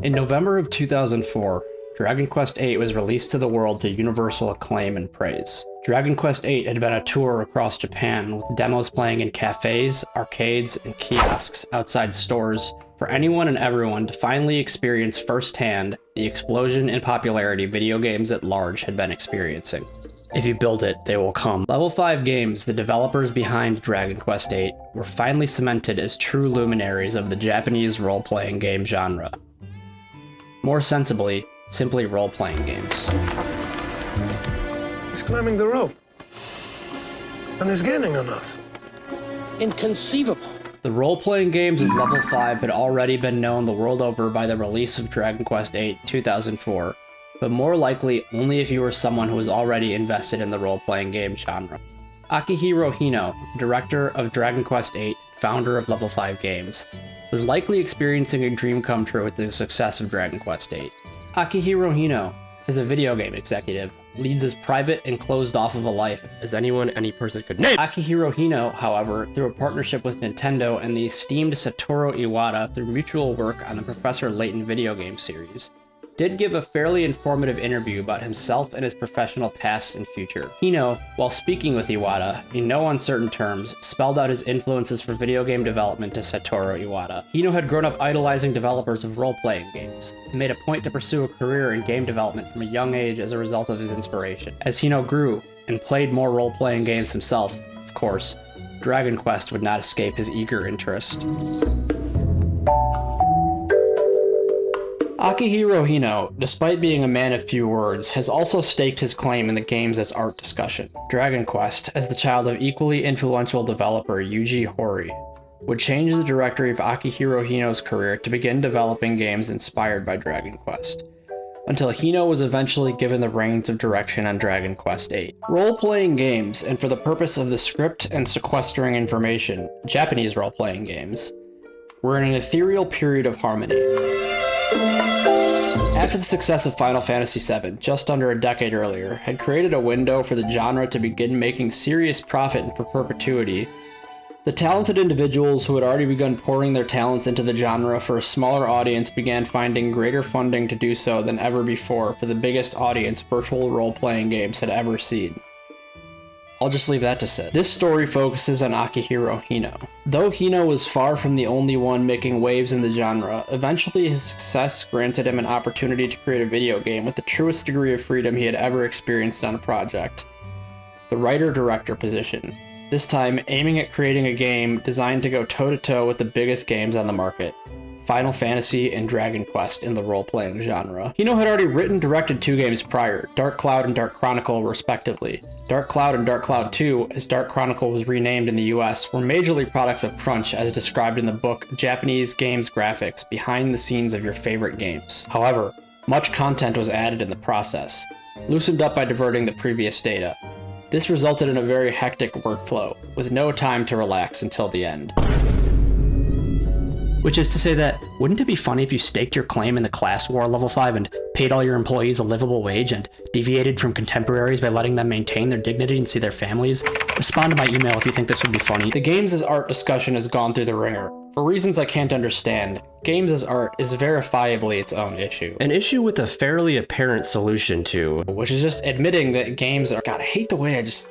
In November of 2004, Dragon Quest VIII was released to the world to universal acclaim and praise. Dragon Quest VIII had been a tour across Japan, with demos playing in cafes, arcades, and kiosks outside stores for anyone and everyone to finally experience firsthand the explosion in popularity video games at large had been experiencing. If you build it, they will come. Level 5 Games, the developers behind Dragon Quest VIII, were finally cemented as true luminaries of the Japanese role-playing game genre. More sensibly, simply role-playing games. He's climbing the rope. And he's gaining on us. Inconceivable. The role-playing games of Level 5 had already been known the world over by the release of Dragon Quest VIII 2004, but more likely only if you were someone who was already invested in the role-playing game genre. Akihiro Hino, director of Dragon Quest VIII, founder of Level 5 Games, was likely experiencing a dream come true with the success of Dragon Quest VIII. Akihiro Hino, as a video game executive, leads as private and closed off of a life as anyone any person could name. Akihiro Hino, however, through a partnership with Nintendo and the esteemed Satoru Iwata through mutual work on the Professor Layton video game series, did give a fairly informative interview about himself and his professional past and future. Hino, while speaking with Iwata, in no uncertain terms, spelled out his influences for video game development to Satoru Iwata. Hino had grown up idolizing developers of role-playing games, and made a point to pursue a career in game development from a young age as a result of his inspiration. As Hino grew, and played more role-playing games himself, of course, Dragon Quest would not escape his eager interest. Akihiro Hino, despite being a man of few words, has also staked his claim in the games as art discussion. Dragon Quest, as the child of equally influential developer Yuji Horii, would change the trajectory of Akihiro Hino's career to begin developing games inspired by Dragon Quest, until Hino was eventually given the reins of direction on Dragon Quest VIII. Role-playing games, and for the purpose of the script and sequestering information, Japanese role-playing games, were in an ethereal period of harmony. After the success of Final Fantasy VII, just under a decade earlier, had created a window for the genre to begin making serious profit and for perpetuity, the talented individuals who had already begun pouring their talents into the genre for a smaller audience began finding greater funding to do so than ever before for the biggest audience virtual role-playing games had ever seen. I'll just leave that to sit. This story focuses on Akihiro Hino. Though Hino was far from the only one making waves in the genre, eventually his success granted him an opportunity to create a video game with the truest degree of freedom he had ever experienced on a project. The writer-director position, this time aiming at creating a game designed to go toe-to-toe with the biggest games on the market, Final Fantasy and Dragon Quest in the role-playing genre. Hino had already written and directed 2 games prior, Dark Cloud and Dark Chronicle respectively. Dark Cloud and Dark Cloud 2, as Dark Chronicle was renamed in the US, were majorly products of crunch as described in the book Japanese Games Graphics, Behind the Scenes of Your Favorite Games. However, much content was added in the process, loosened up by diverting the previous data. This resulted in a very hectic workflow, with no time to relax until the end. Which is to say that, wouldn't it be funny if you staked your claim in the class war level 5 and paid all your employees a livable wage and deviated from contemporaries by letting them maintain their dignity and see their families? Respond to my email if you think this would be funny. The games as art discussion has gone through the ringer. For reasons I can't understand, games as art is verifiably its own issue. An issue with a fairly apparent solution to, which is just admitting that games are— God, I hate the way I just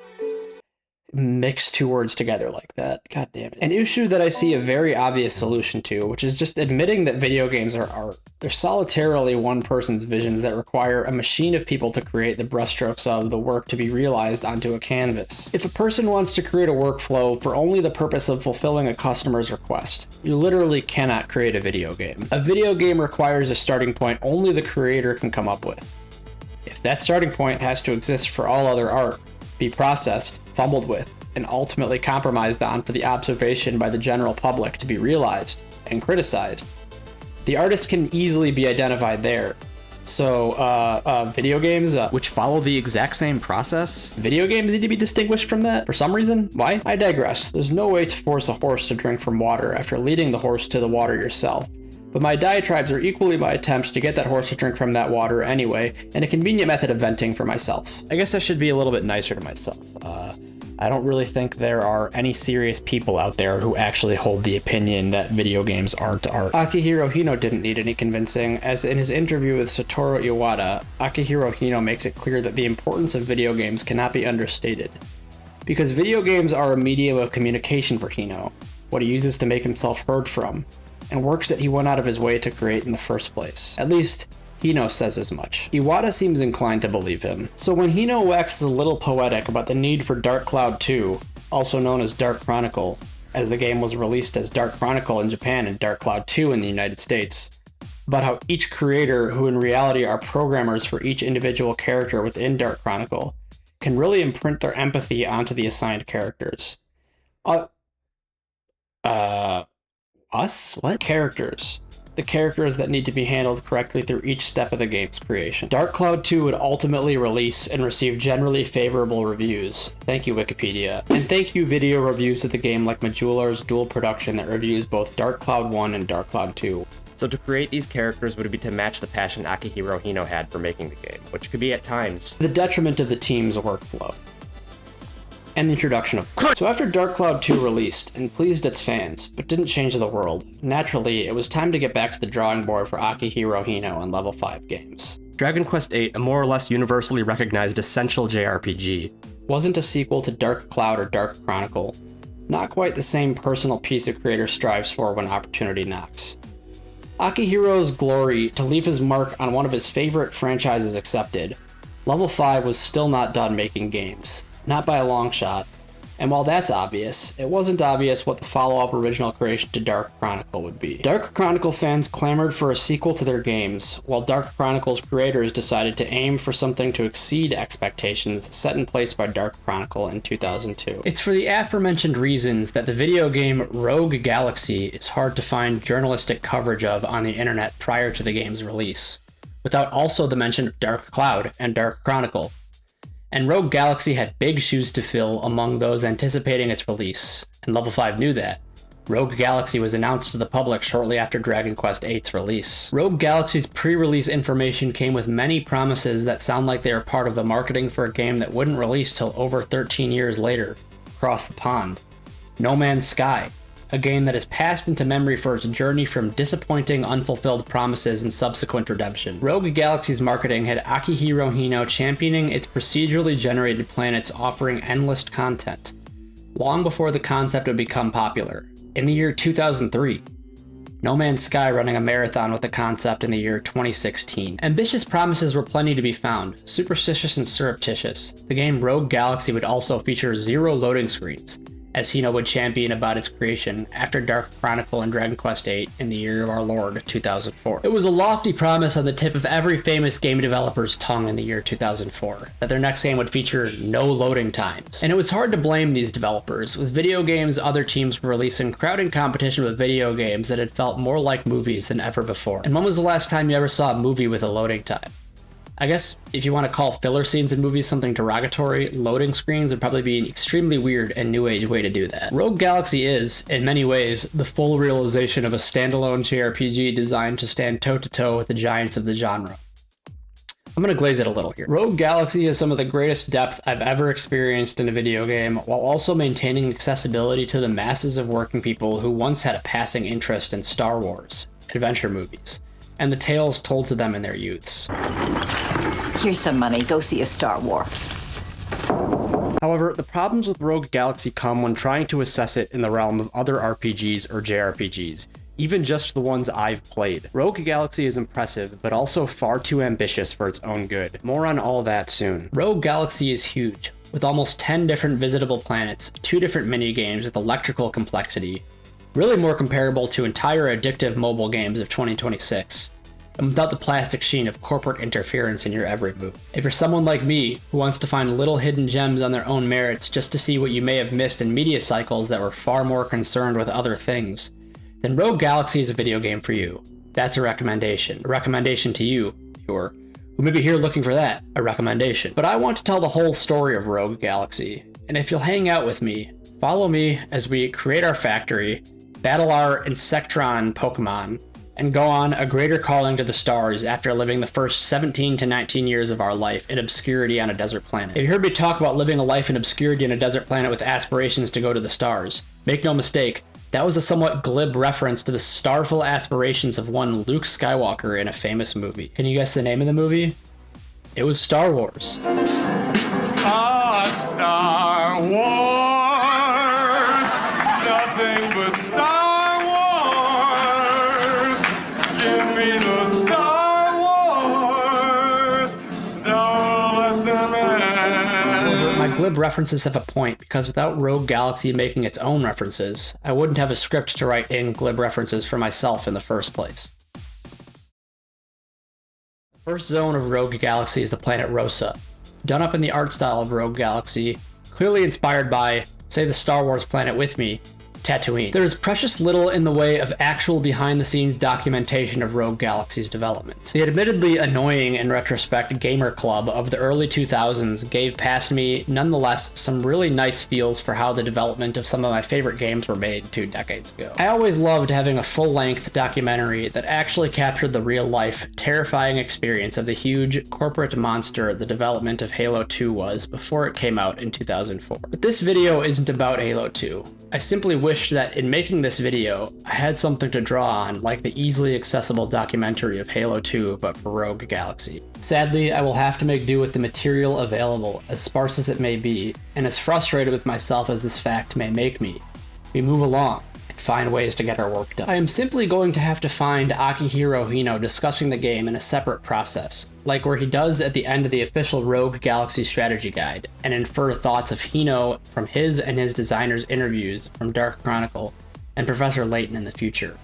mix 2 words together like that. God damn it. An issue that I see a very obvious solution to, which is just admitting that video games are art. They're solitarily one person's visions that require a machine of people to create the brushstrokes of the work to be realized onto a canvas. If a person wants to create a workflow for only the purpose of fulfilling a customer's request, you literally cannot create a video game. A video game requires a starting point only the creator can come up with. If that starting point has to exist for all other art, be processed, fumbled with, and ultimately compromised on for the observation by the general public to be realized and criticized, the artist can easily be identified there. So, video games, which follow the exact same process? Video games need to be distinguished from that? For some reason? Why? I digress. There's no way to force a horse to drink from water after leading the horse to the water yourself. But my diatribes are equally my attempts to get that horse to drink from that water anyway, and a convenient method of venting for myself. I guess I should be a little bit nicer to myself. I don't really think there are any serious people out there who actually hold the opinion that video games aren't art. Akihiro Hino didn't need any convincing, as in his interview with Satoru Iwata, Akihiro Hino makes it clear that the importance of video games cannot be understated. Because video games are a medium of communication for Hino, what he uses to make himself heard from, and works that he went out of his way to create in the first place. At least, Hino says as much. Iwata seems inclined to believe him. So when Hino waxes a little poetic about the need for Dark Cloud 2, also known as Dark Chronicle, as the game was released as Dark Chronicle in Japan and Dark Cloud 2 in the United States, about how each creator, who in reality are programmers for each individual character within Dark Chronicle, can really imprint their empathy onto the assigned characters. Us? What? Characters. The characters that need to be handled correctly through each step of the game's creation. Dark Cloud 2 would ultimately release and receive generally favorable reviews. Thank you, Wikipedia. And thank you, video reviews of the game like Majular's dual production that reviews both Dark Cloud 1 and Dark Cloud 2. So to create these characters would be to match the passion Akihiro Hino had for making the game, which could be at times the detriment of the team's workflow. And the introduction of Crypt. So after Dark Cloud 2 released and pleased its fans, but didn't change the world, naturally it was time to get back to the drawing board for Akihiro Hino and Level 5 games. Dragon Quest VIII, a more or less universally recognized essential JRPG, wasn't a sequel to Dark Cloud or Dark Chronicle, not quite the same personal piece a creator strives for when opportunity knocks. Akihiro's glory to leave his mark on one of his favorite franchises accepted, Level 5 was still not done making games. Not by a long shot, and while that's obvious, it wasn't obvious what the follow-up original creation to Dark Chronicle would be. Dark Chronicle fans clamored for a sequel to their games, while Dark Chronicle's creators decided to aim for something to exceed expectations set in place by Dark Chronicle in 2002. It's for the aforementioned reasons that the video game Rogue Galaxy is hard to find journalistic coverage of on the internet prior to the game's release, without also the mention of Dark Cloud and Dark Chronicle. And Rogue Galaxy had big shoes to fill among those anticipating its release, and Level 5 knew that. Rogue Galaxy was announced to the public shortly after Dragon Quest VIII's release. Rogue Galaxy's pre-release information came with many promises that sound like they are part of the marketing for a game that wouldn't release till over 13 years later, across the pond. No Man's Sky, a game that has passed into memory for its journey from disappointing, unfulfilled promises and subsequent redemption. Rogue Galaxy's marketing had Akihiro Hino championing its procedurally generated planets offering endless content, long before the concept would become popular, in the year 2003. No Man's Sky running a marathon with the concept in the year 2016. Ambitious promises were plenty to be found, superstitious and surreptitious. The game Rogue Galaxy would also feature 0 loading screens, as Hino would champion about its creation after Dark Chronicle and Dragon Quest VIII in the year of our Lord, 2004. It was a lofty promise on the tip of every famous game developer's tongue in the year 2004, that their next game would feature no loading times. And it was hard to blame these developers, with video games other teams were releasing crowding competition with video games that had felt more like movies than ever before. And when was the last time you ever saw a movie with a loading time? I guess if you want to call filler scenes in movies something derogatory, loading screens would probably be an extremely weird and new age way to do that. Rogue Galaxy is, in many ways, the full realization of a standalone JRPG designed to stand toe-to-toe with the giants of the genre. I'm gonna glaze it a little here. Rogue Galaxy has some of the greatest depth I've ever experienced in a video game, while also maintaining accessibility to the masses of working people who once had a passing interest in Star Wars, adventure movies, and the tales told to them in their youths. Here's some money. Go see a Star War. However, the problems with Rogue Galaxy come when trying to assess it in the realm of other RPGs or JRPGs, even just the ones I've played. Rogue Galaxy is impressive, but also far too ambitious for its own good. More on all that soon. Rogue Galaxy is huge, with almost 10 different visitable planets, 2 different minigames with electrical complexity, really more comparable to entire addictive mobile games of 2026. And without the plastic sheen of corporate interference in your every move. If you're someone like me, who wants to find little hidden gems on their own merits just to see what you may have missed in media cycles that were far more concerned with other things, then Rogue Galaxy is a video game for you. That's a recommendation. A recommendation to you, viewer, who may be here looking for that, a recommendation. But I want to tell the whole story of Rogue Galaxy, and if you'll hang out with me, follow me as we create our factory, battle our Insectron Pokemon, and go on a greater calling to the stars after living the first 17 to 19 years of our life in obscurity on a desert planet. If you heard me talk about living a life in obscurity on a desert planet with aspirations to go to the stars, make no mistake, that was a somewhat glib reference to the starful aspirations of one Luke Skywalker in a famous movie. Can you guess the name of the movie? It was Star Wars. Star Wars, nothing but Star Wars. Give me the Star Wars, don't let them end. My glib references have a point, because without Rogue Galaxy making its own references, I wouldn't have a script to write in glib references for myself in the first place. The first zone of Rogue Galaxy is the planet Rosa, done up in the art style of Rogue Galaxy, clearly inspired by, say, the Star Wars planet with me, Tatooine. There is precious little in the way of actual behind-the-scenes documentation of Rogue Galaxy's development. The admittedly annoying, in retrospect, gamer club of the early 2000s gave past me, nonetheless, some really nice feels for how the development of some of my favorite games were made 2 decades ago. I always loved having a full-length documentary that actually captured the real-life, terrifying experience of the huge corporate monster the development of Halo 2 was before it came out in 2004. But this video isn't about Halo 2. I simply wish that in making this video, I had something to draw on like the easily accessible documentary of Halo 2 but for Rogue Galaxy. Sadly, I will have to make do with the material available, as sparse as it may be, and as frustrated with myself as this fact may make me. We move along and find ways to get our work done. I am simply going to have to find Akihiro Hino discussing the game in a separate process, like where he does at the end of the official Rogue Galaxy strategy guide, and infer thoughts of Hino from his and his designer's interviews from Dark Chronicle and Professor Layton in the future.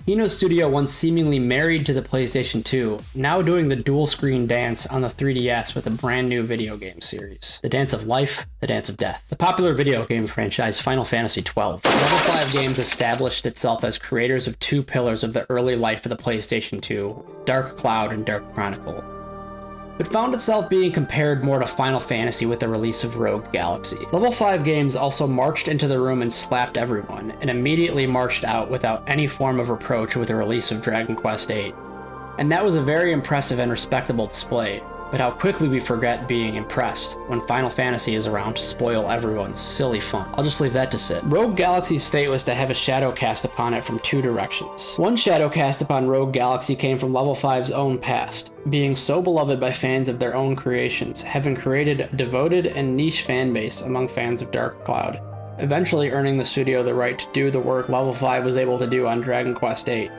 Hino's studio once seemingly married to the PlayStation 2, now doing the dual screen dance on the 3DS with a brand new video game series. The Dance of Life, the Dance of Death. The popular video game franchise Final Fantasy XII. Level 5 Games established itself as creators of 2 pillars of the early life of the PlayStation 2, Dark Cloud and Dark Chronicle, but found itself being compared more to Final Fantasy with the release of Rogue Galaxy. Level 5 Games also marched into the room and slapped everyone, and immediately marched out without any form of reproach with the release of Dragon Quest VIII. And that was a very impressive and respectable display, but how quickly we forget being impressed when Final Fantasy is around to spoil everyone's silly fun. I'll just leave that to sit. Rogue Galaxy's fate was to have a shadow cast upon it from 2 directions. One shadow cast upon Rogue Galaxy came from Level 5's own past, being so beloved by fans of their own creations, having created a devoted and niche fan base among fans of Dark Cloud, eventually earning the studio the right to do the work Level 5 was able to do on Dragon Quest VIII.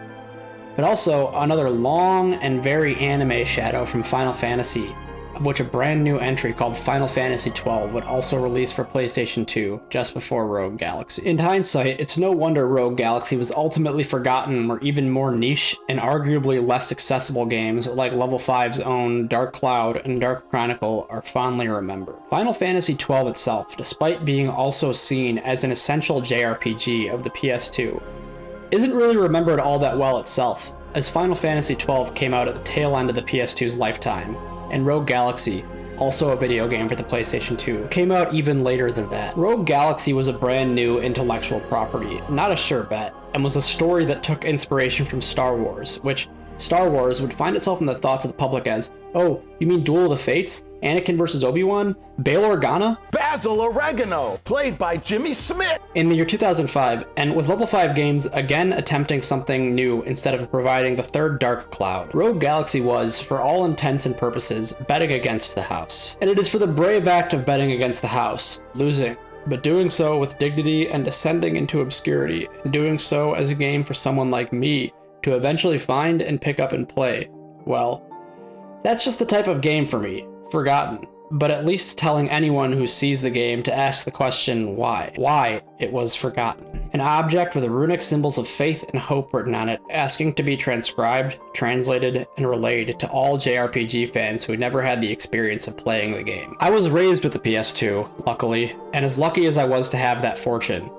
But also another long and very anime shadow from Final Fantasy, of which a brand new entry called Final Fantasy XII would also release for PlayStation 2 just before Rogue Galaxy. In hindsight, it's no wonder Rogue Galaxy was ultimately forgotten where even more niche and arguably less accessible games like Level 5's own Dark Cloud and Dark Chronicle are fondly remembered. Final Fantasy XII itself, despite being also seen as an essential JRPG of the PS2, isn't really remembered all that well itself, as Final Fantasy XII came out at the tail end of the PS2's lifetime, and Rogue Galaxy, also a video game for the PlayStation 2, came out even later than that. Rogue Galaxy was a brand new intellectual property, not a sure bet, and was a story that took inspiration from Star Wars, which Star Wars would find itself in the thoughts of the public as, oh, you mean Duel of the Fates? Anakin versus Obi-Wan? Bail Organa? Basil Oregano, played by Jimmy Smith! In the year 2005, and was Level 5 Games again attempting something new instead of providing the third Dark Cloud. Rogue Galaxy was, for all intents and purposes, betting against the house. And it is for the brave act of betting against the house, losing, but doing so with dignity and descending into obscurity, and doing so as a game for someone like me to eventually find and pick up and play. Well, that's just the type of game for me. Forgotten, but at least telling anyone who sees the game to ask the question why it was forgotten. An object with runic symbols of faith and hope written on it, asking to be transcribed, translated, and relayed to all JRPG fans who never had the experience of playing the game. I was raised with the PS2, luckily, and as lucky as I was to have that fortune,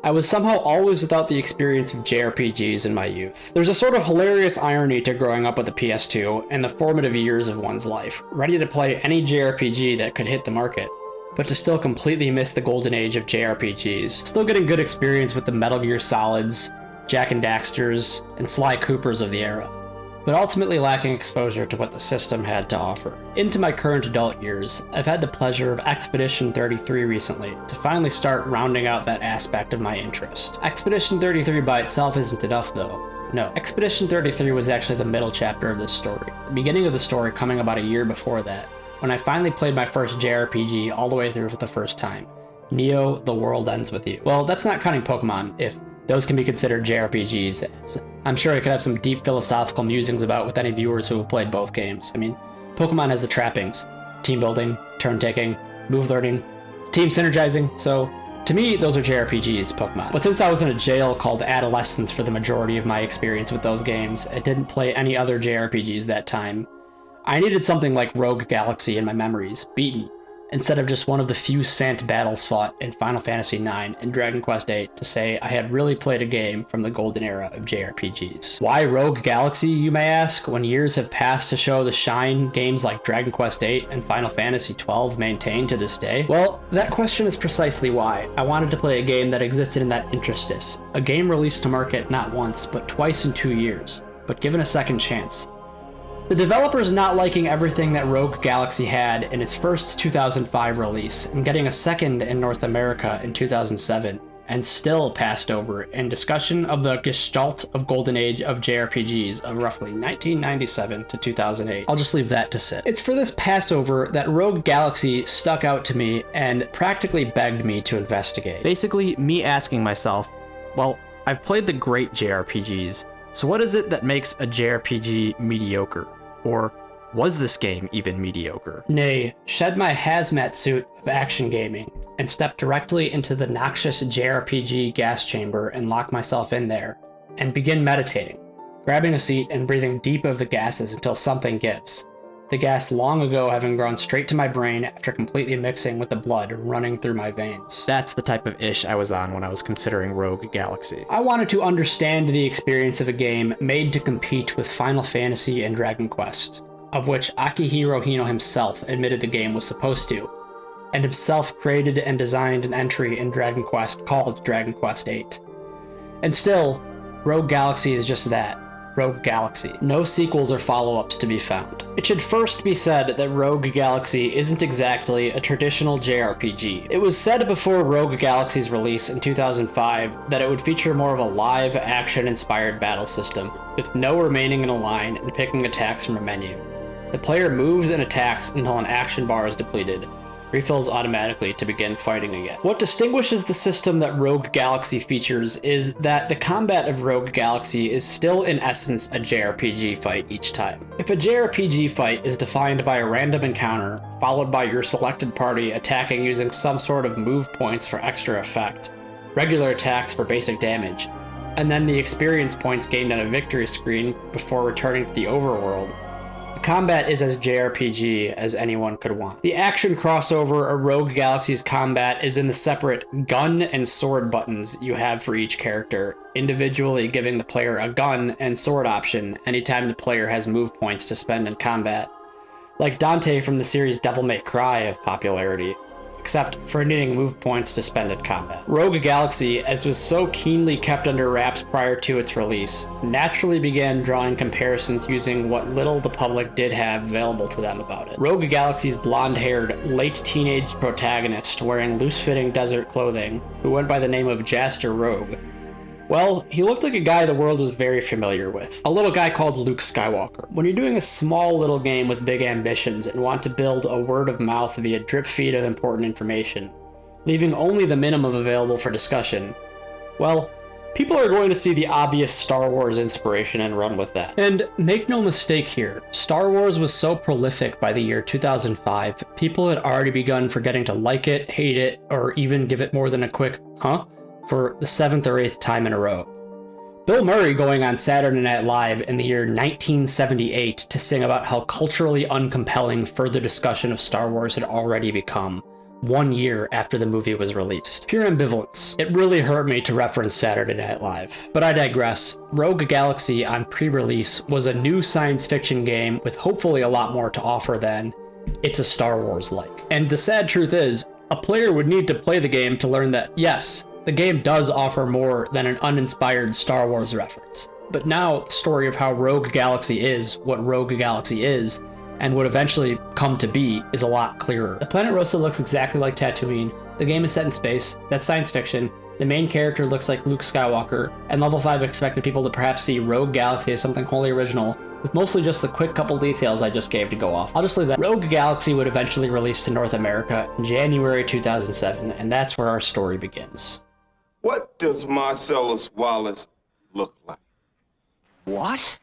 I was somehow always without the experience of JRPGs in my youth. There's a sort of hilarious irony to growing up with the PS2 and the formative years of one's life, ready to play any JRPG that could hit the market, but to still completely miss the golden age of JRPGs. Still getting good experience with the Metal Gear Solids, Jak and Daxters, and Sly Coopers of the era, but ultimately lacking exposure to what the system had to offer. Into my current adult years, I've had the pleasure of Expedition 33 recently to finally start rounding out that aspect of my interest. Expedition 33 by itself isn't enough though. No, Expedition 33 was actually the middle chapter of this story, the beginning of the story coming about a year before that, when I finally played my first JRPG all the way through for the first time. Neo, The World Ends With You. Well, that's not counting Pokemon, if those can be considered JRPGs, as I'm sure I could have some deep philosophical musings about with any viewers who have played both games. I mean, Pokemon has the trappings: team building, turn taking, move learning, team synergizing, so to me, those are JRPGs, Pokemon. But since I was in a jail called Adolescence for the majority of my experience with those games, and didn't play any other JRPGs that time, I needed something like Rogue Galaxy in my memories, beaten, instead of just one of the few Sant battles fought in Final Fantasy IX and Dragon Quest VIII to say I had really played a game from the golden era of JRPGs. Why Rogue Galaxy, you may ask, when years have passed to show the shine games like Dragon Quest VIII and Final Fantasy XII maintain to this day? Well, that question is precisely why I wanted to play a game that existed in that interstice, a game released to market not once, but twice in 2 years, but given a second chance. The developers not liking everything that Rogue Galaxy had in its first 2005 release, and getting a second in North America in 2007, and still passed over in discussion of the gestalt of golden age of JRPGs of roughly 1997 to 2008. I'll just leave that to sit. It's for this passover that Rogue Galaxy stuck out to me and practically begged me to investigate. Basically, me asking myself, well, I've played the great JRPGs, so what is it that makes a JRPG mediocre? Or was this game even mediocre? Nay, shed my hazmat suit of action gaming and step directly into the noxious JRPG gas chamber and lock myself in there, and begin meditating, grabbing a seat and breathing deep of the gases until something gives. The gas long ago having gone straight to my brain after completely mixing with the blood running through my veins. That's the type of ish I was on when I was considering Rogue Galaxy. I wanted to understand the experience of a game made to compete with Final Fantasy and Dragon Quest, of which Akihiro Hino himself admitted the game was supposed to, and himself created and designed an entry in Dragon Quest called Dragon Quest VIII. And still, Rogue Galaxy is just that. Rogue Galaxy. No sequels or follow-ups to be found. It should first be said that Rogue Galaxy isn't exactly a traditional JRPG. It was said before Rogue Galaxy's release in 2005 that it would feature more of a live, action-inspired battle system, with no remaining in a line and picking attacks from a menu. The player moves and attacks until an action bar is depleted, refills automatically to begin fighting again. What distinguishes the system that Rogue Galaxy features is that the combat of Rogue Galaxy is still in essence a JRPG fight each time. If a JRPG fight is defined by a random encounter, followed by your selected party attacking using some sort of move points for extra effect, regular attacks for basic damage, and then the experience points gained on a victory screen before returning to the overworld, combat is as JRPG as anyone could want. The action crossover of Rogue Galaxy's combat is in the separate gun and sword buttons you have for each character, individually giving the player a gun and sword option anytime the player has move points to spend in combat, like Dante from the series Devil May Cry of popularity, except for needing move points to spend in combat. Rogue Galaxy, as was so keenly kept under wraps prior to its release, naturally began drawing comparisons using what little the public did have available to them about it. Rogue Galaxy's blonde-haired, late teenage protagonist wearing loose-fitting desert clothing, who went by the name of Jaster Rogue, well, he looked like a guy the world was very familiar with. A little guy called Luke Skywalker. When you're doing a small little game with big ambitions and want to build a word of mouth via drip feed of important information, leaving only the minimum available for discussion, well, people are going to see the obvious Star Wars inspiration and run with that. And make no mistake here, Star Wars was so prolific by the year 2005, people had already begun forgetting to like it, hate it, or even give it more than a quick, huh? For the 7th or 8th time in a row. Bill Murray going on Saturday Night Live in the year 1978 to sing about how culturally uncompelling further discussion of Star Wars had already become, 1 year after the movie was released. Pure ambivalence. It really hurt me to reference Saturday Night Live. But I digress. Rogue Galaxy on pre-release was a new science fiction game with hopefully a lot more to offer than it's a Star Wars-like. And the sad truth is, a player would need to play the game to learn that, yes, The game does offer more than an uninspired Star Wars reference, but now the story of how Rogue Galaxy is what Rogue Galaxy is, and would eventually come to be, is a lot clearer. The planet Rosa looks exactly like Tatooine, the game is set in space, that's science fiction, the main character looks like Luke Skywalker, and Level 5 expected people to perhaps see Rogue Galaxy as something wholly original, with mostly just the quick couple details I just gave to go off. I'll just leave that. Rogue Galaxy would eventually release to North America in January 2007, and that's where our story begins. What does Marcellus Wallace look like? What?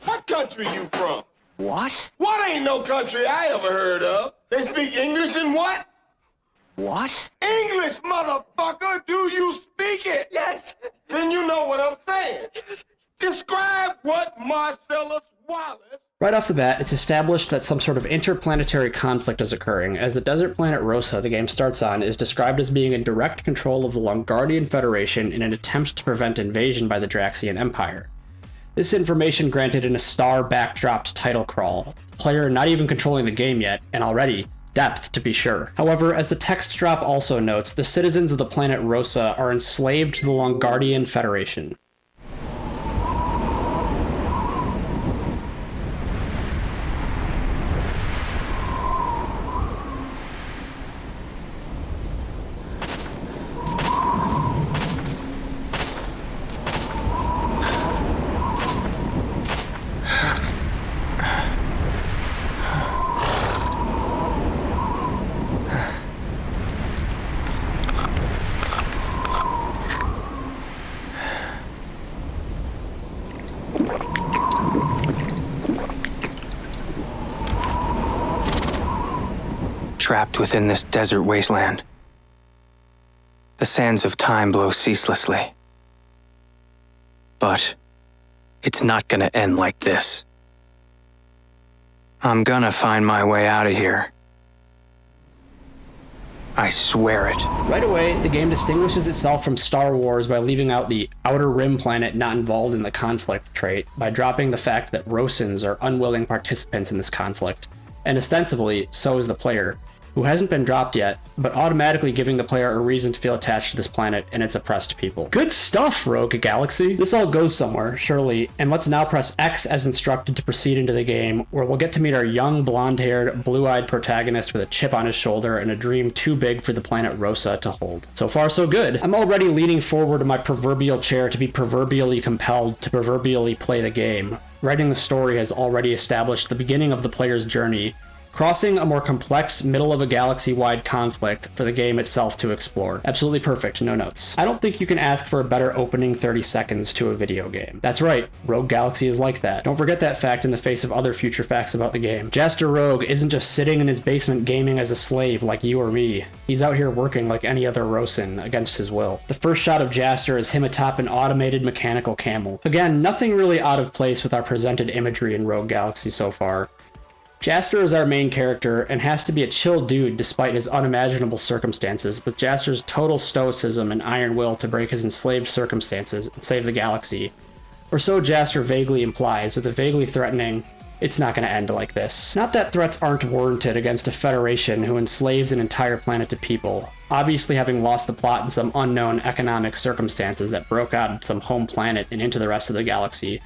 What country you from? What? What ain't no country I ever heard of? They speak English and what? What? English, motherfucker! Do you speak it? Yes. Then you know what I'm saying. Yes. Describe what Marcellus Wallace... Right off the bat, it's established that some sort of interplanetary conflict is occurring, as the desert planet Rosa the game starts on is described as being in direct control of the Longardian Federation in an attempt to prevent invasion by the Draxian Empire. This information granted in a star-backdropped title crawl, the player not even controlling the game yet, and already depth to be sure. However, as the text drop also notes, the citizens of the planet Rosa are enslaved to the Longardian Federation. Trapped within this desert wasteland. The sands of time blow ceaselessly. But it's not gonna end like this. I'm gonna find my way out of here. I swear it. Right away, the game distinguishes itself from Star Wars by leaving out the Outer Rim planet not involved in the conflict trait, by dropping the fact that Rosans are unwilling participants in this conflict, and ostensibly, so is the player, who hasn't been dropped yet, but automatically giving the player a reason to feel attached to this planet and its oppressed people. Good stuff, Rogue Galaxy! This all goes somewhere, surely, and let's now press X as instructed to proceed into the game, where we'll get to meet our young, blonde-haired, blue-eyed protagonist with a chip on his shoulder and a dream too big for the planet Rosa to hold. So far, so good. I'm already leaning forward in my proverbial chair to be proverbially compelled to proverbially play the game. Writing the story has already established the beginning of the player's journey, crossing a more complex, middle-of-a-galaxy-wide conflict for the game itself to explore. Absolutely perfect, no notes. I don't think you can ask for a better opening 30 seconds to a video game. That's right, Rogue Galaxy is like that. Don't forget that fact in the face of other future facts about the game. Jaster Rogue isn't just sitting in his basement gaming as a slave like you or me. He's out here working like any other Rosan, against his will. The first shot of Jaster is him atop an automated mechanical camel. Again, nothing really out of place with our presented imagery in Rogue Galaxy so far. Jaster is our main character and has to be a chill dude despite his unimaginable circumstances, with Jaster's total stoicism and iron will to break his enslaved circumstances and save the galaxy. Or so Jaster vaguely implies, with a vaguely threatening, "It's not gonna end like this." Not that threats aren't warranted against a federation who enslaves an entire planet to people, obviously having lost the plot in some unknown economic circumstances that broke out of some home planet and into the rest of the galaxy.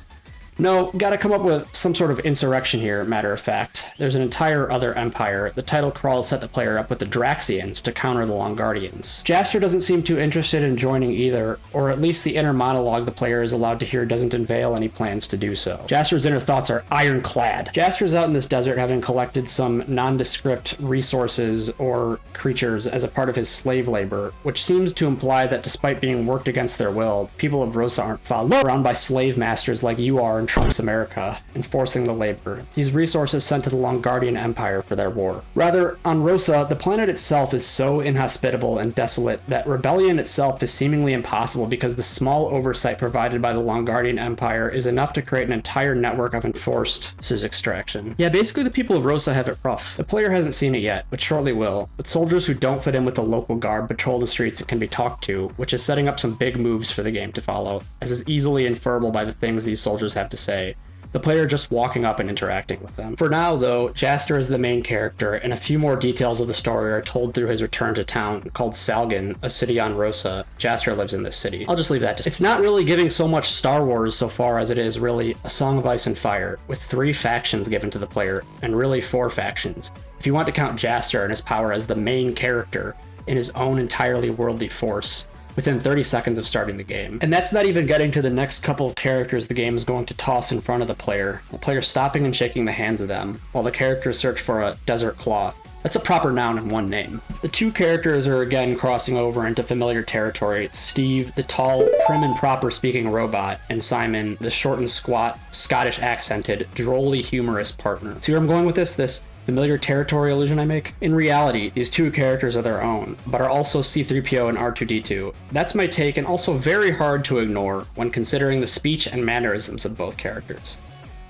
No, gotta come up with some sort of insurrection here, matter of fact. There's an entire other empire. The title crawl set the player up with the Draxians to counter the Longardians. Jaster doesn't seem too interested in joining either, or at least the inner monologue the player is allowed to hear doesn't unveil any plans to do so. Jaster's inner thoughts are ironclad. Jaster's out in this desert having collected some nondescript resources or creatures as a part of his slave labor, which seems to imply that despite being worked against their will, people of Rosa aren't followed around by slave masters like you are in Trump's America, enforcing the labor. These resources sent to the Longardian Empire for their war. Rather, on Rosa, the planet itself is so inhospitable and desolate that rebellion itself is seemingly impossible because the small oversight provided by the Longardian Empire is enough to create an entire network of enforced extraction. Yeah, basically the people of Rosa have it rough. The player hasn't seen it yet, but shortly will. But soldiers who don't fit in with the local guard patrol the streets and can be talked to, which is setting up some big moves for the game to follow, as is easily inferable by the things these soldiers have to say. the player just walking up and interacting with them. For now, though, Jaster is the main character, and a few more details of the story are told through his return to town, called Salgan, a city on Rosa. Jaster lives in this city. I'll just leave that. It's not really giving so much Star Wars so far as it is really A Song of Ice and Fire, with 3 factions given to the player, and really 4 factions. If you want to count Jaster and his power as the main character in his own entirely worldly force, within 30 seconds of starting the game. And that's not even getting to the next couple of characters the game is going to toss in front of the player stopping and shaking the hands of them, while the characters search for a desert claw. That's a proper noun in one name. The 2 characters are again crossing over into familiar territory. Steve, the tall, prim and proper speaking robot, and Simon, the short and squat, Scottish accented, drolly humorous partner. See where I'm going with this? This familiar territory illusion I make? In reality, these 2 characters are their own, but are also C-3PO and R2-D2. That's my take, and also very hard to ignore when considering the speech and mannerisms of both characters.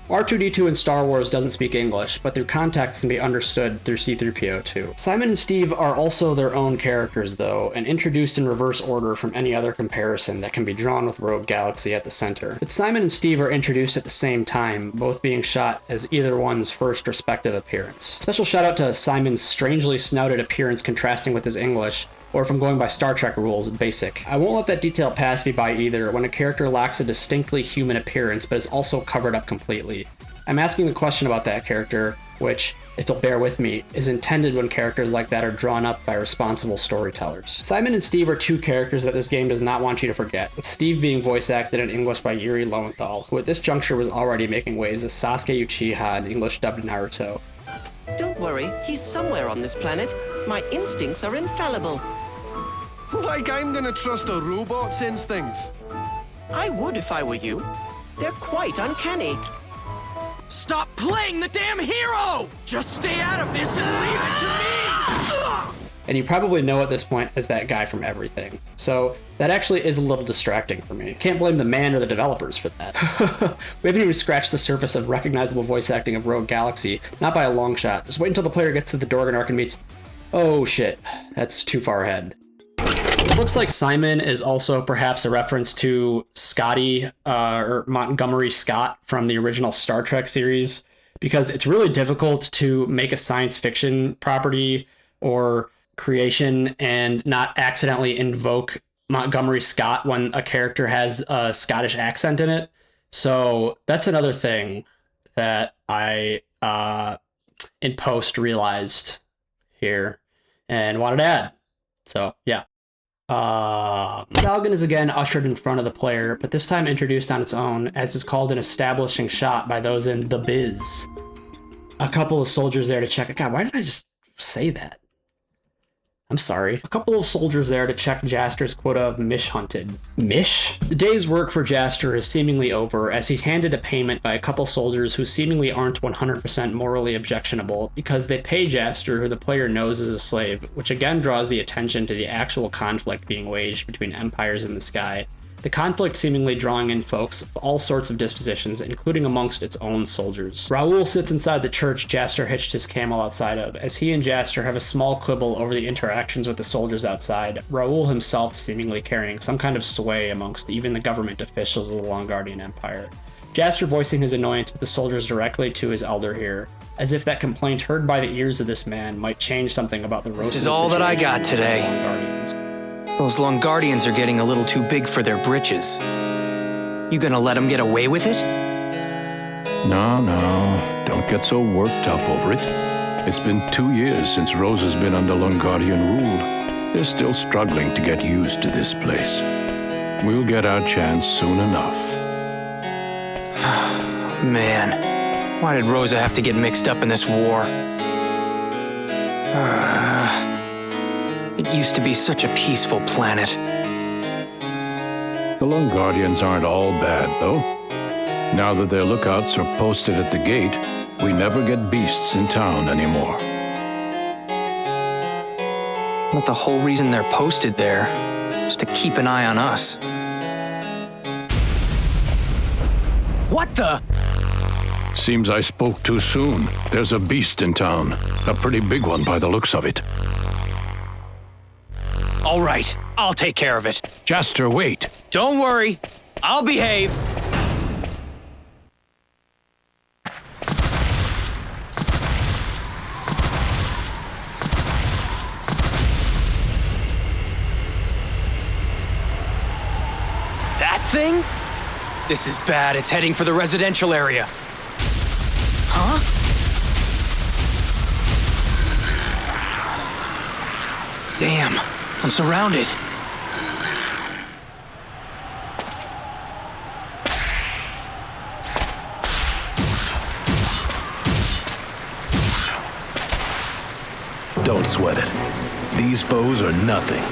R2-D2 in Star Wars doesn't speak English, but through context can be understood through C-3PO too. Simon and Steve are also their own characters though, and introduced in reverse order from any other comparison that can be drawn with Rogue Galaxy at the center. But Simon and Steve are introduced at the same time, both being shot as either one's first respective appearance. Special shout out to Simon's strangely snouted appearance contrasting with his English, or if I'm going by Star Trek rules, basic. I won't let that detail pass me by either when a character lacks a distinctly human appearance but is also covered up completely. I'm asking the question about that character, which, if you'll bear with me, is intended when characters like that are drawn up by responsible storytellers. Simon and Steve are 2 characters that this game does not want you to forget, with Steve being voice acted in English by Yuri Lowenthal, who at this juncture was already making waves as Sasuke Uchiha in English dubbed Naruto. Don't worry, he's somewhere on this planet. My instincts are infallible. Like I'm gonna trust a robot's instincts. I would if I were you. They're quite uncanny. Stop playing the damn hero! Just stay out of this and leave it to me! And you probably know at this point as that guy from Everything. So that actually is a little distracting for me. Can't blame the man or the developers for that. We haven't even scratched the surface of recognizable voice acting of Rogue Galaxy, not by a long shot. Just wait until the player gets to the Dorgan arc and meets... Oh shit, that's too far ahead. It looks like Simon is also perhaps a reference to Scotty, or Montgomery Scott from the original Star Trek series, because it's really difficult to make a science fiction property or creation and not accidentally invoke Montgomery Scott when a character has a Scottish accent in it. So that's another thing that I, in post, realized here and wanted to add. So, yeah. Salgan is again ushered in front of the player, but this time introduced on its own, as is called an establishing shot by those in the biz. A couple of soldiers there to check... God, why did I just say that? I'm sorry. A couple of soldiers there to check Jaster's quota of mish hunted. Mish? The day's work for Jaster is seemingly over, as he's handed a payment by a couple soldiers who seemingly aren't 100% morally objectionable, because they pay Jaster, who the player knows is a slave, which again draws the attention to the actual conflict being waged between empires in the sky. The conflict seemingly drawing in folks of all sorts of dispositions, including amongst its own soldiers. Raoul sits inside the church Jaster hitched his camel outside of, as he and Jaster have a small quibble over the interactions with the soldiers outside, Raoul himself seemingly carrying some kind of sway amongst even the government officials of the Longardian Empire. Jaster voicing his annoyance with the soldiers directly to his elder here, as if that complaint heard by the ears of this man might change something about the Rosan This is all that I got today. Those Longardians are getting a little too big for their britches. You gonna let them get away with it? No, don't get so worked up over it. It's been 2 years since Rosa's been under Longardian rule. They're still struggling to get used to this place. We'll get our chance soon enough. Man, why did Rosa have to get mixed up in this war? It used to be such a peaceful planet. The Longardians aren't all bad, though. Now that their lookouts are posted at the gate, we never get beasts in town anymore. But the whole reason they're posted there is to keep an eye on us. What the? Seems I spoke too soon. There's a beast in town. A pretty big one by the looks of it. All right, I'll take care of it. Jaster, wait. Don't worry, I'll behave. That thing? This is bad. It's heading for the residential area. Huh? Damn, I'm surrounded. Don't sweat it. These foes are nothing.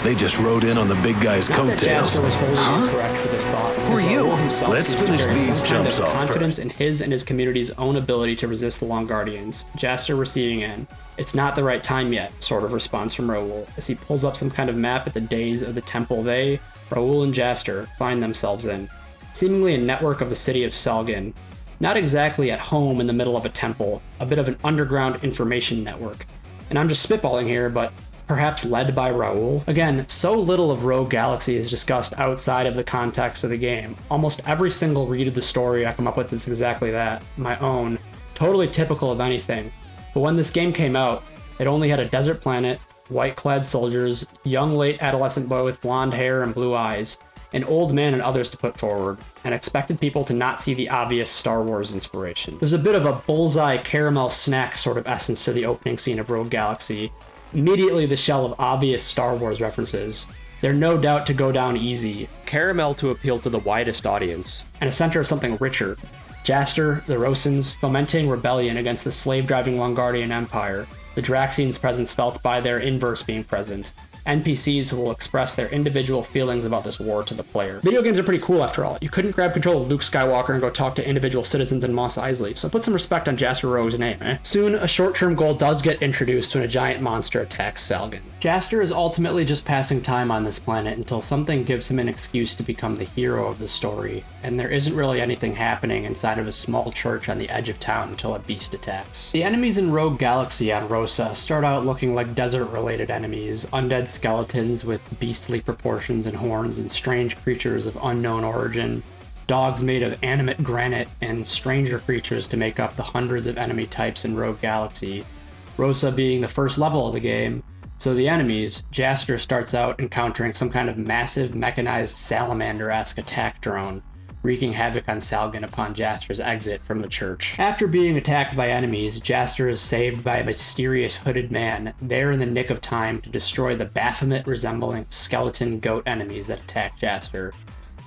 They just rode in on the big guy's coattails. Was wholly incorrect for this thought. Who are you? Let's finish these jumps off confidence in his and his community's own ability to resist the Long Guardians. Jaster receiving in, "It's not the right time yet," sort of response from Raoul, as he pulls up some kind of map at the days of the temple they, Raoul and Jaster, find themselves in. Seemingly a network of the city of Selgin. Not exactly at home in the middle of a temple, a bit of an underground information network. And I'm just spitballing here, but perhaps led by Raoul? Again, so little of Rogue Galaxy is discussed outside of the context of the game. Almost every single read of the story I come up with is exactly that, my own, totally typical of anything. But when this game came out, it only had a desert planet, white-clad soldiers, young late adolescent boy with blonde hair and blue eyes, an old man and others to put forward, and expected people to not see the obvious Star Wars inspiration. There's a bit of a bullseye caramel snack sort of essence to the opening scene of Rogue Galaxy. Immediately the shell of obvious Star Wars references. They're no doubt to go down easy. Caramel to appeal to the widest audience. And a center of something richer. Jaster, the Rosans, fomenting rebellion against the slave-driving Longardian Empire. The Draxians' presence felt by their inverse being present. NPCs who will express their individual feelings about this war to the player. Video games are pretty cool after all. You couldn't grab control of Luke Skywalker and go talk to individual citizens in Mos Eisley, so put some respect on Jaster Rogue's name, eh? Soon, a short-term goal does get introduced when a giant monster attacks Selgin. Jaster is ultimately just passing time on this planet until something gives him an excuse to become the hero of the story, and there isn't really anything happening inside of a small church on the edge of town until a beast attacks. The enemies in Rogue Galaxy on Rosa start out looking like desert-related enemies, undead skeletons with beastly proportions and horns, and strange creatures of unknown origin, dogs made of animate granite, and stranger creatures to make up the hundreds of enemy types in Rogue Galaxy. Rosa being the first level of the game, so the enemies, Jaster starts out encountering some kind of massive mechanized salamander-esque attack drone, wreaking havoc on Selgin upon Jaster's exit from the church. After being attacked by enemies, Jaster is saved by a mysterious hooded man, there in the nick of time to destroy the Baphomet-resembling skeleton goat enemies that attack Jaster.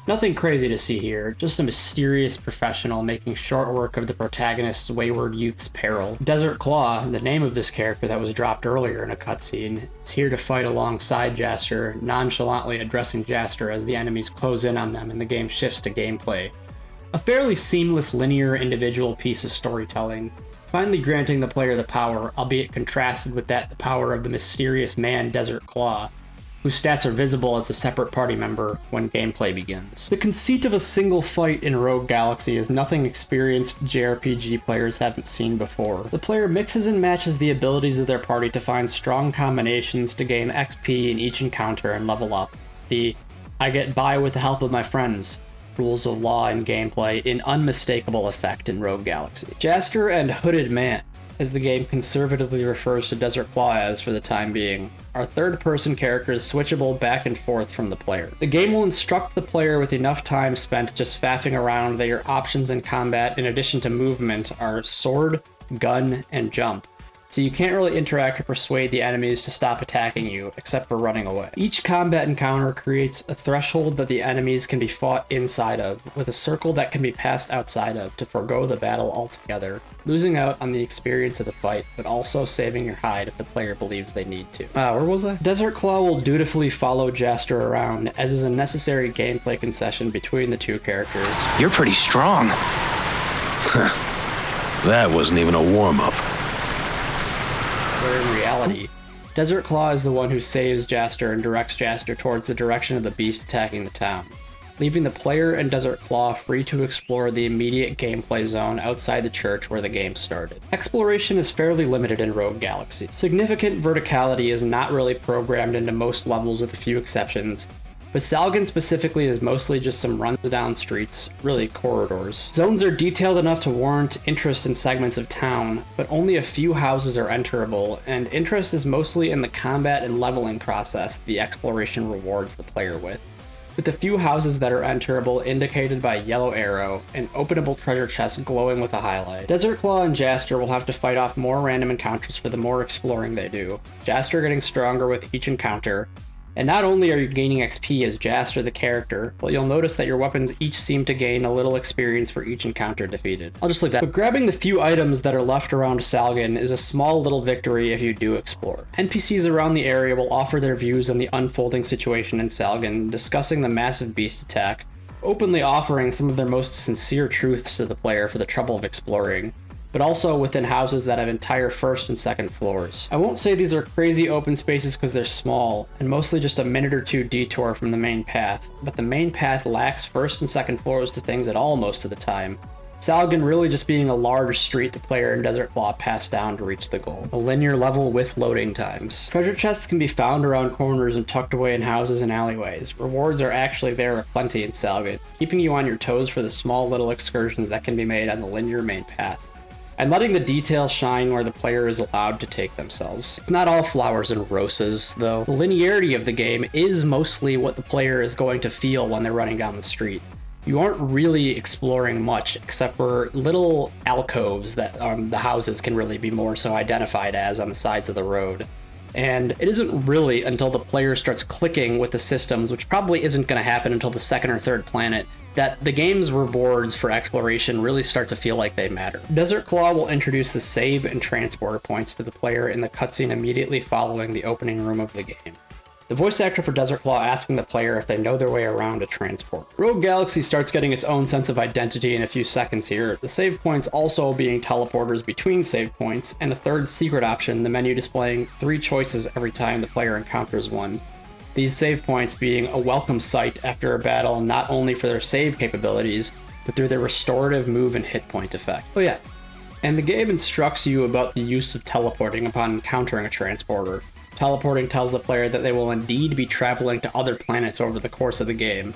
Nothing crazy to see here, just a mysterious professional making short work of the protagonist's wayward youth's peril. Desert Claw, the name of this character that was dropped earlier in a cutscene, is here to fight alongside Jaster, nonchalantly addressing Jaster as the enemies close in on them and the game shifts to gameplay. A fairly seamless linear individual piece of storytelling, finally granting the player the power, albeit contrasted with the power of the mysterious man Desert Claw, whose stats are visible as a separate party member when gameplay begins. The conceit of a single fight in Rogue Galaxy is nothing experienced JRPG players haven't seen before. The player mixes and matches the abilities of their party to find strong combinations to gain XP in each encounter and level up. The "I get by with the help of my friends" rules of law and gameplay in unmistakable effect in Rogue Galaxy. Jaster and Hooded Man, as the game conservatively refers to Desert Claw as for the time being, are third-person characters switchable back and forth from the player. The game will instruct the player with enough time spent just faffing around that your options in combat, in addition to movement, are sword, gun, and jump, so you can't really interact or persuade the enemies to stop attacking you, except for running away. Each combat encounter creates a threshold that the enemies can be fought inside of, with a circle that can be passed outside of to forego the battle altogether, losing out on the experience of the fight, but also saving your hide if the player believes they need to. Where was I? Desert Claw will dutifully follow Jaster around, as is a necessary gameplay concession between the two characters. You're pretty strong. That wasn't even a warm-up. Where in reality, Desert Claw is the one who saves Jaster and directs Jaster towards the direction of the beast attacking the town, leaving the player and Desert Claw free to explore the immediate gameplay zone outside the church where the game started. Exploration is fairly limited in Rogue Galaxy. Significant verticality is not really programmed into most levels with a few exceptions, but Selgin specifically is mostly just some runs down streets, really corridors. Zones are detailed enough to warrant interest in segments of town, but only a few houses are enterable, and interest is mostly in the combat and leveling process the exploration rewards the player with. with a few houses that are enterable indicated by a yellow arrow, and openable treasure chests glowing with a highlight. Desert Claw and Jaster will have to fight off more random encounters for the more exploring they do, Jaster getting stronger with each encounter. And not only are you gaining XP as Jaster the character, but you'll notice that your weapons each seem to gain a little experience for each encounter defeated. I'll just leave that. But grabbing the few items that are left around Salgan is a small little victory if you do explore. NPCs around the area will offer their views on the unfolding situation in Salgan, discussing the massive beast attack, openly offering some of their most sincere truths to the player for the trouble of exploring, but also within houses that have entire first and second floors. I won't say these are crazy open spaces because they're small, and mostly just a minute or two detour from the main path, but the main path lacks first and second floors to things at all most of the time. Salgan really just being a large street the player in Desert Claw pass down to reach the goal. A linear level with loading times. Treasure chests can be found around corners and tucked away in houses and alleyways. Rewards are actually there aplenty in Salgan, keeping you on your toes for the small little excursions that can be made on the linear main path, and letting the details shine where the player is allowed to take themselves. It's not all flowers and roses, though. The linearity of the game is mostly what the player is going to feel when they're running down the street. You aren't really exploring much, except for little alcoves that the houses can really be more so identified as on the sides of the road. And it isn't really until the player starts clicking with the systems, which probably isn't going to happen until the second or third planet, that the game's rewards for exploration really start to feel like they matter. Desert Claw will introduce the save and transporter points to the player in the cutscene immediately following the opening room of the game. The voice actor for Desert Claw asking the player if they know their way around a transport. Rogue Galaxy starts getting its own sense of identity in a few seconds here, the save points also being teleporters between save points, and a third secret option, the menu displaying 3 choices every time the player encounters one. These save points being a welcome sight after a battle not only for their save capabilities, but through their restorative move and hit point effect. Oh yeah, and the game instructs you about the use of teleporting upon encountering a transporter. Teleporting tells the player that they will indeed be traveling to other planets over the course of the game.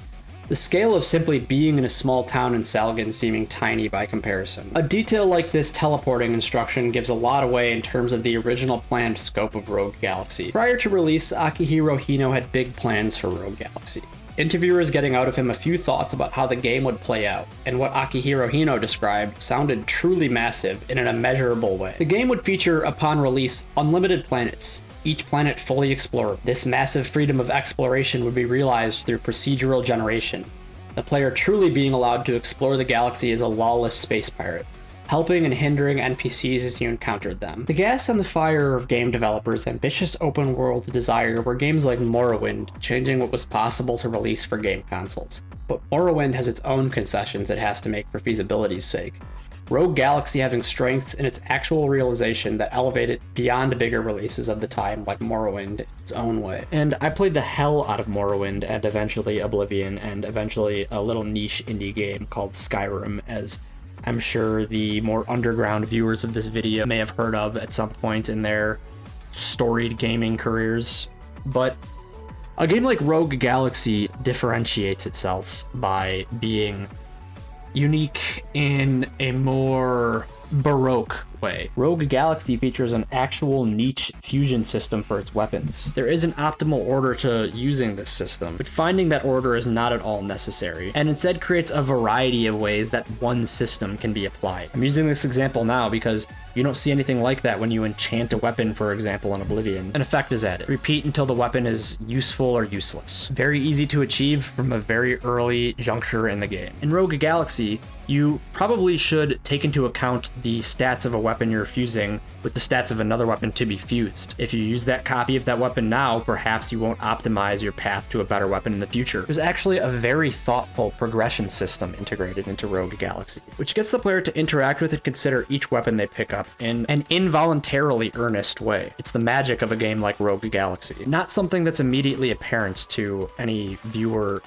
The scale of simply being in a small town in Salgan seeming tiny by comparison. A detail like this teleporting instruction gives a lot away in terms of the original planned scope of Rogue Galaxy. Prior to release, Akihiro Hino had big plans for Rogue Galaxy. Interviewers getting out of him a few thoughts about how the game would play out, and what Akihiro Hino described sounded truly massive in an immeasurable way. The game would feature, upon release, unlimited planets, each planet fully explored. This massive freedom of exploration would be realized through procedural generation, the player truly being allowed to explore the galaxy as a lawless space pirate, helping and hindering NPCs as you encountered them. The gas and the fire of game developers' ambitious open world desire were games like Morrowind, changing what was possible to release for game consoles. But Morrowind has its own concessions it has to make for feasibility's sake. Rogue Galaxy having strengths in its actual realization that elevate it beyond bigger releases of the time like Morrowind in its own way. And I played the hell out of Morrowind and eventually Oblivion and eventually a little niche indie game called Skyrim, as I'm sure the more underground viewers of this video may have heard of at some point in their storied gaming careers. But a game like Rogue Galaxy differentiates itself by being unique in a more baroque way. Rogue Galaxy features an actual niche fusion system for its weapons. There is an optimal order to using this system, but finding that order is not at all necessary, and instead creates a variety of ways that one system can be applied. I'm using this example now because you don't see anything like that when you enchant a weapon, for example, in Oblivion. An effect is added. Repeat until the weapon is useful or useless. Very easy to achieve from a very early juncture in the game. In Rogue Galaxy, you probably should take into account the stats of a weapon you're fusing with the stats of another weapon to be fused. If you use that copy of that weapon now, perhaps you won't optimize your path to a better weapon in the future. There's actually a very thoughtful progression system integrated into Rogue Galaxy, which gets the player to interact with and consider each weapon they pick up in an involuntarily earnest way. It's the magic of a game like Rogue Galaxy, not something that's immediately apparent to any viewer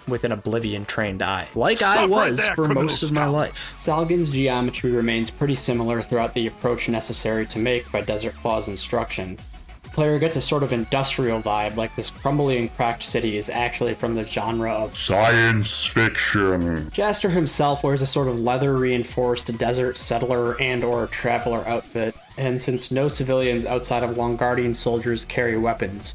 with an Oblivion-trained eye, like I was for most of my life. Salgan's geometry remains pretty similar throughout the approach necessary to make by Desert Claw's instruction. The player gets a sort of industrial vibe, like this crumbly and cracked city is actually from the genre of science fiction. Jaster himself wears a sort of leather-reinforced desert settler and/or traveler outfit, and since no civilians outside of Longardian soldiers carry weapons,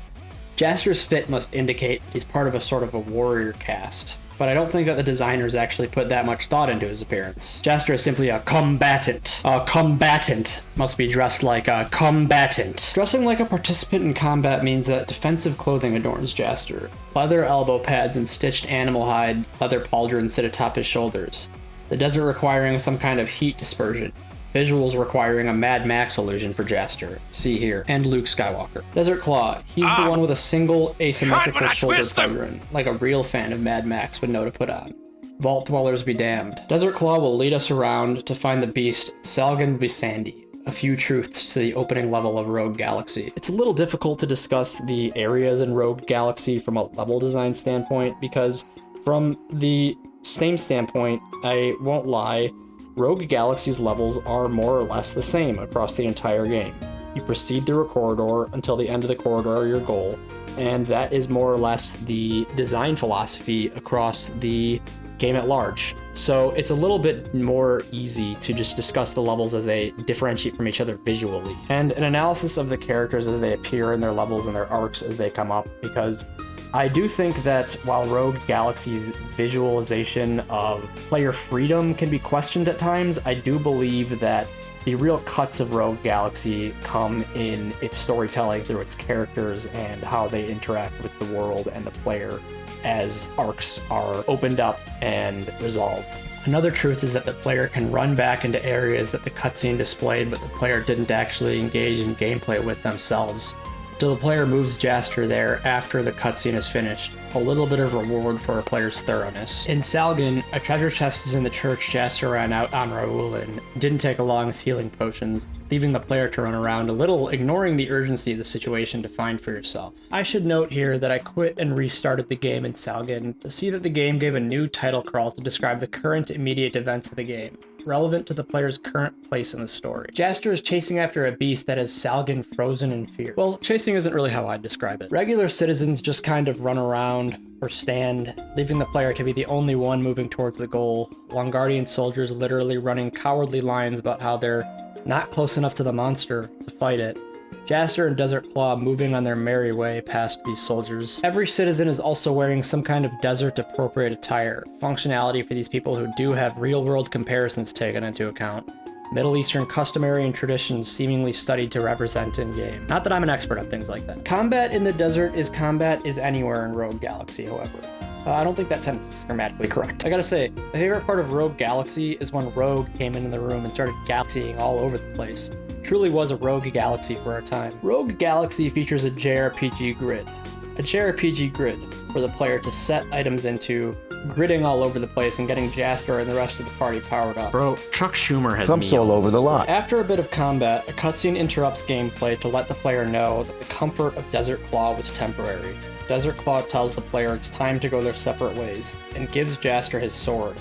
Jaster's fit must indicate he's part of a sort of a warrior caste, but I don't think that the designers actually put that much thought into his appearance. Jaster is simply a combatant. A combatant must be dressed like a combatant. Dressing like a participant in combat means that defensive clothing adorns Jaster. Leather elbow pads and stitched animal hide leather pauldrons sit atop his shoulders. The desert requiring some kind of heat dispersion. Visuals requiring a Mad Max illusion for Jaster. See here. And Luke Skywalker. Desert Claw. He's the one with a single asymmetrical shoulder pauldron, like a real fan of Mad Max would know to put on. Vault Dwellers be damned. Desert Claw will lead us around to find the beast Salgan Bisandi. A few truths to the opening level of Rogue Galaxy. It's a little difficult to discuss the areas in Rogue Galaxy from a level design standpoint, because from the same standpoint, I won't lie, Rogue Galaxy's levels are more or less the same across the entire game. You proceed through a corridor until the end of the corridor or your goal, and that is more or less the design philosophy across the game at large. So it's a little bit more easy to just discuss the levels as they differentiate from each other visually, and an analysis of the characters as they appear in their levels and their arcs as they come up, because I do think that while Rogue Galaxy's visualization of player freedom can be questioned at times, I do believe that the real cuts of Rogue Galaxy come in its storytelling through its characters and how they interact with the world and the player as arcs are opened up and resolved. Another truth is that the player can run back into areas that the cutscene displayed, but the player didn't actually engage in gameplay with themselves, till the player moves Jaster there after the cutscene is finished. A little bit of reward for a player's thoroughness. In Salgan, a treasure chest is in the church Jaster ran out on Raulin. Didn't take along his healing potions, leaving the player to run around a little, ignoring the urgency of the situation to find for yourself. I should note here that I quit and restarted the game in Salgan to see that the game gave a new title crawl to describe the current immediate events of the game, relevant to the player's current place in the story. Jaster is chasing after a beast that has Salgan frozen in fear. Well, chasing isn't really how I'd describe it. Regular citizens just kind of run around or stand, leaving the player to be the only one moving towards the goal. Longardian soldiers literally running cowardly lines about how they're not close enough to the monster to fight it. Jaster and Desert Claw moving on their merry way past these soldiers. Every citizen is also wearing some kind of desert-appropriate attire, functionality for these people who do have real-world comparisons taken into account. Middle Eastern customary and traditions seemingly studied to represent in-game. Not that I'm an expert on things like that. Combat in the desert is combat is anywhere in Rogue Galaxy, however. I don't think that sentence is grammatically correct. I gotta say, my favorite part of Rogue Galaxy is when Rogue came into the room and started galaxying all over the place. Truly was a Rogue Galaxy for our time. Rogue Galaxy features a JRPG grid. A JRPG grid for the player to set items into, gridding all over the place and getting Jaster and the rest of the party powered up. Bro, Chuck Schumer has Jumps all over the lot. After a bit of combat, a cutscene interrupts gameplay to let the player know that the comfort of Desert Claw was temporary. Desert Claw tells the player it's time to go their separate ways, and gives Jaster his sword,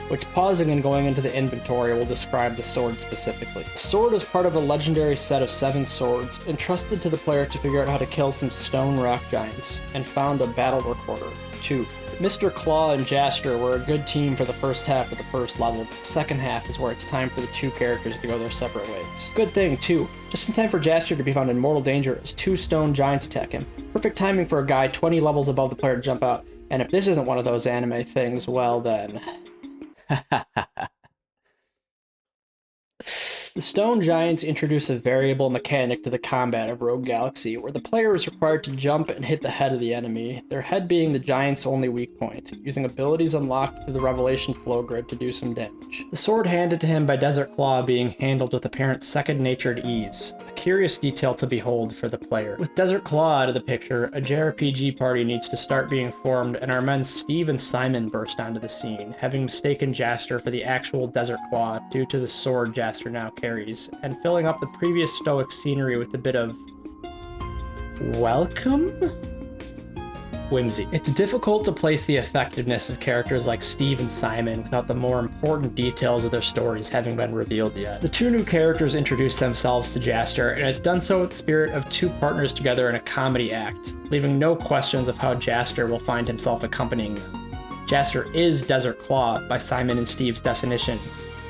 which, pausing and going into the inventory, will describe the sword specifically. The sword is part of a legendary set of 7 swords, entrusted to the player to figure out how to kill some stone rock giants, and found a battle recorder, 2. Mr. Claw and Jaster were a good team for the first half of the first level, but the second half is where it's time for the 2 characters to go their separate ways. Good thing, too. Just in time for Jaster to be found in mortal danger as 2 stone giants attack him. Perfect timing for a guy 20 levels above the player to jump out, and if this isn't one of those anime things, well then... The stone giants introduce a variable mechanic to the combat of Rogue Galaxy, where the player is required to jump and hit the head of the enemy, their head being the giant's only weak point, using abilities unlocked through the Revelation flow grid to do some damage. The sword handed to him by Desert Claw being handled with apparent second-natured ease, a curious detail to behold for the player. With Desert Claw out of the picture, a JRPG party needs to start being formed, and our men Steve and Simon burst onto the scene, having mistaken Jaster for the actual Desert Claw due to the sword Jaster now carries, and filling up the previous stoic scenery with a bit of welcome? Whimsy. It's difficult to place the effectiveness of characters like Steve and Simon without the more important details of their stories having been revealed yet. The 2 new characters introduce themselves to Jaster, and it's done so with the spirit of 2 partners together in a comedy act, leaving no questions of how Jaster will find himself accompanying them. Jaster is Desert Claw by Simon and Steve's definition,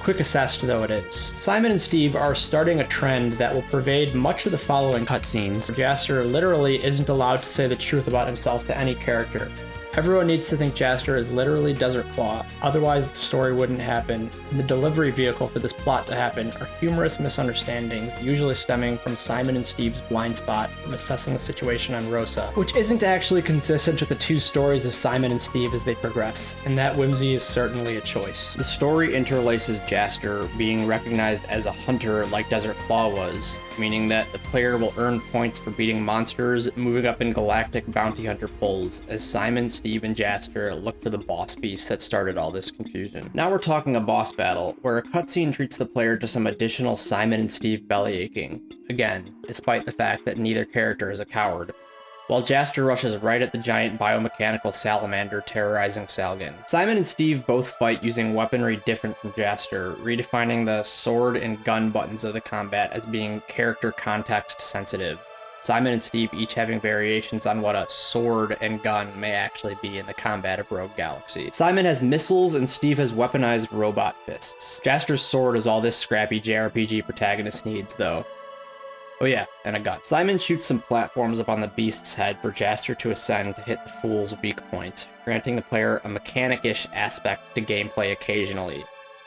Quick assessed though it is. Simon and Steve are starting a trend that will pervade much of the following cutscenes. Jaster literally isn't allowed to say the truth about himself to any character. Everyone needs to think Jaster is literally Desert Claw, otherwise the story wouldn't happen, and the delivery vehicle for this plot to happen are humorous misunderstandings, usually stemming from Simon and Steve's blind spot from assessing the situation on Rosa, which isn't actually consistent with the two stories of Simon and Steve as they progress, and that whimsy is certainly a choice. The story interlaces Jaster being recognized as a hunter like Desert Claw was, meaning that the player will earn points for beating monsters, moving up in galactic bounty hunter polls, as Simon, Steve, and Jaster look for the boss beast that started all this confusion. Now we're talking a boss battle, where a cutscene treats the player to some additional Simon and Steve bellyaching, again, despite the fact that neither character is a coward, while Jaster rushes right at the giant biomechanical salamander terrorizing Salgan. Simon and Steve both fight using weaponry different from Jaster, redefining the sword and gun buttons of the combat as being character context sensitive. Simon and Steve each having variations on what a sword and gun may actually be in the combat of Rogue Galaxy. Simon has missiles and Steve has weaponized robot fists. Jaster's sword is all this scrappy JRPG protagonist needs, though. Oh yeah, and a gun. Simon shoots some platforms up on the beast's head for Jaster to ascend to hit the fool's weak point, granting the player a mechanic-ish aspect to gameplay occasionally.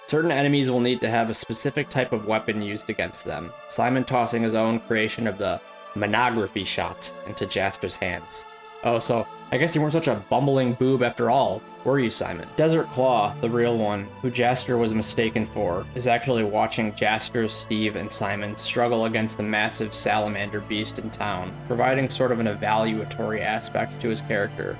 Certain enemies will need to have a specific type of weapon used against them, Simon tossing his own creation of the monography shot into Jaster's hands. Oh, so I guess you weren't such a bumbling boob after all, were you, Simon? Desert Claw, the real one, who Jaster was mistaken for, is actually watching Jaster, Steve, and Simon struggle against the massive salamander beast in town, providing sort of an evaluatory aspect to his character.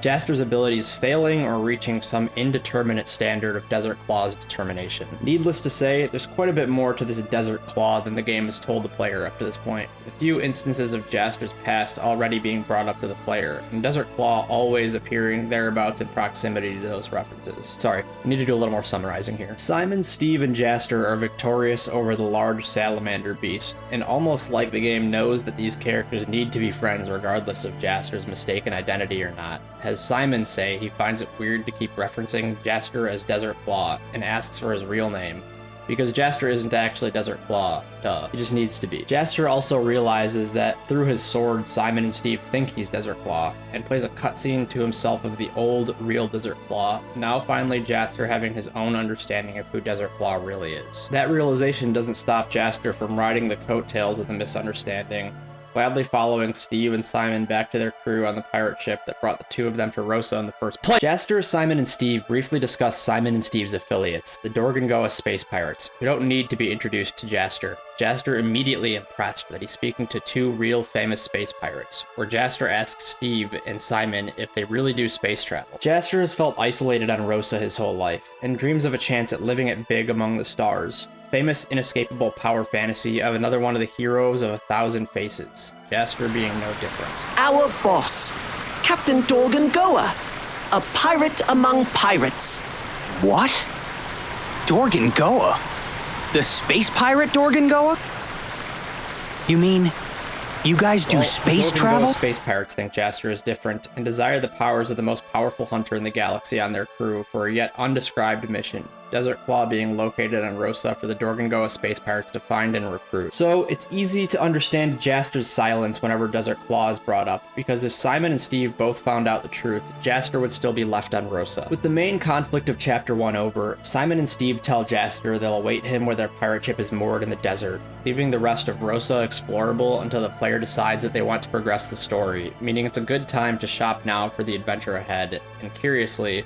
Jaster's abilities failing or reaching some indeterminate standard of Desert Claw's determination. Needless to say, there's quite a bit more to this Desert Claw than the game has told the player up to this point, with a few instances of Jaster's past already being brought up to the player, and Desert Claw always appearing thereabouts in proximity to those references. Sorry, I need to do a little more summarizing here. Simon, Steve, and Jaster are victorious over the large salamander beast, and almost like the game knows that these characters need to be friends regardless of Jaster's mistaken identity or not. Has Simon say he finds it weird to keep referencing Jaster as Desert Claw and asks for his real name, because Jaster isn't actually Desert Claw, duh, he just needs to be. Jaster also realizes that through his sword, Simon and Steve think he's Desert Claw, and plays a cutscene to himself of the old, real Desert Claw, now finally Jaster having his own understanding of who Desert Claw really is. That realization doesn't stop Jaster from riding the coattails of the misunderstanding, gladly following Steve and Simon back to their crew on the pirate ship that brought the two of them to Rosa in the first place. Jaster, Simon, and Steve briefly discuss Simon and Steve's affiliates, the Dorgangoa Space Pirates, who don't need to be introduced to Jaster. Jaster immediately impressed that he's speaking to two real famous space pirates, where Jaster asks Steve and Simon if they really do space travel. Jaster has felt isolated on Rosa his whole life, and dreams of a chance at living it big among the stars. Famous inescapable power fantasy of another one of the heroes of 1,000 faces, Jaster being no different. Our boss, Captain Dorgangoa, a pirate among pirates. What? Dorgangoa? The space pirate Dorgangoa? You mean, you guys do space travel? Space pirates think Jaster is different and desire the powers of the most powerful hunter in the galaxy on their crew for a yet undescribed mission. Desert Claw being located on Rosa for the Dorgangoa space pirates to find and recruit. So it's easy to understand Jaster's silence whenever Desert Claw is brought up, because if Simon and Steve both found out the truth, Jaster would still be left on Rosa. With the main conflict of Chapter 1 over, Simon and Steve tell Jaster they'll await him where their pirate ship is moored in the desert, leaving the rest of Rosa explorable until the player decides that they want to progress the story, meaning it's a good time to shop now for the adventure ahead, and curiously,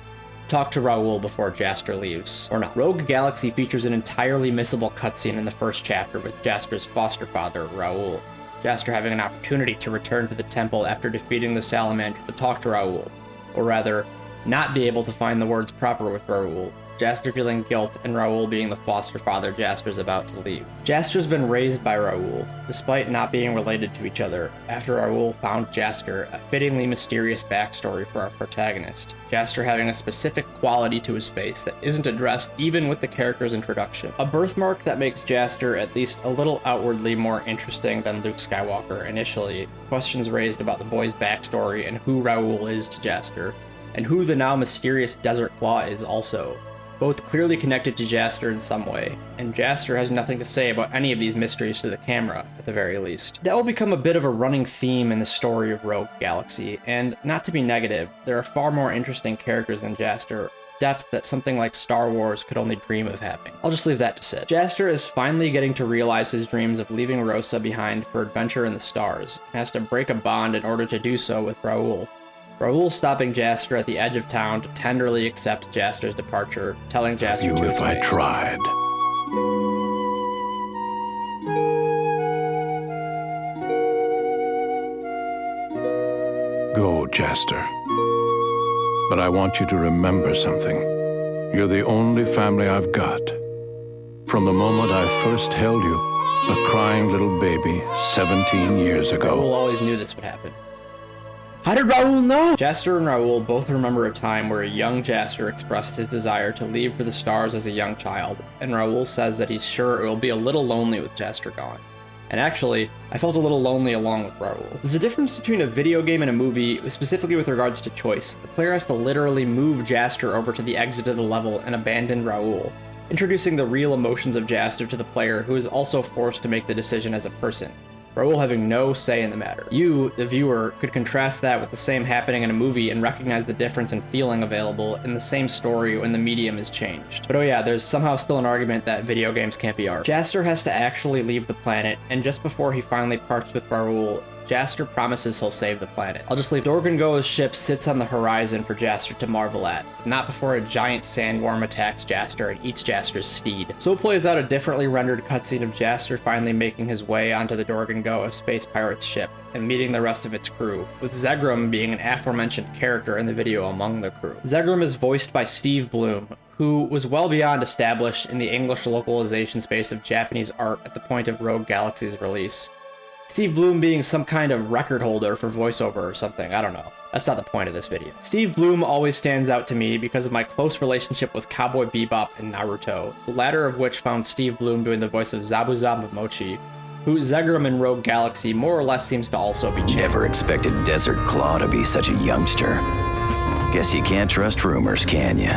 talk to Raoul before Jaster leaves. Or not. Rogue Galaxy features an entirely missable cutscene in the first chapter with Jaster's foster father, Raoul. Jaster having an opportunity to return to the temple after defeating the salamander to talk to Raoul. Or rather, not be able to find the words proper with Raoul. Jaster feeling guilt, and Raoul being the foster father Jaster's about to leave. Jaster's been raised by Raoul, despite not being related to each other, after Raoul found Jaster, a fittingly mysterious backstory for our protagonist. Jaster having a specific quality to his face that isn't addressed even with the character's introduction. A birthmark that makes Jaster at least a little outwardly more interesting than Luke Skywalker initially. Questions raised about the boy's backstory and who Raoul is to Jaster, and who the now mysterious Desert Claw is also. both clearly connected to Jaster in some way, and Jaster has nothing to say about any of these mysteries to the camera, at the very least. That will become a bit of a running theme in the story of Rogue Galaxy, and not to be negative, there are far more interesting characters than Jaster, depth that something like Star Wars could only dream of having. I'll just leave that to sit. Jaster is finally getting to realize his dreams of leaving Rosa behind for adventure in the stars, and has to break a bond in order to do so with Raul. Raul stopping Jaster at the edge of town to tenderly accept Jaster's departure, telling Jaster You to if his I face. tried. Go, Jaster. But I want you to remember something. You're the only family I've got. From the moment I first held you, a crying little baby, 17 years ago. Raul always knew this would happen. How did Raul know? Jaster and Raul both remember a time where a young Jaster expressed his desire to leave for the stars as a young child, and Raul says that he's sure it will be a little lonely with Jaster gone. And actually, I felt a little lonely along with Raul. There's a difference between a video game and a movie, specifically with regards to choice. The player has to literally move Jaster over to the exit of the level and abandon Raul, introducing the real emotions of Jaster to the player, who is also forced to make the decision as a person, Raul having no say in the matter. You, the viewer, could contrast that with the same happening in a movie and recognize the difference in feeling available in the same story when the medium is changed. But oh yeah, there's somehow still an argument that video games can't be art. Jaster has to actually leave the planet, and just before he finally parts with Raul, Jaster promises he'll save the planet. I'll just leave Dorgangoa's ship sits on the horizon for Jaster to marvel at, not before a giant sandworm attacks Jaster and eats Jaster's steed. So plays out a differently rendered cutscene of Jaster finally making his way onto the Dorgangoa space pirate's ship and meeting the rest of its crew, with Zegrum being an aforementioned character in the video among the crew. Zegrum is voiced by Steve Bloom, who was well beyond established in the English localization space of Japanese art at the point of Rogue Galaxy's release. Steve Bloom being some kind of record holder for voiceover or something, I don't know. That's not the point of this video. Steve Bloom always stands out to me because of my close relationship with Cowboy Bebop and Naruto, the latter of which found Steve Bloom doing the voice of Zabuza Momochi, who Zegrum in Rogue Galaxy more or less seems to also be channeled. Never expected Desert Claw to be such a youngster. Guess you can't trust rumors, can you?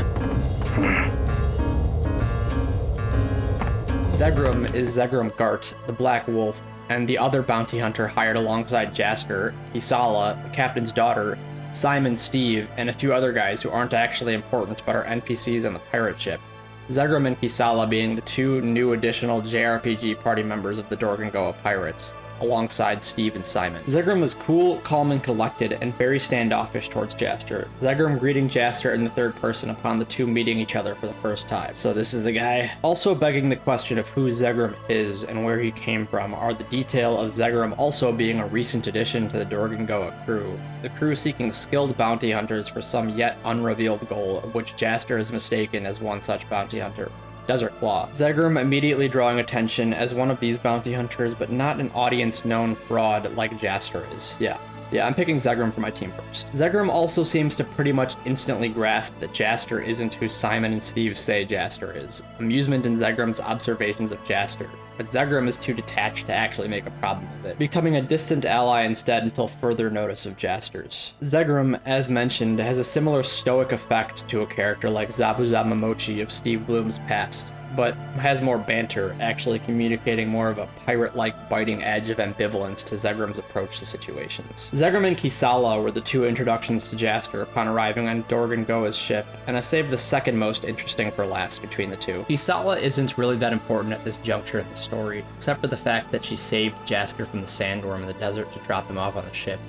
Zegrum is Zegrum Gart, the Black Wolf, and the other bounty hunter hired alongside Jaster, Kisala, the captain's daughter, Simon, Steve, and a few other guys who aren't actually important but are NPCs on the pirate ship. Zegrum and Kisala being the two new additional JRPG party members of the Dorgangoa Pirates, alongside Steve and Simon. Zegrum was cool, calm, and collected, and very standoffish towards Jaster. Zegrum greeting Jaster in the third person upon the two meeting each other for the first time. So this is the guy. Also begging the question of who Zegrum is and where he came from are the detail of Zegrum also being a recent addition to the Dorgangoa crew. The crew seeking skilled bounty hunters for some yet unrevealed goal, of which Jaster is mistaken as one such bounty hunter. Desert Claw. Zegrum immediately drawing attention as one of these bounty hunters, but not an audience-known fraud like Jaster is. Yeah, I'm picking Zegrum for my team first. Zegrum also seems to pretty much instantly grasp that Jaster isn't who Simon and Steve say Jaster is. Amusement in Zegrum's observations of Jaster, but Zegrum is too detached to actually make a problem of it, becoming a distant ally instead until further notice of Jaster's. Zegrum, as mentioned, has a similar stoic effect to a character like Zabuza Momochi of Steve Bloom's past, but has more banter, actually communicating more of a pirate-like biting edge of ambivalence to Zegrum's approach to situations. Zegrum and Kisala were the two introductions to Jaster upon arriving on Dorgangoa's ship, and I saved the second most interesting for last between the two. Kisala isn't really that important at this juncture in the story, except for the fact that she saved Jaster from the sandworm in the desert to drop him off on the ship.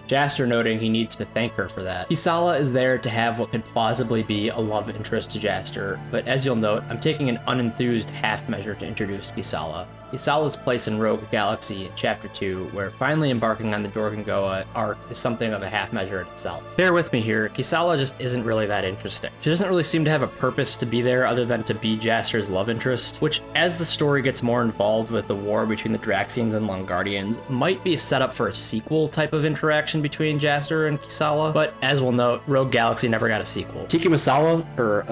Jaster noting he needs to thank her for that. Kisala is there to have what could plausibly be a love interest to Jaster, but as you'll note, I'm taking an unenthused half measure to introduce Kisala. Kisala's place in Rogue Galaxy in Chapter 2, where finally embarking on the Dorgangoa arc is something of a half measure in itself. Bear with me here, Kisala just isn't really that interesting. She doesn't really seem to have a purpose to be there other than to be Jaster's love interest, which, as the story gets more involved with the war between the Draxians and Longardians, might be a setup for a sequel type of interaction between Jaster and Kisala, but as we'll note, Rogue Galaxy never got a sequel. Tiki Masala, or,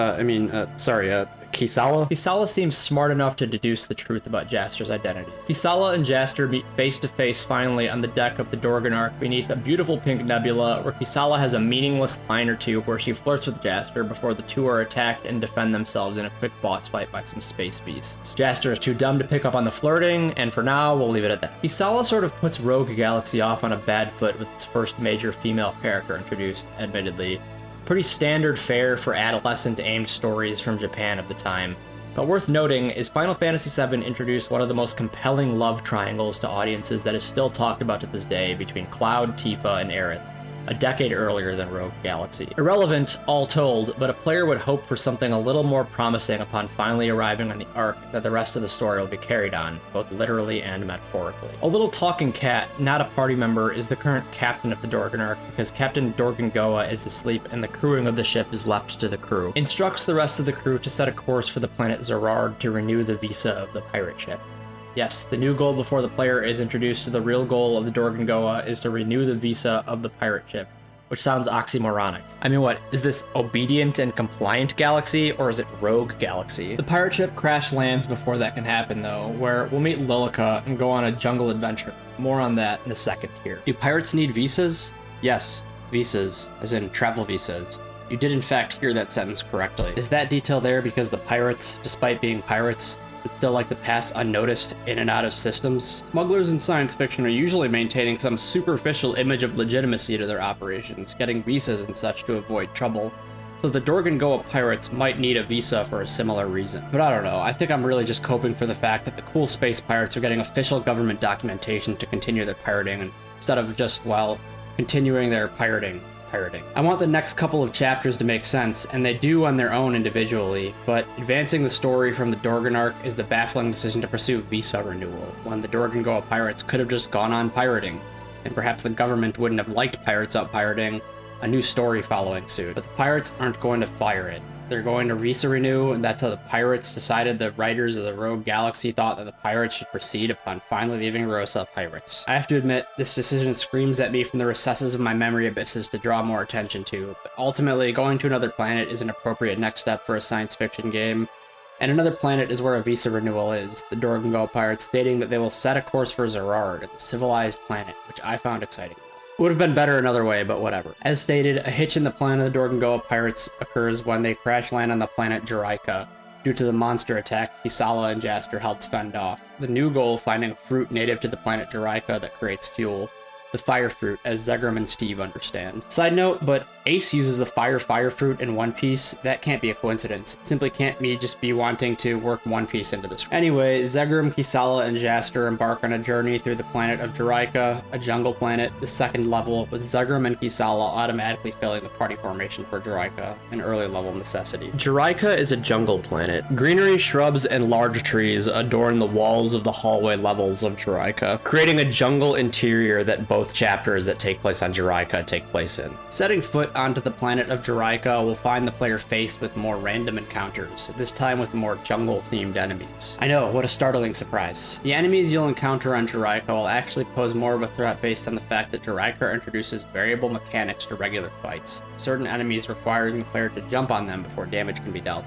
Kisala? Kisala seems smart enough to deduce the truth about Jaster's identity. Kisala and Jaster meet face to face finally on the deck of the Dorgan Ark beneath a beautiful pink nebula, where Kisala has a meaningless line or two where she flirts with Jaster before the two are attacked and defend themselves in a quick boss fight by some space beasts. Jaster is too dumb to pick up on the flirting, and for now, we'll leave it at that. Kisala sort of puts Rogue Galaxy off on a bad foot with its first major female character introduced, admittedly. Pretty standard fare for adolescent-aimed stories from Japan of the time. But worth noting is Final Fantasy VII introduced one of the most compelling love triangles to audiences that is still talked about to this day between Cloud, Tifa, and Aerith, a decade earlier than Rogue Galaxy. Irrelevant, all told, but a player would hope for something a little more promising upon finally arriving on the arc that the rest of the story will be carried on, both literally and metaphorically. A little talking cat, not a party member, is the current captain of the Dorgan Ark because Captain Dorgan Goa is asleep and the crewing of the ship is left to the crew. Instructs the rest of the crew to set a course for the planet Zerard to renew the visa of the pirate ship. Yes, the new goal before the player is introduced to the real goal of the Dorgan Goa is to renew the visa of the pirate ship, which sounds oxymoronic. I mean, what, is this obedient and compliant galaxy, or is it rogue galaxy? The pirate ship crash lands before that can happen, though, where we'll meet Lilica and go on a jungle adventure. More on that in a second here. Do pirates need visas? Yes, visas, as in travel visas. You did in fact hear that sentence correctly. Is that detail there because the pirates, despite being pirates, would still like to pass unnoticed in and out of systems? Smugglers in science fiction are usually maintaining some superficial image of legitimacy to their operations, getting visas and such to avoid trouble, so the Dorgan Goa pirates might need a visa for a similar reason. But I don't know, I think I'm really just coping for the fact that the cool space pirates are getting official government documentation to continue their pirating, instead of just, well, continuing their pirating. I want the next couple of chapters to make sense, and they do on their own individually, but advancing the story from the Dorgan Ark is the baffling decision to pursue visa renewal, when the Dorgan Goa pirates could have just gone on pirating, and perhaps the government wouldn't have liked pirates out pirating, a new story following suit. But the pirates aren't going to fire it. They're going to visa renew, and that's how the pirates decided. The writers of the Rogue Galaxy thought that the pirates should proceed upon finally leaving Rosa pirates. I have to admit, this decision screams at me from the recesses of my memory abysses to draw more attention to, but ultimately, going to another planet is an appropriate next step for a science fiction game, and another planet is where a visa renewal is, the Dorgan Goa pirates stating that they will set a course for Zerard, the civilized planet, which I found exciting. Would have been better another way, but whatever. As stated, a hitch in the plan of the Dorgan Goa pirates occurs when they crash land on the planet Juraika, due to the monster attack Kisala and Jaster helped fend off. The new goal finding a fruit native to the planet Juraika that creates fuel. The fire fruit, as Zegrum and Steve understand. Side note, but Ace uses the fire fruit in One Piece. That can't be a coincidence. It simply can't just be wanting to work One Piece into this. Anyway, Zegrum, Kisala, and Jaster embark on a journey through the planet of Juraika, a jungle planet, the second level, with Zegrum and Kisala automatically filling the party formation for Juraika, an early level necessity. Juraika is a jungle planet. Greenery, shrubs, and large trees adorn the walls of the hallway levels of Juraika, creating a jungle interior that both chapters that take place on Juraika take place in. Setting foot onto the planet of Juraika will find the player faced with more random encounters, this time with more jungle-themed enemies. I know, what a startling surprise. The enemies you'll encounter on Juraika will actually pose more of a threat based on the fact that Juraika introduces variable mechanics to regular fights, certain enemies requiring the player to jump on them before damage can be dealt.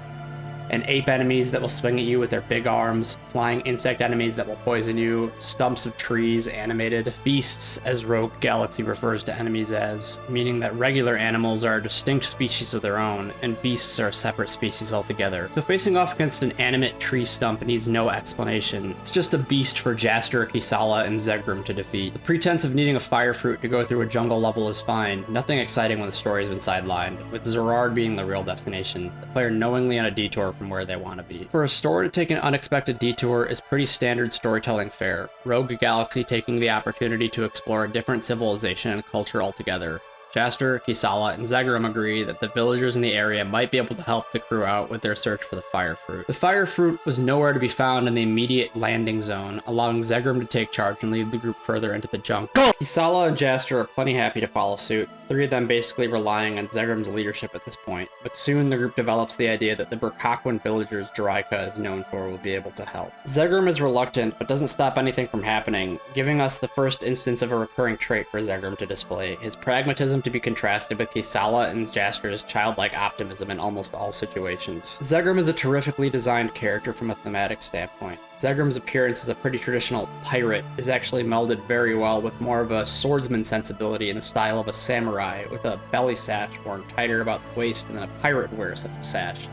And ape enemies that will swing at you with their big arms, flying insect enemies that will poison you, stumps of trees animated, beasts, as Rogue Galaxy refers to enemies as, meaning that regular animals are a distinct species of their own, and beasts are a separate species altogether. So facing off against an animate tree stump needs no explanation. It's just a beast for Jaster, Kisala, and Zegrum to defeat. The pretense of needing a fire fruit to go through a jungle level is fine, nothing exciting when the story has been sidelined, with Zerard being the real destination, the player knowingly on a detour from where they want to be. For a story to take an unexpected detour is pretty standard storytelling fare, Rogue Galaxy taking the opportunity to explore a different civilization and culture altogether. Jaster, Kisala, and Zegrum agree that the villagers in the area might be able to help the crew out with their search for the fire fruit. The fire fruit was nowhere to be found in the immediate landing zone, allowing Zegrum to take charge and lead the group further into the jungle. Kisala and Jaster are plenty happy to follow suit, three of them basically relying on Zegrum's leadership at this point, but soon the group develops the idea that the Burkakwin villagers Juraika is known for will be able to help. Zegrum is reluctant, but doesn't stop anything from happening, giving us the first instance of a recurring trait for Zegrum to display, his pragmatism to be contrasted with Kisala and Jaster's childlike optimism in almost all situations. Zegrim is a terrifically designed character from a thematic standpoint. Zegrim's appearance as a pretty traditional pirate is actually melded very well with more of a swordsman sensibility in the style of a samurai, with a belly sash worn tighter about the waist than a pirate wears such a sash,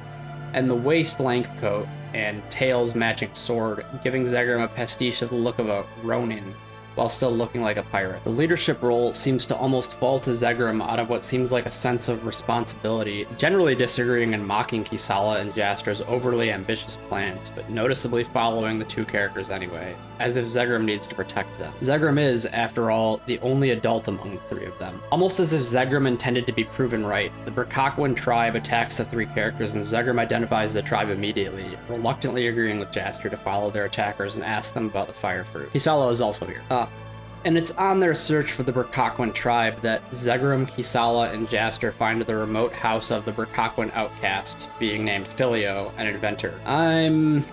and the waist-length coat and tails matching sword, giving Zegrim a pastiche of the look of a Ronin, while still looking like a pirate. The leadership role seems to almost fall to Zegrim out of what seems like a sense of responsibility, generally disagreeing and mocking Kisala and Jaster's overly ambitious plans, but noticeably following the two characters anyway, as if Zegrim needs to protect them. Zegrim is, after all, the only adult among the three of them. Almost as if Zegrim intended to be proven right, the Berkakwan tribe attacks the three characters and Zegrim identifies the tribe immediately, reluctantly agreeing with Jaster to follow their attackers and ask them about the fire fruit. Kisala is also here. And it's on their search for the Berkakwan tribe that Zegrim, Kisala, and Jaster find the remote house of the Berkakwan outcast, being named Filio, an inventor. I'm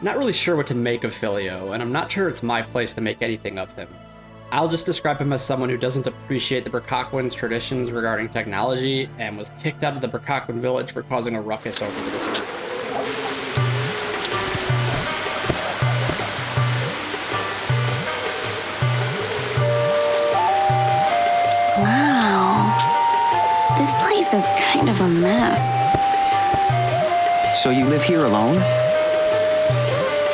not really sure what to make of Filio, and I'm not sure it's my place to make anything of him. I'll just describe him as someone who doesn't appreciate the Berkakwan's traditions regarding technology, and was kicked out of the Berkakwan village for causing a ruckus over the desert. This place is kind of a mess. So you live here alone?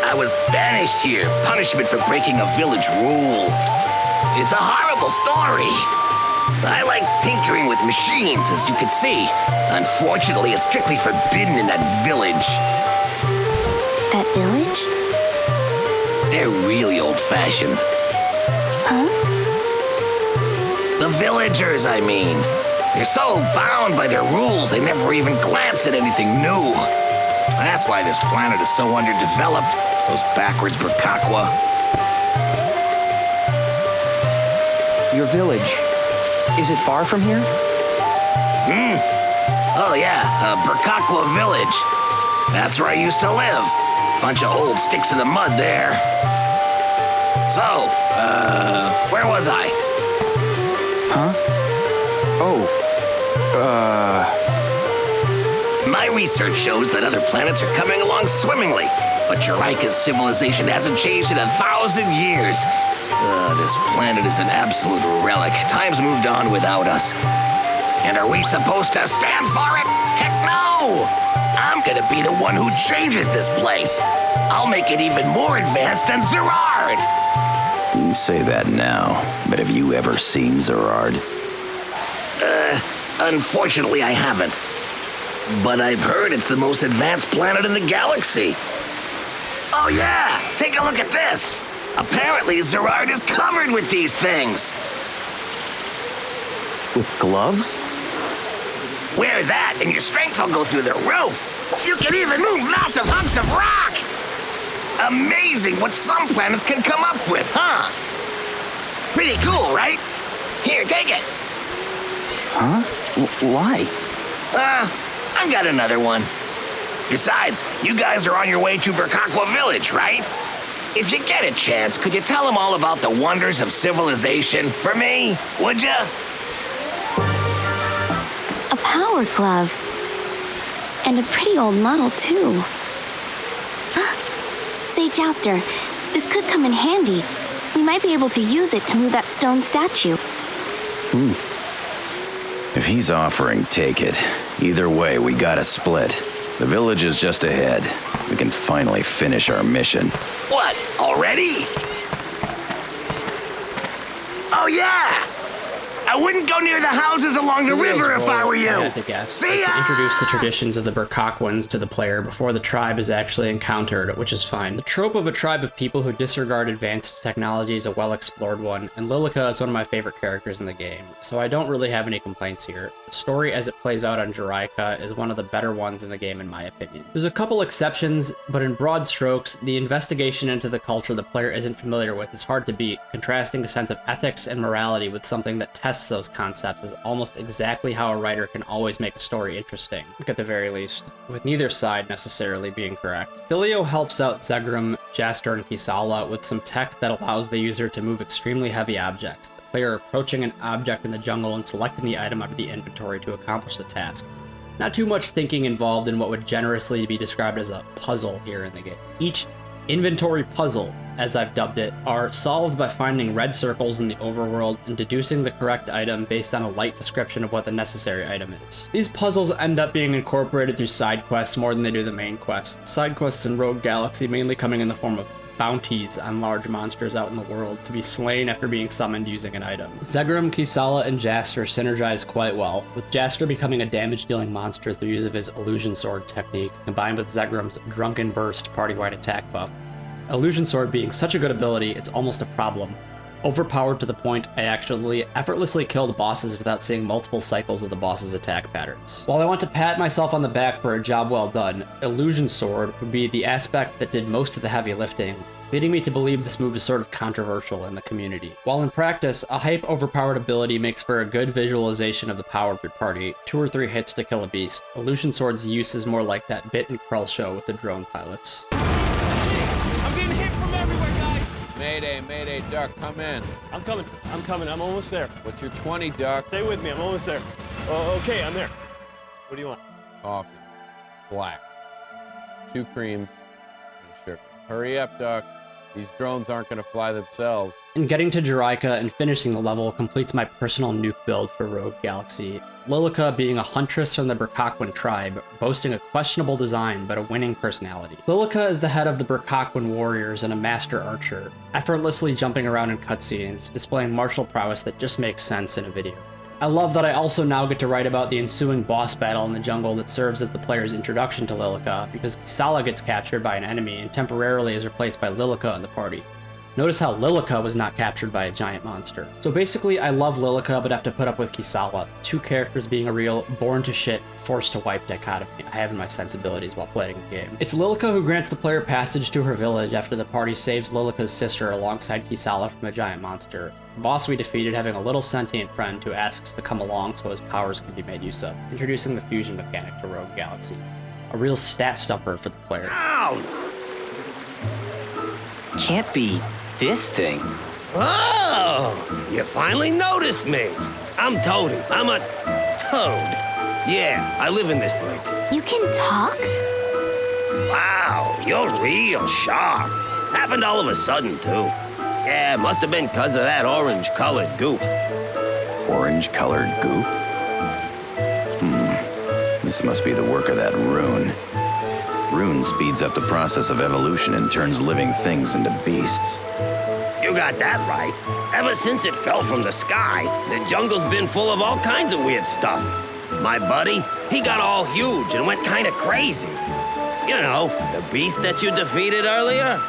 I was banished here, punishment for breaking a village rule. It's a horrible story. I like tinkering with machines, as you can see. Unfortunately, it's strictly forbidden in that village. That village? They're really old-fashioned. Huh? The villagers, I mean. They're so bound by their rules, they never even glance at anything new. That's why this planet is so underdeveloped. Those backwards Berkakwa. Your village. Is it far from here? Oh yeah, Berkakwa village. That's where I used to live. Bunch of old sticks in the mud there. So, where was I? Huh? My research shows that other planets are coming along swimmingly, but Juraika's civilization hasn't changed in 1,000 years. This planet is an absolute relic. Time's moved on without us. And are we supposed to stand for it? Heck no! I'm gonna be the one who changes this place. I'll make it even more advanced than Zerard! You say that now, but have you ever seen Zerard? Unfortunately, I haven't. But I've heard it's the most advanced planet in the galaxy. Oh yeah, take a look at this. Apparently, Zerard is covered with these things. With gloves? Wear that and your strength will go through the roof. You can even move massive hunks of rock. Amazing what some planets can come up with, huh? Pretty cool, right? Here, take it. Huh? Why? I've got another one. Besides, you guys are on your way to Berkakwa village, right? If you get a chance, could you tell them all about the wonders of civilization for me, would ya? A power glove. And a pretty old model, too. Say, Jaster, this could come in handy. We might be able to use it to move that stone statue. If he's offering, take it. Either way, we gotta split. The village is just ahead. We can finally finish our mission. What, already? Oh yeah! I wouldn't go near the houses along the river if I were you! I had to guess. See ya! To introduce the traditions of the Berkakwans to the player before the tribe is actually encountered, which is fine. The trope of a tribe of people who disregard advanced technology is a well-explored one, and Lilica is one of my favorite characters in the game, so I don't really have any complaints here. The story as it plays out on Juraika is one of the better ones in the game in my opinion. There's a couple exceptions, but in broad strokes, the investigation into the culture the player isn't familiar with is hard to beat, contrasting a sense of ethics and morality with something that tests those concepts is almost exactly how a writer can always make a story interesting, at the very least, with neither side necessarily being correct. Filio helps out Zegrim, Jaster, and Kisala with some tech that allows the user to move extremely heavy objects. The player approaching an object in the jungle and selecting the item out of the inventory to accomplish the task. Not too much thinking involved in what would generously be described as a puzzle here in the game. Each inventory puzzle, as I've dubbed it, are solved by finding red circles in the overworld and deducing the correct item based on a light description of what the necessary item is. These puzzles end up being incorporated through side quests more than they do the main quest. Side quests in Rogue Galaxy mainly coming in the form of bounties on large monsters out in the world to be slain after being summoned using an item. Zegrum, Kisala, and Jaster synergize quite well, with Jaster becoming a damage-dealing monster through use of his Illusion Sword technique, combined with Zegrum's Drunken Burst party-wide attack buff. Illusion Sword being such a good ability, it's almost a problem. Overpowered to the point I actually effortlessly killed bosses without seeing multiple cycles of the boss's attack patterns. While I want to pat myself on the back for a job well done, Illusion Sword would be the aspect that did most of the heavy lifting, leading me to believe this move is sort of controversial in the community. While in practice, a hype overpowered ability makes for a good visualization of the power of your party, 2 or 3 hits to kill a beast. Illusion Sword's use is more like that Bit and Krell show with the drone pilots. I'm getting hit from everywhere, guys! Mayday, Duck, come in. I'm coming, I'm almost there. What's your 20, Duck? Stay with me, I'm almost there. Oh, okay, I'm there. What do you want? Coffee. Black. 2 creams and sugar. Hurry up, Duck. These drones aren't going to fly themselves. And getting to Juraika and finishing the level completes my personal nuke build for Rogue Galaxy. Lilica being a huntress from the Burkakwin tribe, boasting a questionable design but a winning personality. Lilica is the head of the Burkakwin warriors and a master archer, effortlessly jumping around in cutscenes, displaying martial prowess that just makes sense in a video. I love that I also now get to write about the ensuing boss battle in the jungle that serves as the player's introduction to Lilica, because Kisala gets captured by an enemy and temporarily is replaced by Lilica in the party. Notice how Lilica was not captured by a giant monster. So basically, I love Lilica, but have to put up with Kisala, 2 characters being a real born to shit, forced to wipe dichotomy I have in my sensibilities while playing the game. It's Lilica who grants the player passage to her village after the party saves Lilica's sister alongside Kisala from a giant monster. The boss we defeated having a little sentient friend who asks to come along so his powers can be made use of, introducing the fusion mechanic to Rogue Galaxy. A real stat stumper for the player. Ow! Can't be this thing. Oh, you finally noticed me. I'm Toady. I'm a toad. Yeah, I live in this lake. You can talk? Wow, you're real sharp. Happened all of a sudden, too. Yeah, must have been because of that orange-colored goop. Orange-colored goop? This must be the work of that rune. Rune speeds up the process of evolution and turns living things into beasts. You got that right. Ever since it fell from the sky, the jungle's been full of all kinds of weird stuff. My buddy, he got all huge and went kind of crazy. You know, the beast that you defeated earlier?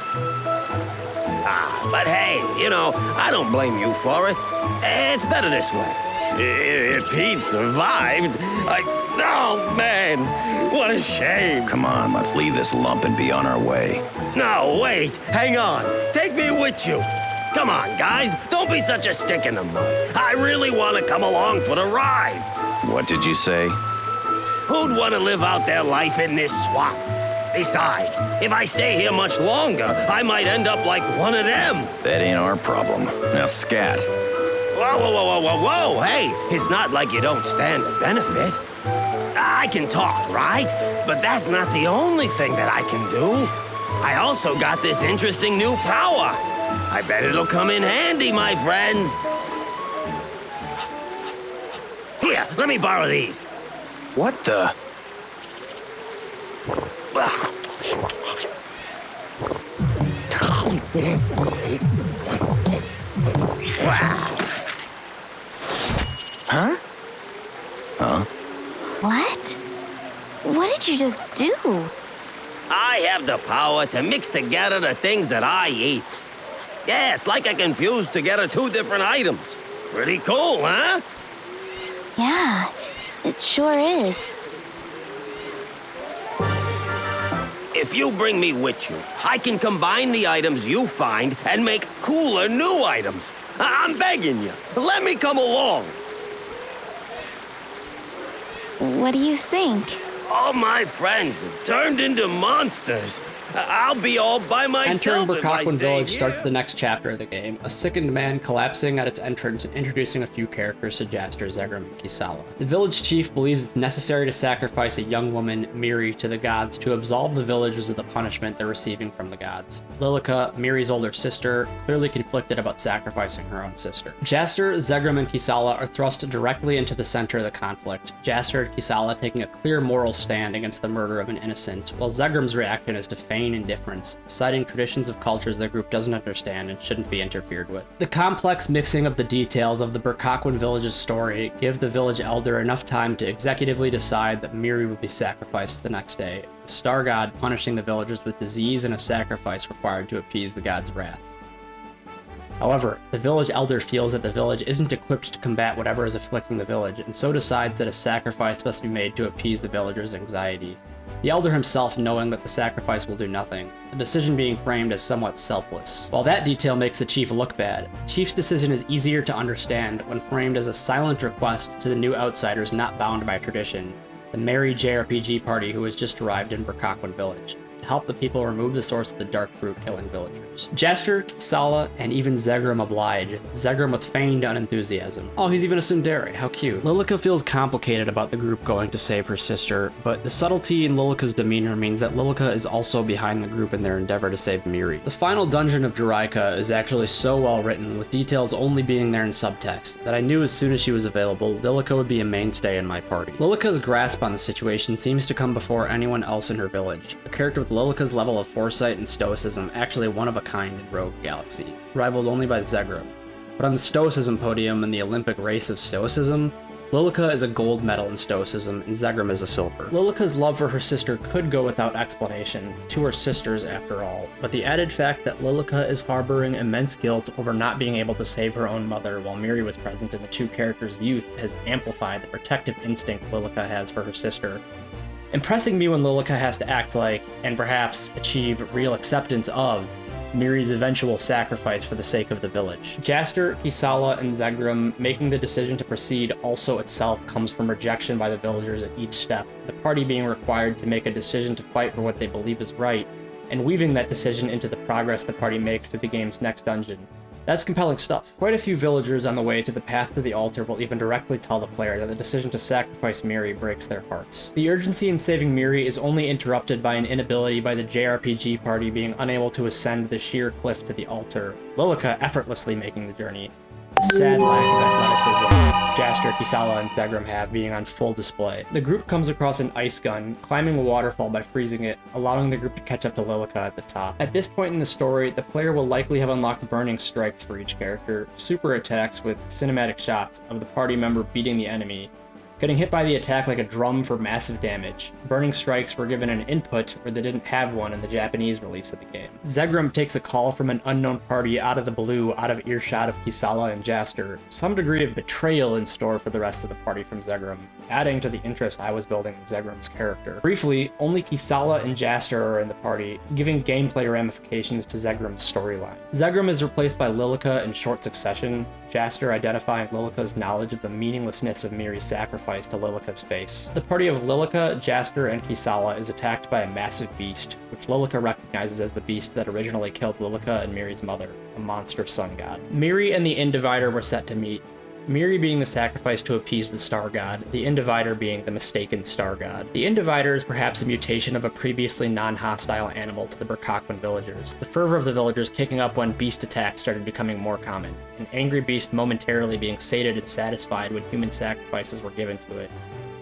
But hey, you know, I don't blame you for it. It's better this way. If he'd survived, oh man, what a shame. Come on, let's leave this lump and be on our way. No, wait, hang on. Take me with you. Come on, guys, don't be such a stick in the mud. I really want to come along for the ride. What did you say? Who'd want to live out their life in this swamp? Besides, if I stay here much longer, I might end up like one of them. That ain't our problem. Now scat. Whoa, hey, it's not like you don't stand to benefit. I can talk, right? But that's not the only thing that I can do. I also got this interesting new power. I bet it'll come in handy, my friends. Here, let me borrow these. What the? Huh? Huh? What? What did you just do? I have the power to mix together the things that I eat. Yeah, it's like I can fuse together 2 different items. Pretty cool, huh? Yeah, it sure is. If you bring me with you, I can combine the items you find and make cooler new items. I'm begging you, let me come along. What do you think? All my friends have turned into monsters. I'll be all by myself. Entering if I Burkakwin stay Village here. starts the next chapter of the game, a sickened man collapsing at its entrance and introducing a few characters to Jaster, Zegram, and Kisala. The village chief believes it's necessary to sacrifice a young woman, Miri, to the gods to absolve the villagers of the punishment they're receiving from the gods. Lilica, Miri's older sister, clearly conflicted about sacrificing her own sister. Jaster, Zegram, and Kisala are thrust directly into the center of the conflict, Jaster and Kisala taking a clear moral stand against the murder of an innocent, while Zegram's reaction is to feign indifference, citing traditions of cultures their group doesn't understand and shouldn't be interfered with. The complex mixing of the details of the Burkakwin village's story give the village elder enough time to executively decide that Miri would be sacrificed the next day, the star god punishing the villagers with disease and a sacrifice required to appease the god's wrath. However, the village elder feels that the village isn't equipped to combat whatever is afflicting the village, and so decides that a sacrifice must be made to appease the villagers' anxiety. The elder himself knowing that the sacrifice will do nothing, the decision being framed as somewhat selfless. While that detail makes the chief look bad, the chief's decision is easier to understand when framed as a silent request to the new outsiders not bound by tradition, the merry JRPG party who has just arrived in Burkakwin Village, to help the people remove the source of the dark fruit killing villagers. Jaster, Kisala, and even Zegram oblige, Zegram with feigned unenthusiasm. Oh, he's even a tsundere, how cute. Lilica feels complicated about the group going to save her sister, but the subtlety in Lilica's demeanor means that Lilica is also behind the group in their endeavor to save Miri. The final dungeon of Juraika is actually so well written, with details only being there in subtext, that I knew as soon as she was available, Lilica would be a mainstay in my party. Lilica's grasp on the situation seems to come before anyone else in her village, a character with Lilica's level of foresight and stoicism actually one of a kind in Rogue Galaxy, rivaled only by Zegram. But on the stoicism podium in the Olympic race of stoicism, Lilica is a gold medal in stoicism and Zegram is a silver. Lilica's love for her sister could go without explanation, to her sisters after all, but the added fact that Lilica is harboring immense guilt over not being able to save her own mother while Miri was present in the two characters' youth has amplified the protective instinct Lilica has for her sister, impressing me when Lilica has to act like, and perhaps achieve real acceptance of, Miri's eventual sacrifice for the sake of the village. Jaster, Kisala, and Zegram making the decision to proceed also itself comes from rejection by the villagers at each step, the party being required to make a decision to fight for what they believe is right, and weaving that decision into the progress the party makes through the game's next dungeon. That's compelling stuff. Quite a few villagers on the way to the path to the altar will even directly tell the player that the decision to sacrifice Miri breaks their hearts. The urgency in saving Miri is only interrupted by an inability by the JRPG party being unable to ascend the sheer cliff to the altar, Lilica effortlessly making the journey. The sad lack of athleticism Jaster, Kisala, and Zegram have being on full display. The group comes across an ice gun, climbing a waterfall by freezing it, allowing the group to catch up to Lilica at the top. At this point in the story, the player will likely have unlocked burning strikes for each character, super attacks with cinematic shots of the party member beating the enemy, getting hit by the attack like a drum for massive damage. Burning strikes were given an input where they didn't have one in the Japanese release of the game. Zegram takes a call from an unknown party out of the blue, out of earshot of Kisala and Jaster, some degree of betrayal in store for the rest of the party from Zegram, adding to the interest I was building in Zegram's character. Briefly, only Kisala and Jaster are in the party, giving gameplay ramifications to Zegram's storyline. Zegram is replaced by Lilica in short succession, Jaster identifying Lilica's knowledge of the meaninglessness of Miri's sacrifice to Lilica's face. The party of Lilica, Jaster, and Kisala is attacked by a massive beast, which Lilica recognizes as the beast that originally killed Lilica and Miri's mother, a monster sun god. Miri and the Individer were set to meet, Miri being the sacrifice to appease the star god, the Individer being the mistaken star god. The Individer is perhaps a mutation of a previously non-hostile animal to the Burkakwin villagers, the fervor of the villagers kicking up when beast attacks started becoming more common, an angry beast momentarily being sated and satisfied when human sacrifices were given to it,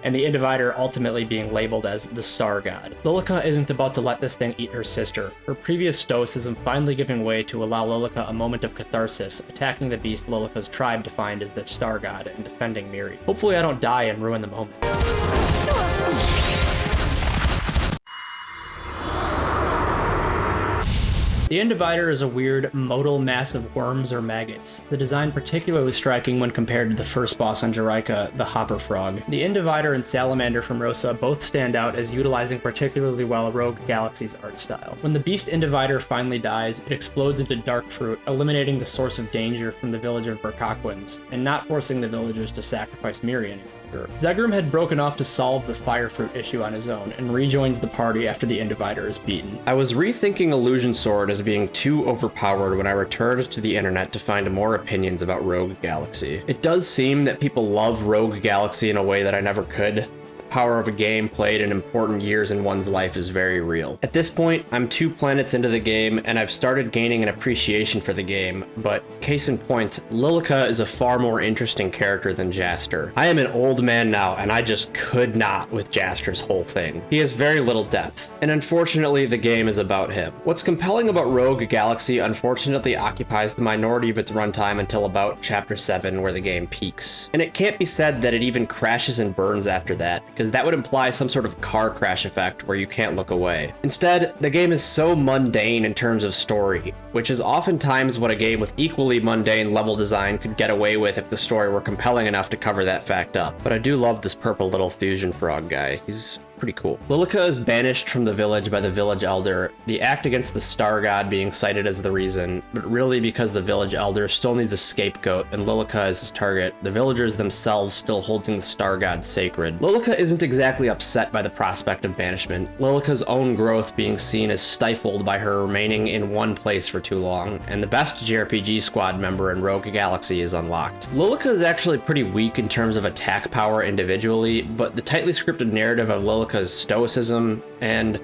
and the Individer ultimately being labeled as the Star God. Lilica isn't about to let this thing eat her sister, her previous stoicism finally giving way to allow Lilica a moment of catharsis, attacking the beast Lilica's tribe defined as the Star God and defending Miri. Hopefully I don't die and ruin the moment. The Individer is a weird, modal mass of worms or maggots, the design particularly striking when compared to the first boss on Juraika, the Hopper Frog. The Individer and Salamander from Rosa both stand out as utilizing particularly well Rogue Galaxy's art style. When the beast Individer finally dies, it explodes into dark fruit, eliminating the source of danger from the village of Burkakwins, and not forcing the villagers to sacrifice Miri anymore. character. Zegrum had broken off to solve the fire fruit issue on his own, and rejoins the party after the Individer is beaten. I was rethinking Illusion Sword as being too overpowered when I returned to the internet to find more opinions about Rogue Galaxy. It does seem that people love Rogue Galaxy in a way that I never could. Power of a game played in important years in one's life is very real. At this point, I'm 2 planets into the game, and I've started gaining an appreciation for the game, but case in point, Lilica is a far more interesting character than Jaster. I am an old man now, and I just could not with Jaster's whole thing. He has very little depth, and unfortunately the game is about him. What's compelling about Rogue Galaxy unfortunately occupies the minority of its runtime until about Chapter 7, where the game peaks. And it can't be said that it even crashes and burns after that, because that would imply some sort of car crash effect where you can't look away. Instead, the game is so mundane in terms of story, which is oftentimes what a game with equally mundane level design could get away with if the story were compelling enough to cover that fact up. But I do love this purple little fusion frog guy. He's pretty cool. Lilica is banished from the village by the village elder, the act against the star god being cited as the reason, but really because the village elder still needs a scapegoat and Lilica is his target, the villagers themselves still holding the star god sacred. Lilica isn't exactly upset by the prospect of banishment, Lilica's own growth being seen as stifled by her remaining in one place for too long, and the best JRPG squad member in Rogue Galaxy is unlocked. Lilica is actually pretty weak in terms of attack power individually, but the tightly scripted narrative of Lilica's stoicism and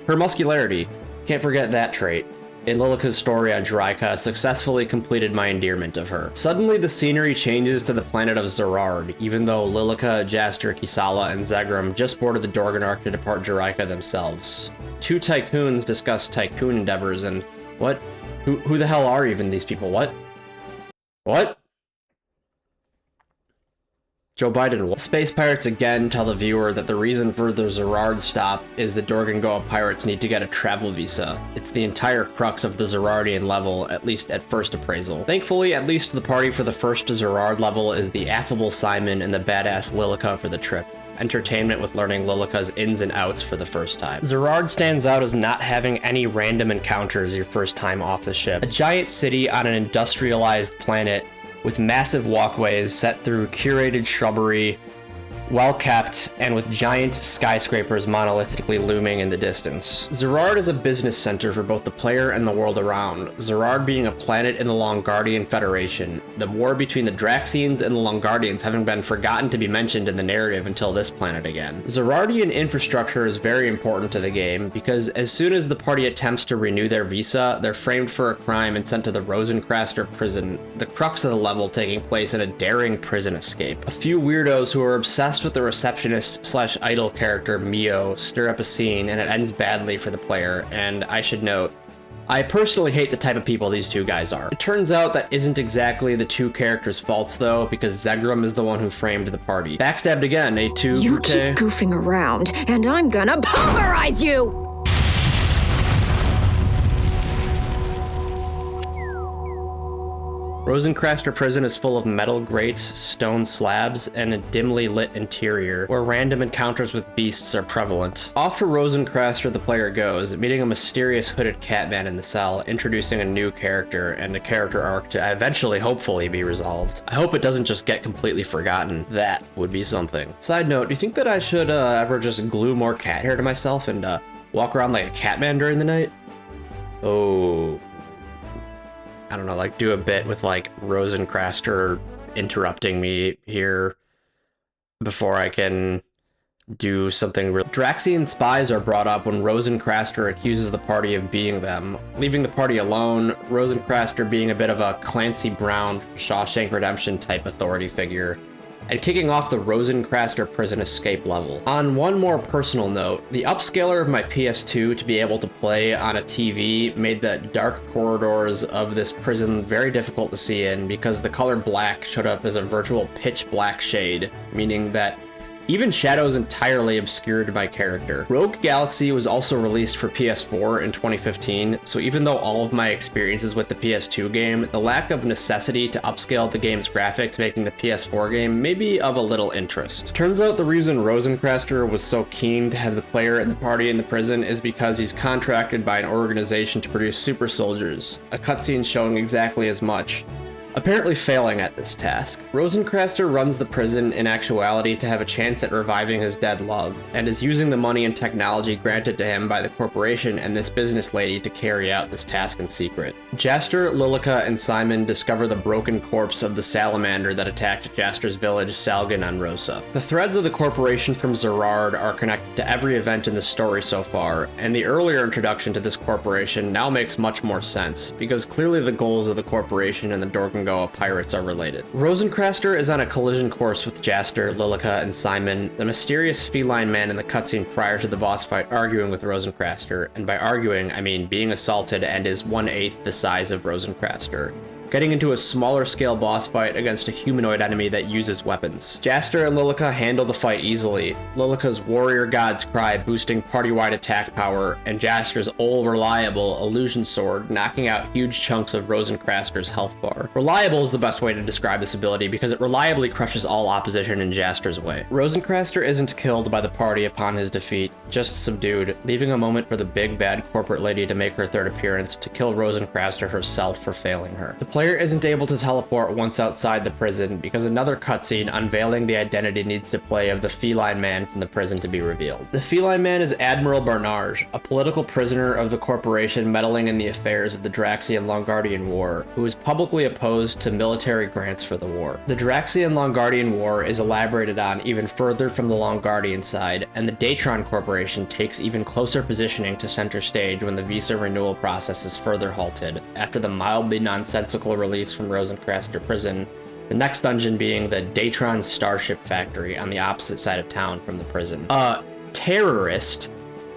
her muscularity, can't forget that trait, in Lilica's story on Juraika successfully completed my endearment of her. Suddenly the scenery changes to the planet of Zerard, even though Lilica, Jaster, Kisala, and Zegrum just boarded the Dorgan Ark to depart Juraika themselves. 2 tycoons discuss tycoon endeavors and what? Who the hell are even these people? What? What? Joe Biden. Space pirates again tell the viewer that the reason for the Zerard stop is the Dorgangoa pirates need to get a travel visa. It's the entire crux of the Zerardian level, at least at first appraisal. Thankfully, at least the party for the first Zerard level is the affable Simon and the badass Lilica for the trip. Entertainment with learning Lilica's ins and outs for the first time. Zerard stands out as not having any random encounters your first time off the ship. A giant city on an industrialized planet with massive walkways set through curated shrubbery, well kept, and with giant skyscrapers monolithically looming in the distance. Zerard is a business center for both the player and the world around, Zerard being a planet in the Longardian Federation, the war between the Draxians and the Longardians having been forgotten to be mentioned in the narrative until this planet again. Zerardian infrastructure is very important to the game, because as soon as the party attempts to renew their visa, they're framed for a crime and sent to the Rosencraster prison, the crux of the level taking place in a daring prison escape. A few weirdos who are obsessed with the receptionist/idol character Mio stir up a scene, and it ends badly for the player, and I should note, I personally hate the type of people these 2 guys are. It turns out that isn't exactly the 2 characters' faults though, because Zegrum is the one who framed the party. Backstabbed again, eh, 2 You keep goofing around, and I'm gonna pulverize you! Rosencraster Prison is full of metal grates, stone slabs, and a dimly lit interior, where random encounters with beasts are prevalent. Off to Rosencraster the player goes, meeting a mysterious hooded catman in the cell, introducing a new character, and a character arc to eventually, hopefully, be resolved. I hope it doesn't just get completely forgotten. That would be something. Side note, do you think that I should ever just glue more cat hair to myself and walk around like a catman during the night? Oh... I don't know, like do a bit with like Rosencraster interrupting me here before I can do something real. Draxian spies are brought up when Rosencraster accuses the party of being them, leaving the party alone, Rosencraster being a bit of a Clancy Brown, Shawshank Redemption type authority figure, and kicking off the Rosencraster prison escape level. On one more personal note, the upscaler of my PS2 to be able to play on a TV made the dark corridors of this prison very difficult to see in because the color black showed up as a virtual pitch black shade, meaning that even shadows entirely obscured my character. Rogue Galaxy was also released for PS4 in 2015, so even though all of my experiences with the PS2 game, the lack of necessity to upscale the game's graphics making the PS4 game may be of a little interest. Turns out the reason Rosencraster was so keen to have the player and the party in the prison is because he's contracted by an organization to produce super soldiers, a cutscene showing exactly as much. apparently failing at this task. Rosencraster runs the prison in actuality to have a chance at reviving his dead love, and is using the money and technology granted to him by the corporation and this business lady to carry out this task in secret. Jaster, Lilica, and Simon discover the broken corpse of the salamander that attacked Jaster's village, Salgan on Rosa. The threads of the corporation from Zerard are connected to every event in the story so far, and the earlier introduction to this corporation now makes much more sense, because clearly the goals of the corporation and the Dorkingoa pirates are related. Rosencraster is on a collision course with Jaster, Lilica, and Simon, the mysterious feline man in the cutscene prior to the boss fight arguing with Rosencraster, and by arguing, I mean being assaulted and is 1/8 the size of Rosencraster, getting into a smaller scale boss fight against a humanoid enemy that uses weapons. Jaster and Lilica handle the fight easily, Lilica's Warrior God's Cry boosting party-wide attack power, and Jaster's all-reliable Illusion Sword knocking out huge chunks of Rosencraster's health bar. Reliable is the best way to describe this ability because it reliably crushes all opposition in Jaster's way. Rosencraster isn't killed by the party upon his defeat, just subdued, leaving a moment for the big bad corporate lady to make her third appearance to kill Rosencraster herself for failing her. The player isn't able to teleport once outside the prison because another cutscene unveiling the identity needs to play of the feline man from the prison to be revealed. The feline man is Admiral Barnage, a political prisoner of the corporation meddling in the affairs of the Draxian-Longardian War, who is publicly opposed to military grants for the war. The Draxian-Longardian War is elaborated on even further from the Longardian side, and the Datron Corporation takes even closer positioning to center stage when the visa renewal process is further halted, after the mildly nonsensical release from Rosencraster prison, the next dungeon being the Datron Starship Factory on the opposite side of town from the prison. A terrorist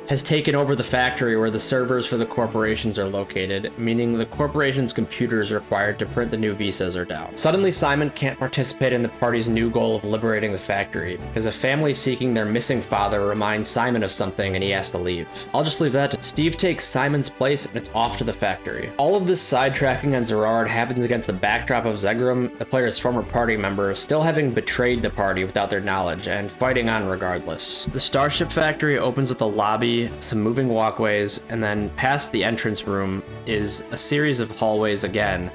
has taken over the factory where the servers for the corporations are located, meaning the corporation's computers required to print the new visas are down. Suddenly, Simon can't participate in the party's new goal of liberating the factory, because a family seeking their missing father reminds Simon of something and he has to leave. I'll just leave that to Steve takes Simon's place and it's off to the factory. All of this sidetracking on Zerard happens against the backdrop of Zegrum, the player's former party member, still having betrayed the party without their knowledge and fighting on regardless. The Starship Factory opens with a lobby, some moving walkways, and then past the entrance room is a series of hallways again.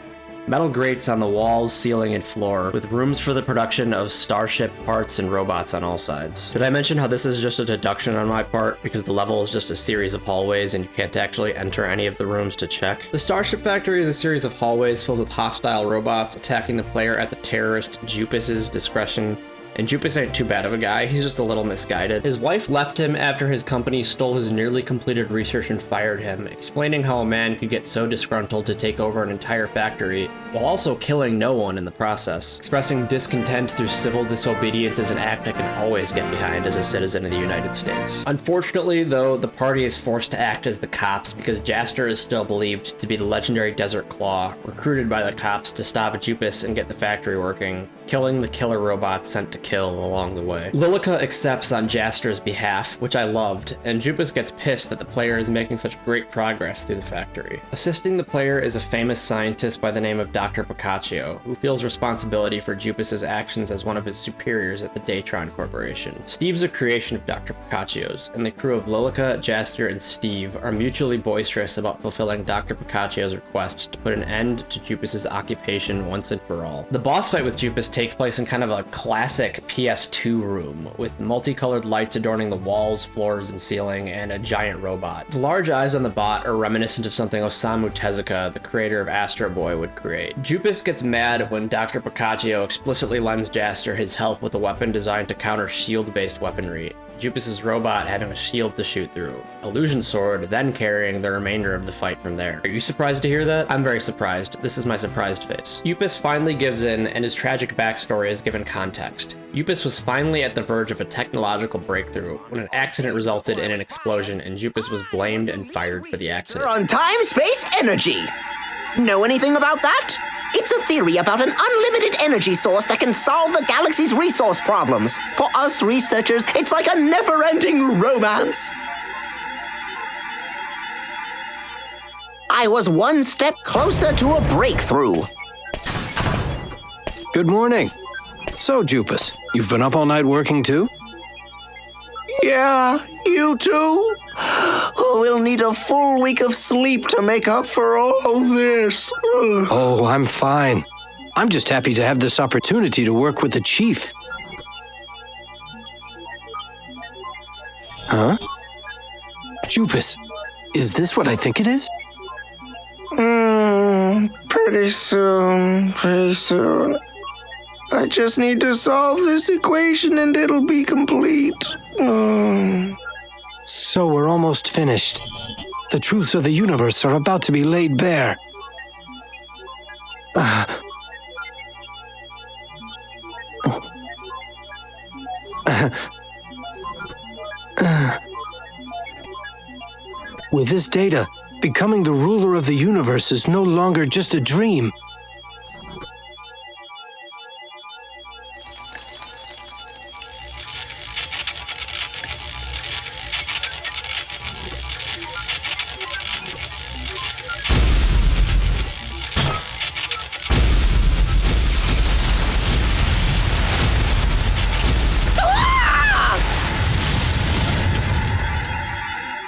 Metal grates on the walls, ceiling, and floor, with rooms for the production of starship parts and robots on all sides. Did I mention how this is just a deduction on my part, because the level is just a series of hallways and you can't actually enter any of the rooms to check? The Starship Factory is a series of hallways filled with hostile robots attacking the player at the terrorist Jupus's discretion. And Jupus ain't too bad of a guy, he's just a little misguided. His wife left him after his company stole his nearly completed research and fired him, explaining how a man could get so disgruntled to take over an entire factory, while also killing no one in the process. Expressing discontent through civil disobedience is an act I can always get behind as a citizen of the United States. Unfortunately, though, the party is forced to act as the cops because Jaster is still believed to be the legendary Desert Claw, recruited by the cops to stop Jupus and get the factory working, killing the killer robots sent to kill along the way. Lilica accepts on Jaster's behalf, which I loved, and Jupus gets pissed that the player is making such great progress through the factory. Assisting the player is a famous scientist by the name of Dr. Boccaccio, who feels responsibility for Jupus's actions as one of his superiors at the Datron Corporation. Steve's a creation of Dr. Boccaccio's, and the crew of Lilica, Jaster, and Steve are mutually boisterous about fulfilling Dr. Boccaccio's request to put an end to Jupus's occupation once and for all. The boss fight with Jupus takes place in kind of a classic PS2 room, with multicolored lights adorning the walls, floors, and ceiling, and a giant robot. The large eyes on the bot are reminiscent of something Osamu Tezuka, the creator of Astro Boy, would create. Jupus gets mad when Dr. Boccaccio explicitly lends Jaster his help with a weapon designed to counter shield-based weaponry, Jupus's robot having a shield to shoot through, Illusion Sword then carrying the remainder of the fight from there. Are you surprised to hear that? I'm very surprised. This is my surprised face. Jupus finally gives in, and his tragic backstory is given context. Jupus was finally at the verge of a technological breakthrough when an accident resulted in an explosion, and Jupus was blamed and fired for the accident. On time, space, energy. Know anything about that? It's a theory about an unlimited energy source that can solve the galaxy's resource problems. For us researchers, it's like a never-ending romance. I was one step closer to a breakthrough. Good morning. So, Jupus, you've been up all night working too? Yeah, you too? We'll need a full week of sleep to make up for all this. Oh, I'm fine. I'm just happy to have this opportunity to work with the chief. Huh? Jupus, is this what I think it is? Pretty soon. I just need to solve this equation and it'll be complete. So we're almost finished. The truths of the universe are about to be laid bare. With this data, becoming the ruler of the universe is no longer just a dream.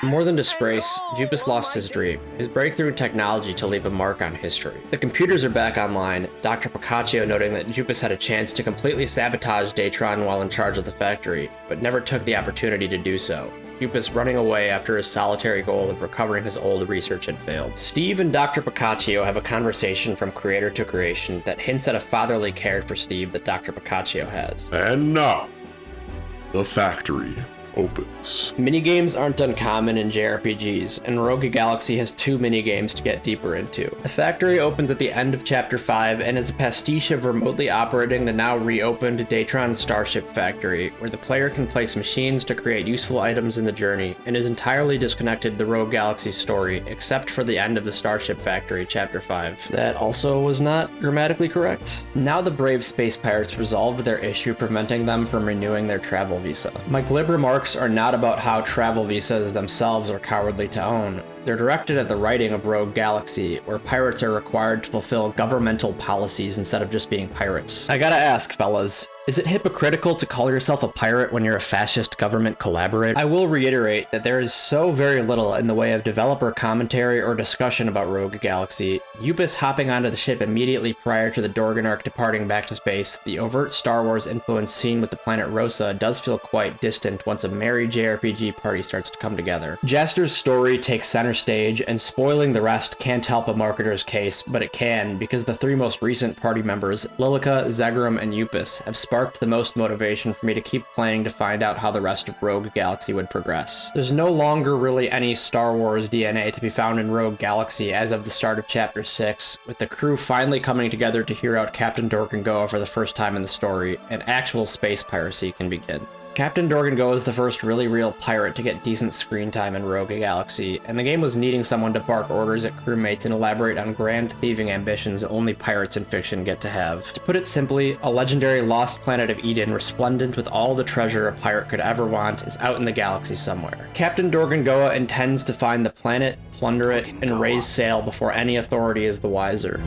More than disgrace, Jupus lost his dream, his breakthrough in technology to leave a mark on history. The computers are back online, Dr. Piccaccio noting that Jupus had a chance to completely sabotage Datron while in charge of the factory, but never took the opportunity to do so. Jupus running away after his solitary goal of recovering his old research had failed. Steve and Dr. Piccaccio have a conversation from creator to creation that hints at a fatherly care for Steve that Dr. Piccaccio has. And now, the factory opens. Minigames aren't uncommon in JRPGs, and Rogue Galaxy has 2 minigames to get deeper into. The factory opens at the end of Chapter 5 and is a pastiche of remotely operating the now reopened Datron Starship Factory, where the player can place machines to create useful items in the journey, and is entirely disconnected to the Rogue Galaxy story, except for the end of the Starship Factory, Chapter 5. That also was not grammatically correct. Now the brave space pirates resolved their issue preventing them from renewing their travel visa. My glib remarks are not about how travel visas themselves are cowardly to own. They're directed at the writing of Rogue Galaxy, where pirates are required to fulfill governmental policies instead of just being pirates. I gotta ask, fellas, is it hypocritical to call yourself a pirate when you're a fascist government collaborator? I will reiterate that there is so very little in the way of developer commentary or discussion about Rogue Galaxy. Jupus hopping onto the ship immediately prior to the Dorgan arc departing back to space, the overt Star Wars influence seen with the planet Rosa does feel quite distant once a merry JRPG party starts to come together. Jaster's story takes center stage, and spoiling the rest can't help a marketer's case, but it can, because the 3 most recent party members, Lilica, Zegrum, and Jupus, have sparked the most motivation for me to keep playing to find out how the rest of Rogue Galaxy would progress. There's no longer really any Star Wars DNA to be found in Rogue Galaxy as of the start of Chapter 6, with the crew finally coming together to hear out Captain Dorgan for the first time in the story, and actual space piracy can begin. Captain Dorgan is the first really real pirate to get decent screen time in Rogue Galaxy, and the game was needing someone to bark orders at crewmates and elaborate on grand thieving ambitions only pirates in fiction get to have. To put it simply, a legendary lost planet of Eden resplendent with all the treasure a pirate could ever want is out in the galaxy somewhere. Captain Dorgan intends to find the planet, plunder it, and raise sail before any authority is the wiser.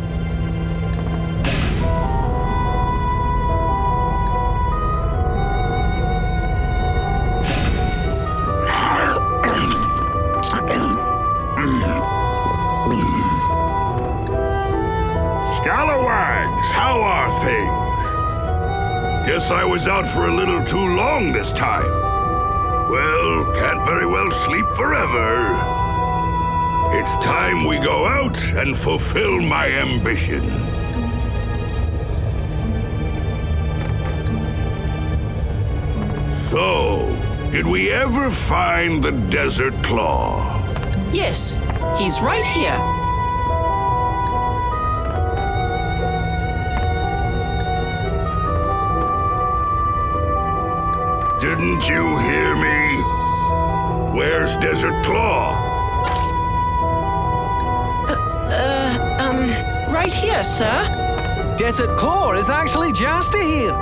Scalawags, how are things? Guess I was out for a little too long this time. Well, can't very well sleep forever. It's time we go out and fulfill my ambition. So, did we ever find the Desert Claw? Yes, he's right here. Didn't you hear me? Where's Desert Claw? Right here, sir. Desert Claw is actually just here.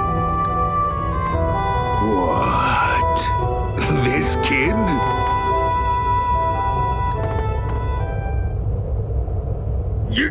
What? This kid? You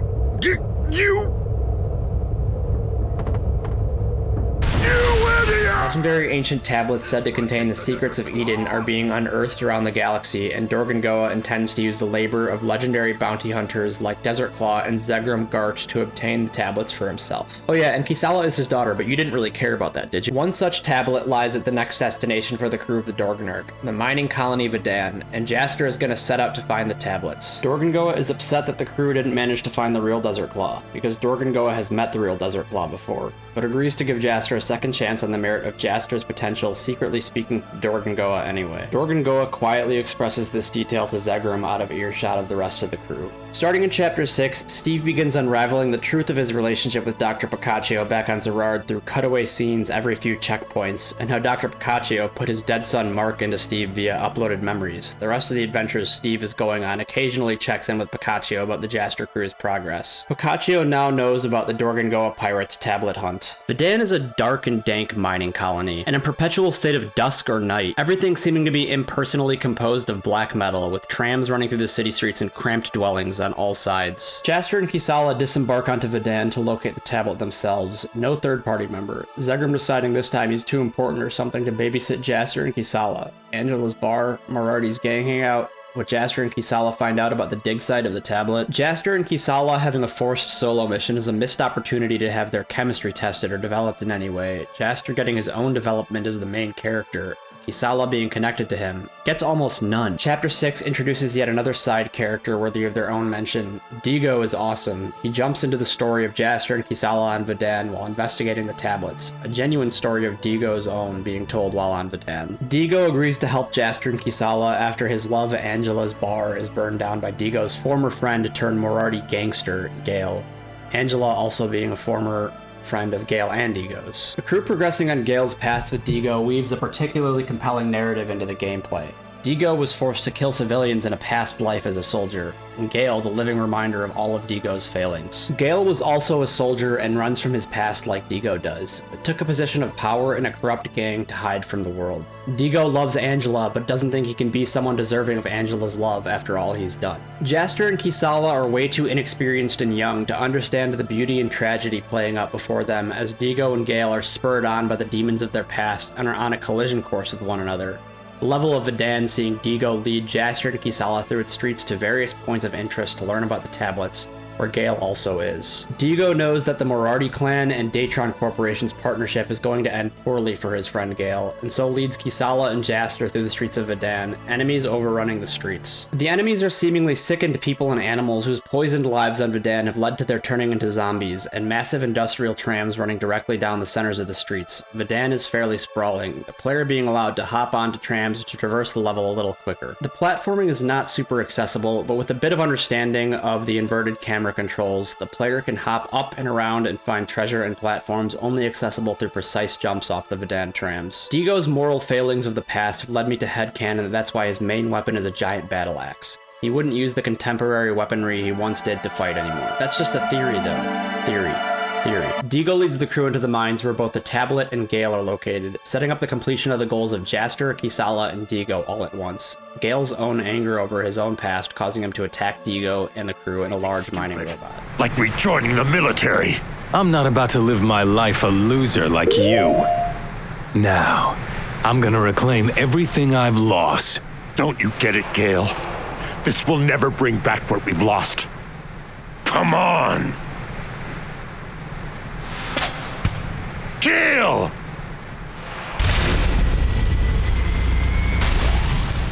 Legendary ancient tablets said to contain the secrets of Eden are being unearthed around the galaxy, and Dorgangoa intends to use the labor of legendary bounty hunters like Desert Claw and Zegrum Gart to obtain the tablets for himself. Oh yeah, and Kisala is his daughter, but you didn't really care about that, did you? One such tablet lies at the next destination for the crew of the Dorganark, the mining colony Vedan, and Jaster is going to set out to find the tablets. Dorgangoa is upset that the crew didn't manage to find the real Desert Claw, because Dorgangoa has met the real Desert Claw before, but agrees to give Jaster a second chance on the merit of Jaster's potential, secretly speaking to Dorgangoa anyway. Dorgangoa quietly expresses this detail to Zegrum out of earshot of the rest of the crew. Starting in Chapter 6, Steve begins unraveling the truth of his relationship with Dr. Piccaccio back on Zerard through cutaway scenes every few checkpoints, and how Dr. Piccaccio put his dead son Mark into Steve via uploaded memories. The rest of the adventures Steve is going on occasionally checks in with Piccaccio about the Jaster crew's progress. Piccaccio now knows about the Dorgangoa pirates' tablet hunt. Vedan is a dark and dank mining colony, and in perpetual state of dusk or night, everything seeming to be impersonally composed of black metal, with trams running through the city streets and cramped dwellings on all sides. Jaster and Kisala disembark onto Vedan to locate the tablet themselves, no third-party member, Zegrum deciding this time he's too important or something to babysit Jaster and Kisala. Angela's bar, Moriarty's gang hangout, what Jaster and Kisala find out about the dig site of the tablet. Jaster and Kisala having a forced solo mission is a missed opportunity to have their chemistry tested or developed in any way. Jaster getting his own development as the main character, Kisala being connected to him, gets almost none. Chapter 6 introduces yet another side character worthy of their own mention. Digo is awesome. He jumps into the story of Jaster and Kisala on Vedan while investigating the tablets, a genuine story of Digo's own being told while on Vedan. Digo agrees to help Jaster and Kisala after his love Angela's bar is burned down by Digo's former friend turned Moriarty gangster, Gale. Angela also being a former friend of Gale and Digo's. The crew progressing on Gale's path with Digo weaves a particularly compelling narrative into the gameplay. Digo was forced to kill civilians in a past life as a soldier, and Gale the living reminder of all of Digo's failings. Gale was also a soldier and runs from his past like Digo does, but took a position of power in a corrupt gang to hide from the world. Digo loves Angela, but doesn't think he can be someone deserving of Angela's love after all he's done. Jaster and Kisala are way too inexperienced and young to understand the beauty and tragedy playing out before them, as Digo and Gale are spurred on by the demons of their past and are on a collision course with one another. The level of Vedan seeing Digo lead Jaster and Kisala through its streets to various points of interest to learn about the tablets, where Gale also is. Digo knows that the Moriarty clan and Datron Corporation's partnership is going to end poorly for his friend Gale, and so leads Kisala and Jaster through the streets of Vedan, enemies overrunning the streets. The enemies are seemingly sickened people and animals whose poisoned lives on Vedan have led to their turning into zombies, and massive industrial trams running directly down the centers of the streets. Vedan is fairly sprawling, the player being allowed to hop onto trams to traverse the level a little quicker. The platforming is not super accessible, but with a bit of understanding of the inverted camera controls, the player can hop up and around and find treasure and platforms only accessible through precise jumps off the Vedan trams. Digo's moral failings of the past have led me to headcanon that that's why his main weapon is a giant battle axe. He wouldn't use the contemporary weaponry he once did to fight anymore. That's just a theory though. Theory. Digo leads the crew into the mines where both the tablet and Gale are located, setting up the completion of the goals of Jaster, Kisala, and Digo all at once. Gale's own anger over his own past causing him to attack Digo and the crew in a large mining robot. Like rejoining the military. I'm not about to live my life a loser like you. Now, I'm gonna reclaim everything I've lost. Don't you get it, Gale? This will never bring back what we've lost. Come on! Kill!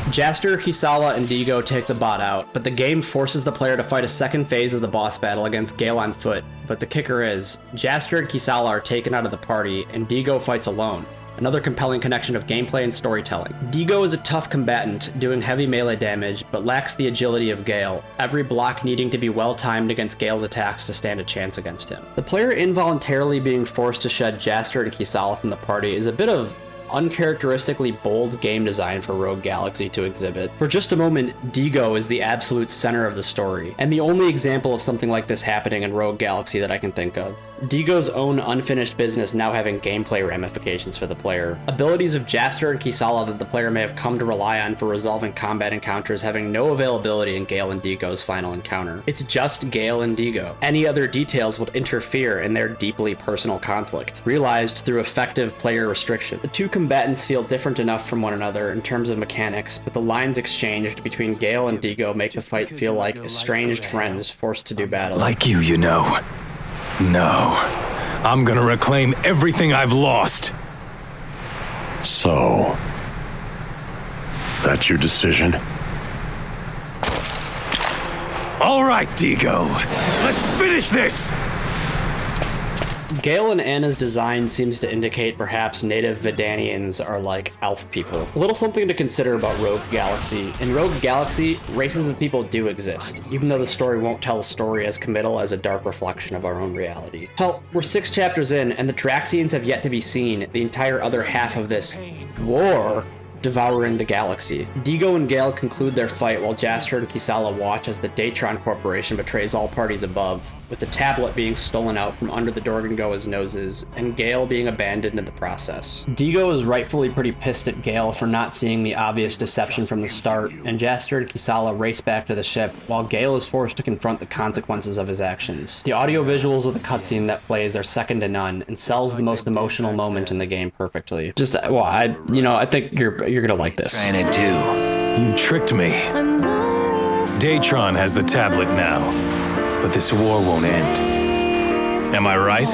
Jaster, Kisala, and Digo take the bot out, but the game forces the player to fight a second phase of the boss battle against Gale on foot. But the kicker is, Jaster and Kisala are taken out of the party, and Digo fights alone. Another compelling connection of gameplay and storytelling. Digo is a tough combatant, doing heavy melee damage, but lacks the agility of Gale, every block needing to be well-timed against Gale's attacks to stand a chance against him. The player involuntarily being forced to shed Jaster and Kisala from the party is a bit of uncharacteristically bold game design for Rogue Galaxy to exhibit. For just a moment, Digo is the absolute center of the story, and the only example of something like this happening in Rogue Galaxy that I can think of. Digo's own unfinished business now having gameplay ramifications for the player. Abilities of Jaster and Kisala that the player may have come to rely on for resolving combat encounters having no availability in Gale and Digo's final encounter. It's just Gale and Digo. Any other details would interfere in their deeply personal conflict, realized through effective player restriction. The two combatants feel different enough from one another in terms of mechanics, but the lines exchanged between Gale and Digo make the fight feel like estranged friends forced to do battle. Like you know. No. I'm gonna reclaim everything I've lost. So, that's your decision? All right, Digo. Let's finish this! Gale and Anna's design seems to indicate perhaps native Vedanians are like elf people. A little something to consider about Rogue Galaxy. In Rogue Galaxy, races of people do exist, even though the story won't tell a story as committal as a dark reflection of our own reality. Hell, we're 6 chapters in, and the Draxians have yet to be seen, the entire other half of this war devouring the galaxy. Digo and Gale conclude their fight while Jaster and Kisala watch as the Datron Corporation betrays all parties above, with the tablet being stolen out from under the Dorgangoa's noses, and Gale being abandoned in the process. Digo is rightfully pretty pissed at Gale for not seeing the obvious deception from the start, and Jaster and Kisala race back to the ship, while Gale is forced to confront the consequences of his actions. The audio visuals of the cutscene that plays are second to none, and sells the most emotional moment in the game perfectly. Just, well, I think you're gonna like this. Trying to do. You tricked me. Datron has the tablet now, but this war won't end. Am I right?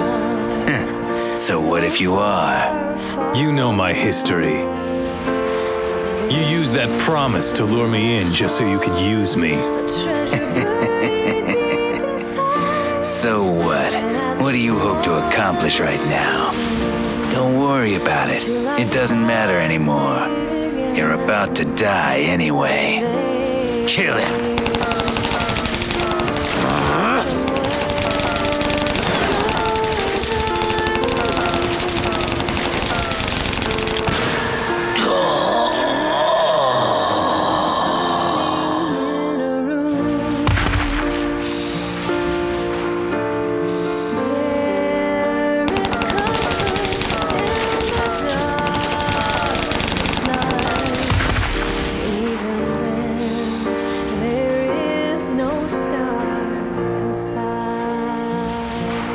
So what if you are? You know my history. You used that promise to lure me in just so you could use me. So what? What do you hope to accomplish right now? Don't worry about it. It doesn't matter anymore. You're about to die anyway. Kill him.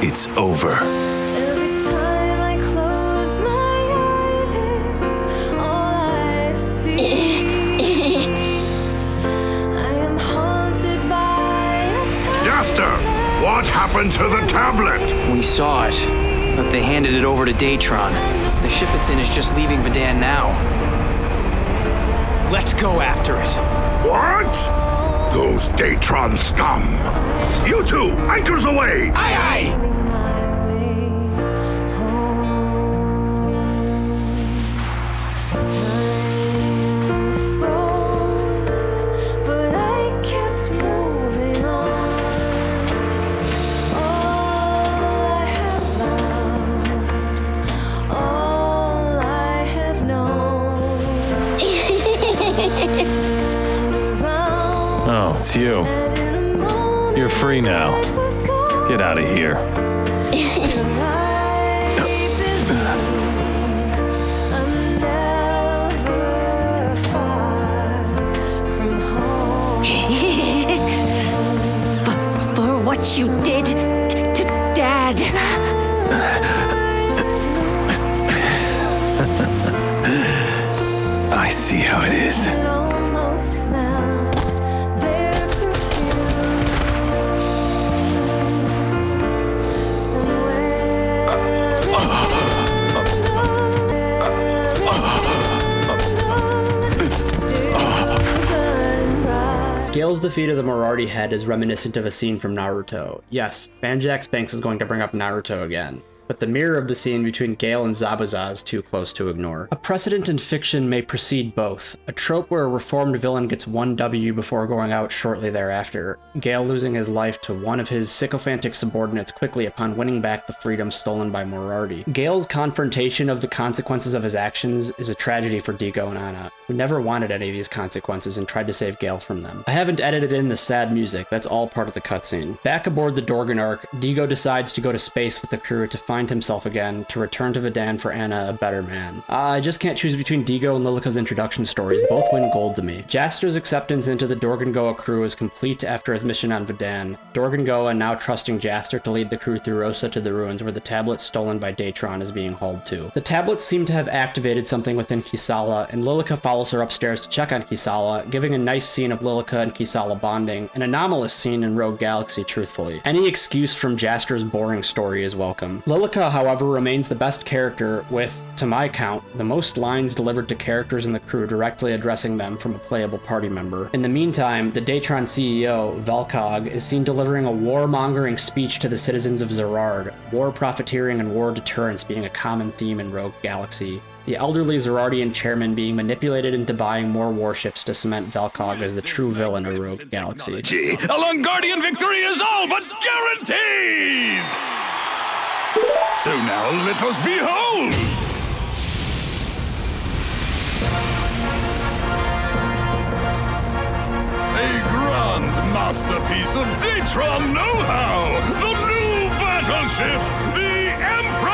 It's over. Every time I close my eyes, it's all I see. I am haunted by a Jaster, what happened to the tablet? We saw it, but they handed it over to Datron. The ship it's in is just leaving Vedan now. Let's go after it. What? Those Datron scum! You two, anchors away! Aye, aye! Oh, it's you. You're free now. Get out of here. For what you did to Dad. I see how it is. Gale's defeat of the Morardi head is reminiscent of a scene from Naruto. Yes, Banjax Banks is going to bring up Naruto again, but the mirror of the scene between Gale and Zabuza is too close to ignore. A precedent in fiction may precede both, a trope where a reformed villain gets one W before going out shortly thereafter, Gale losing his life to one of his sycophantic subordinates quickly upon winning back the freedom stolen by Morardi. Gale's confrontation of the consequences of his actions is a tragedy for Digo and Anna, who never wanted any of these consequences and tried to save Gale from them. I haven't edited in the sad music, that's all part of the cutscene. Back aboard the Dorgan Ark, Digo decides to go to space with the crew to find find himself again, to return to Vedan for Anna, a better man. I just can't choose between Digo and Lilica's introduction stories. Both win gold to me. Jaster's acceptance into the Dorgongoa crew is complete after his mission on Vedan. Dorgongoa now trusting Jaster to lead the crew through Rosa to the ruins where the tablet stolen by Datron is being hauled to. The tablets seem to have activated something within Kisala, and Lilica follows her upstairs to check on Kisala, giving a nice scene of Lilica and Kisala bonding, an anomalous scene in Rogue Galaxy, truthfully. Any excuse from Jaster's boring story is welcome. Lilica, however, remains the best character with, to my count, the most lines delivered to characters in the crew directly addressing them from a playable party member. In the meantime, the Datron CEO, Velkog, is seen delivering a warmongering speech to the citizens of Zerard, war profiteering and war deterrence being a common theme in Rogue Galaxy. The elderly Zerardian chairman being manipulated into buying more warships to cement Velkog as the true villain of Rogue Galaxy. A Longardian victory is all but guaranteed! So now let us behold! A grand masterpiece of Datron know-how! The new battleship, the Emperor!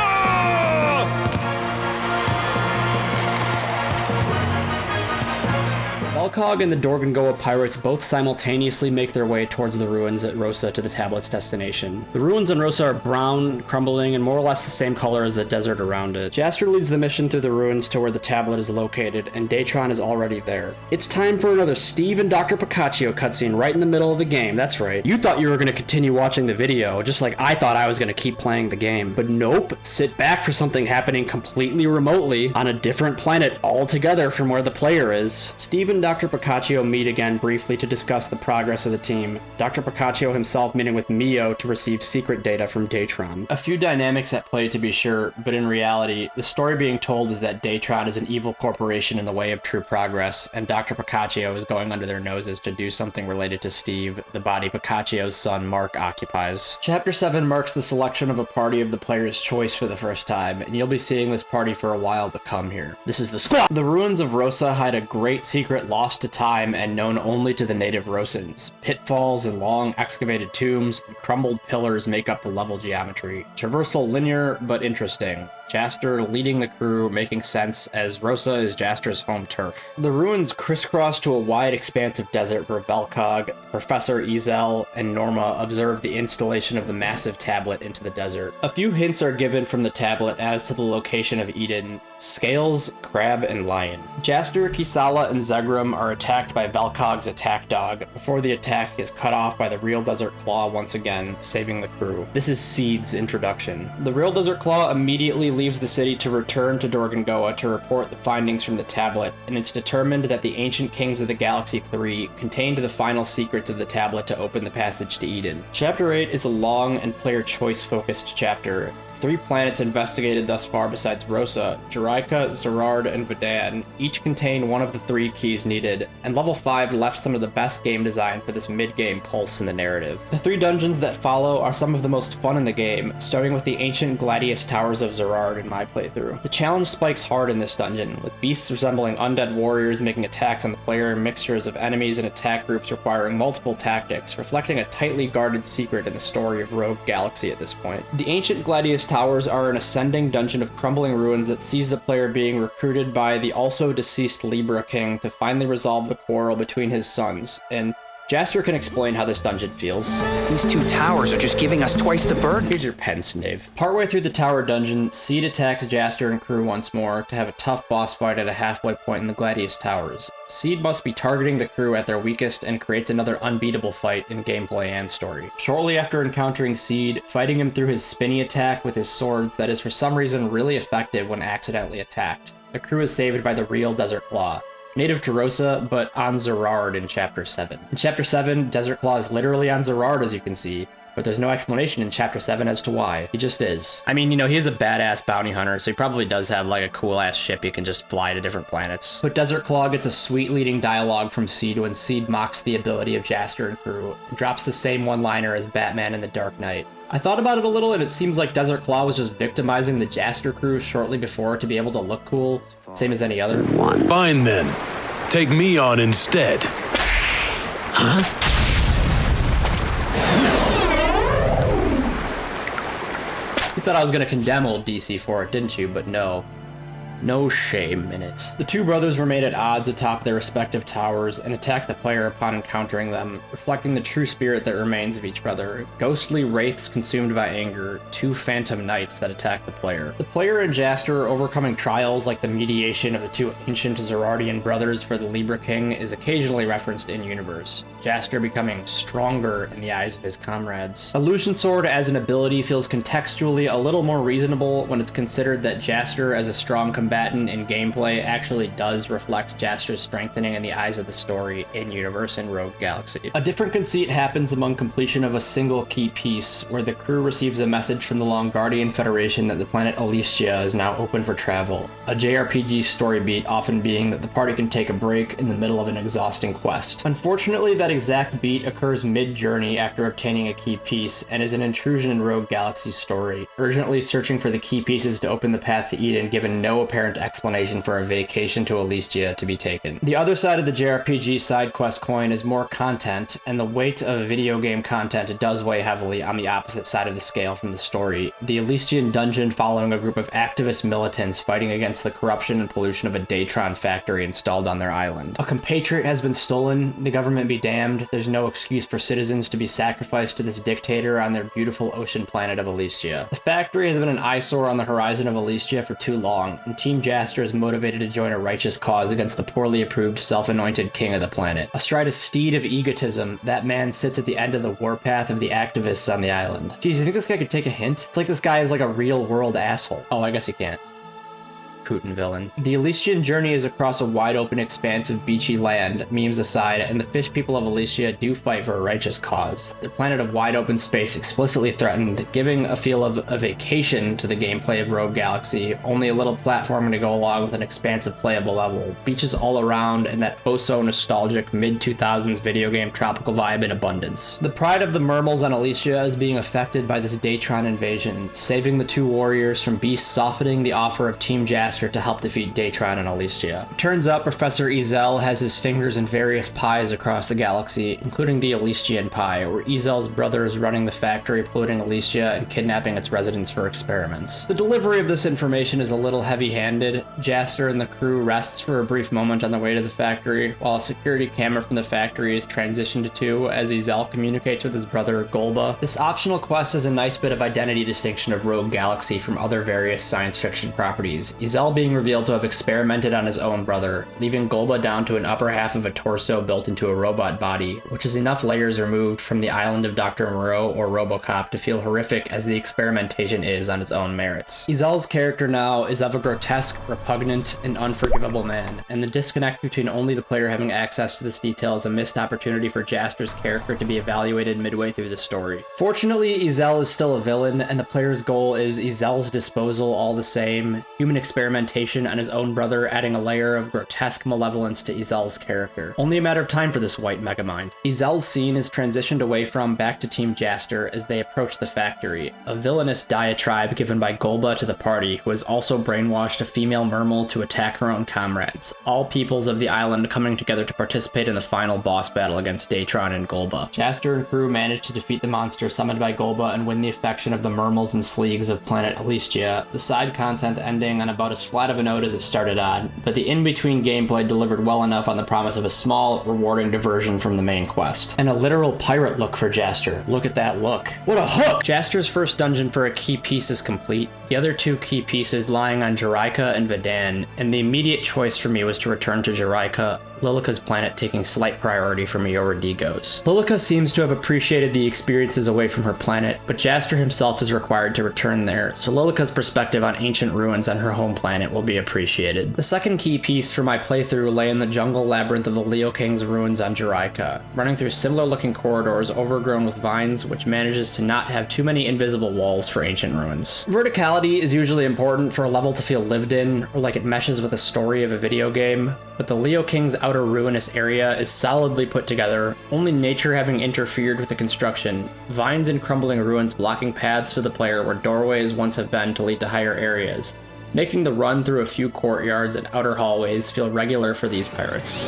Velkog and the Dorgongoa pirates both simultaneously make their way towards the ruins at Rosa to the tablet's destination. The ruins on Rosa are brown, crumbling, and more or less the same color as the desert around it. Jaster leads the mission through the ruins to where the tablet is located, and Datron is already there. It's time for another Steve and Dr. Piccaccio cutscene right in the middle of the game. That's right. You thought you were going to continue watching the video, just like I thought I was going to keep playing the game. But nope, sit back for something happening completely remotely on a different planet altogether from where the player is. Steve and Dr. Piccaccio meet again briefly to discuss the progress of the team, Dr. Piccaccio himself meeting with Mio to receive secret data from Datron. A few dynamics at play to be sure, but in reality, the story being told is that Datron is an evil corporation in the way of true progress, and Dr. Piccaccio is going under their noses to do something related to Steve, the body Piccaccio's son Mark occupies. Chapter 7 marks the selection of a party of the player's choice for the first time, and you'll be seeing this party for a while to come here. This is the squad! The ruins of Rosa hide a great secret lost to time and known only to the native Rosans. Pitfalls and long excavated tombs and crumbled pillars make up the level geometry. Traversal linear, but interesting. Jaster leading the crew, making sense as Rosa is Jaster's home turf. The ruins crisscross to a wide expanse of desert where Velkog, Professor Ezel, and Norma observe the installation of the massive tablet into the desert. A few hints are given from the tablet as to the location of Eden: scales, crab, and lion. Jaster, Kisala, and Zegram are attacked by Velkog's attack dog before the attack is cut off by the Real Desert Claw once again, saving the crew. This is Seed's introduction. The Real Desert Claw immediately leaves the city to return to Dorgongoa to report the findings from the tablet, and it's determined that the ancient kings of the Galaxy 3 contained the final secrets of the tablet to open the passage to Eden. Chapter 8 is a long and player choice focused chapter. 3 planets investigated thus far besides Rosa, Juraika, Zerard, and Vedan, each contain one of the 3 keys needed, and level 5 left some of the best game design for this mid-game pulse in the narrative. The 3 dungeons that follow are some of the most fun in the game, starting with the ancient Gladius Towers of Zerard in my playthrough. The challenge spikes hard in this dungeon, with beasts resembling undead warriors making attacks on the player and mixtures of enemies and attack groups requiring multiple tactics, reflecting a tightly guarded secret in the story of Rogue Galaxy at this point. The ancient Gladius Towers are an ascending dungeon of crumbling ruins that sees the player being recruited by the also deceased Libra King to finally resolve the quarrel between his sons, and Jaster can explain how this dungeon feels. These 2 towers are just giving us twice the burden. Here's your pen, Snave. Partway through the tower dungeon, Seed attacks Jaster and crew once more to have a tough boss fight at a halfway point in the Gladius Towers. Seed must be targeting the crew at their weakest and creates another unbeatable fight in gameplay and story. Shortly after encountering Seed, fighting him through his spinny attack with his swords that is for some reason really effective when accidentally attacked. The crew is saved by the Real Desert Claw, native to Rosa, but on Zerard in Chapter 7. In Chapter 7, Desert Claw is literally on Zerard, as you can see, but there's no explanation in Chapter 7 as to why. He just is. I mean, you know, he is a badass bounty hunter, so he probably does have, like, a cool-ass ship he can just fly to different planets. But Desert Claw gets a sweet leading dialogue from Seed when Seed mocks the ability of Jaster and crew, and drops the same one-liner as Batman in The Dark Knight. I thought about it a little, and it seems like Desert Claw was just victimizing the Jaster crew shortly before to be able to look cool, same as any other. Fine then. Take me on instead. Huh? You thought I was gonna condemn old DC for it, didn't you? But no. No shame in it. The two brothers were made at odds atop their respective towers and attack the player upon encountering them, reflecting the true spirit that remains of each brother. Ghostly wraiths consumed by anger, two phantom knights that attack the player. The player and Jaster overcoming trials like the mediation of the two ancient Zerardian brothers for the Libra King is occasionally referenced in-universe. Jaster becoming stronger in the eyes of his comrades. Illusion Sword as an ability feels contextually a little more reasonable when it's considered that Jaster as a strong combatant in gameplay actually does reflect Jaster's strengthening in the eyes of the story in-universe in Rogue Galaxy. A different conceit happens among completion of a single key piece, where the crew receives a message from the Longardian Federation that the planet Elysia is now open for travel. A JRPG story beat often being that the party can take a break in the middle of an exhausting quest. Unfortunately, that exact beat occurs mid-journey after obtaining a key piece, and is an intrusion in Rogue Galaxy's story, urgently searching for the key pieces to open the path to Eden given no apparent explanation for a vacation to Elysia to be taken. The other side of the JRPG side quest coin is more content, and the weight of video game content does weigh heavily on the opposite side of the scale from the story. The Elysian dungeon following a group of activist militants fighting against the corruption and pollution of a Datron factory installed on their island. A compatriot has been stolen, the government be damned, there's no excuse for citizens to be sacrificed to this dictator on their beautiful ocean planet of Elysia. The factory has been an eyesore on the horizon of Elysia for too long, and Team Jaster is motivated to join a righteous cause against the poorly approved self-anointed king of the planet. Astride a steed of egotism, that man sits at the end of the warpath of the activists on the island. Geez, you think this guy could take a hint? It's like this guy is like a real-world asshole. Oh, I guess he can't. Putin villain. The Elysian journey is across a wide open expanse of beachy land, memes aside, and the fish people of Elysia do fight for a righteous cause. The planet of wide open space explicitly threatened, giving a feel of a vacation to the gameplay of Rogue Galaxy, only a little platforming to go along with an expansive playable level, beaches all around, and that oh-so-nostalgic mid-2000s video game tropical vibe in abundance. The pride of the Mermals on Elysia is being affected by this Datron invasion, saving the two warriors from beasts softening the offer of Team Jaster to help defeat Datron and Elysia. It turns out Professor Ezel has his fingers in various pies across the galaxy, including the Elysian pie, where Ezel's brother is running the factory polluting Elysia and kidnapping its residents for experiments. The delivery of this information is a little heavy-handed. Jaster and the crew rests for a brief moment on the way to the factory, while a security camera from the factory is transitioned to as Ezel communicates with his brother Golba. This optional quest is a nice bit of identity distinction of Rogue Galaxy from other various science fiction properties. Ezel being revealed to have experimented on his own brother, leaving Golba down to an upper half of a torso built into a robot body, which is enough layers removed from the island of Dr. Moreau or RoboCop to feel horrific as the experimentation is on its own merits. Ezel's character now is of a grotesque, repugnant, and unforgivable man, and the disconnect between only the player having access to this detail is a missed opportunity for Jaster's character to be evaluated midway through the story. Fortunately, Ezel is still a villain, and the player's goal is Ezel's disposal all the same, human experimentation on his own brother, adding a layer of grotesque malevolence to Ezel's character. Only a matter of time for this white megamind. Ezel's scene is transitioned away from back to Team Jaster as they approach the factory, a villainous diatribe given by Golba to the party, who has also brainwashed a female mermal to attack her own comrades, all peoples of the island coming together to participate in the final boss battle against Datron and Golba. Jaster and crew manage to defeat the monster summoned by Golba and win the affection of the mermals and sleegs of planet Elysia, the side content ending on about as flat of a note as it started on, but the in-between gameplay delivered well enough on the promise of a small, rewarding diversion from the main quest. And a literal pirate look for Jaster. Look at that look. What a hook! Jaster's first dungeon for a key piece is complete, the other two key pieces lying on Juraika and Vedan, and the immediate choice for me was to return to Juraika, Lilica's planet taking slight priority for me over Digo's. Lilica seems to have appreciated the experiences away from her planet, but Jaster himself is required to return there, so Lilica's perspective on ancient ruins on her home planet will be appreciated. The second key piece for my playthrough lay in the jungle labyrinth of the Leo King's ruins on Juraika, running through similar looking corridors overgrown with vines, which manages to not have too many invisible walls for ancient ruins. Verticality is usually important for a level to feel lived in, or like it meshes with the story of a video game, but the Leo King's outer ruinous area is solidly put together, only nature having interfered with the construction, vines and crumbling ruins blocking paths for the player where doorways once have been to lead to higher areas, making the run through a few courtyards and outer hallways feel regular for these pirates.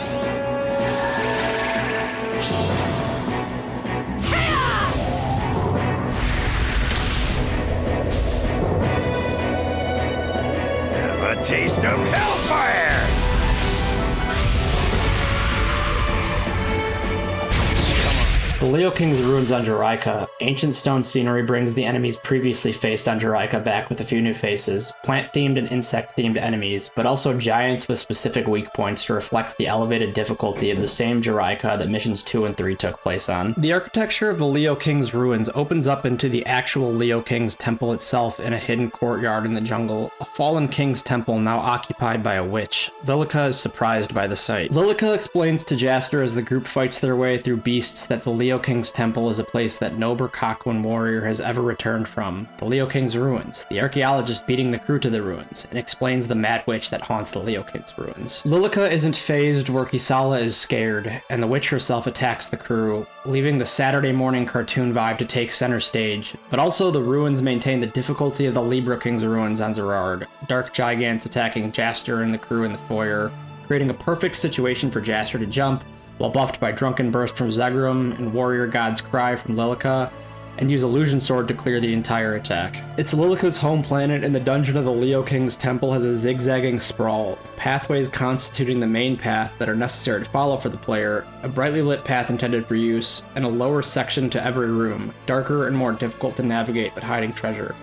The Leo King's ruins on Juraika. Ancient stone scenery brings the enemies previously faced on Juraika back with a few new faces, plant-themed and insect-themed enemies, but also giants with specific weak points to reflect the elevated difficulty of the same Juraika that missions 2 and 3 took place on. The architecture of the Leo King's ruins opens up into the actual Leo King's temple itself in a hidden courtyard in the jungle, a fallen king's temple now occupied by a witch. Lilica is surprised by the sight. Lilica explains to Jaster as the group fights their way through beasts that the Leo King's temple is a place that no Berkakuan warrior has ever returned from, the Leo King's ruins, the archaeologist beating the crew to the ruins, and explains the mad witch that haunts the Leo King's ruins. Lilica isn't phased where Kisala is scared, and the witch herself attacks the crew, leaving the Saturday morning cartoon vibe to take center stage, but also the ruins maintain the difficulty of the Libra King's ruins on Zerard, dark giants attacking Jaster and the crew in the foyer, creating a perfect situation for Jaster to jump, while buffed by Drunken Burst from Zegrum and Warrior God's Cry from Lilica, and use Illusion Sword to clear the entire attack. It's Lilica's home planet, and the dungeon of the Leo King's temple has a zigzagging sprawl, with pathways constituting the main path that are necessary to follow for the player, a brightly lit path intended for use, and a lower section to every room, darker and more difficult to navigate but hiding treasure.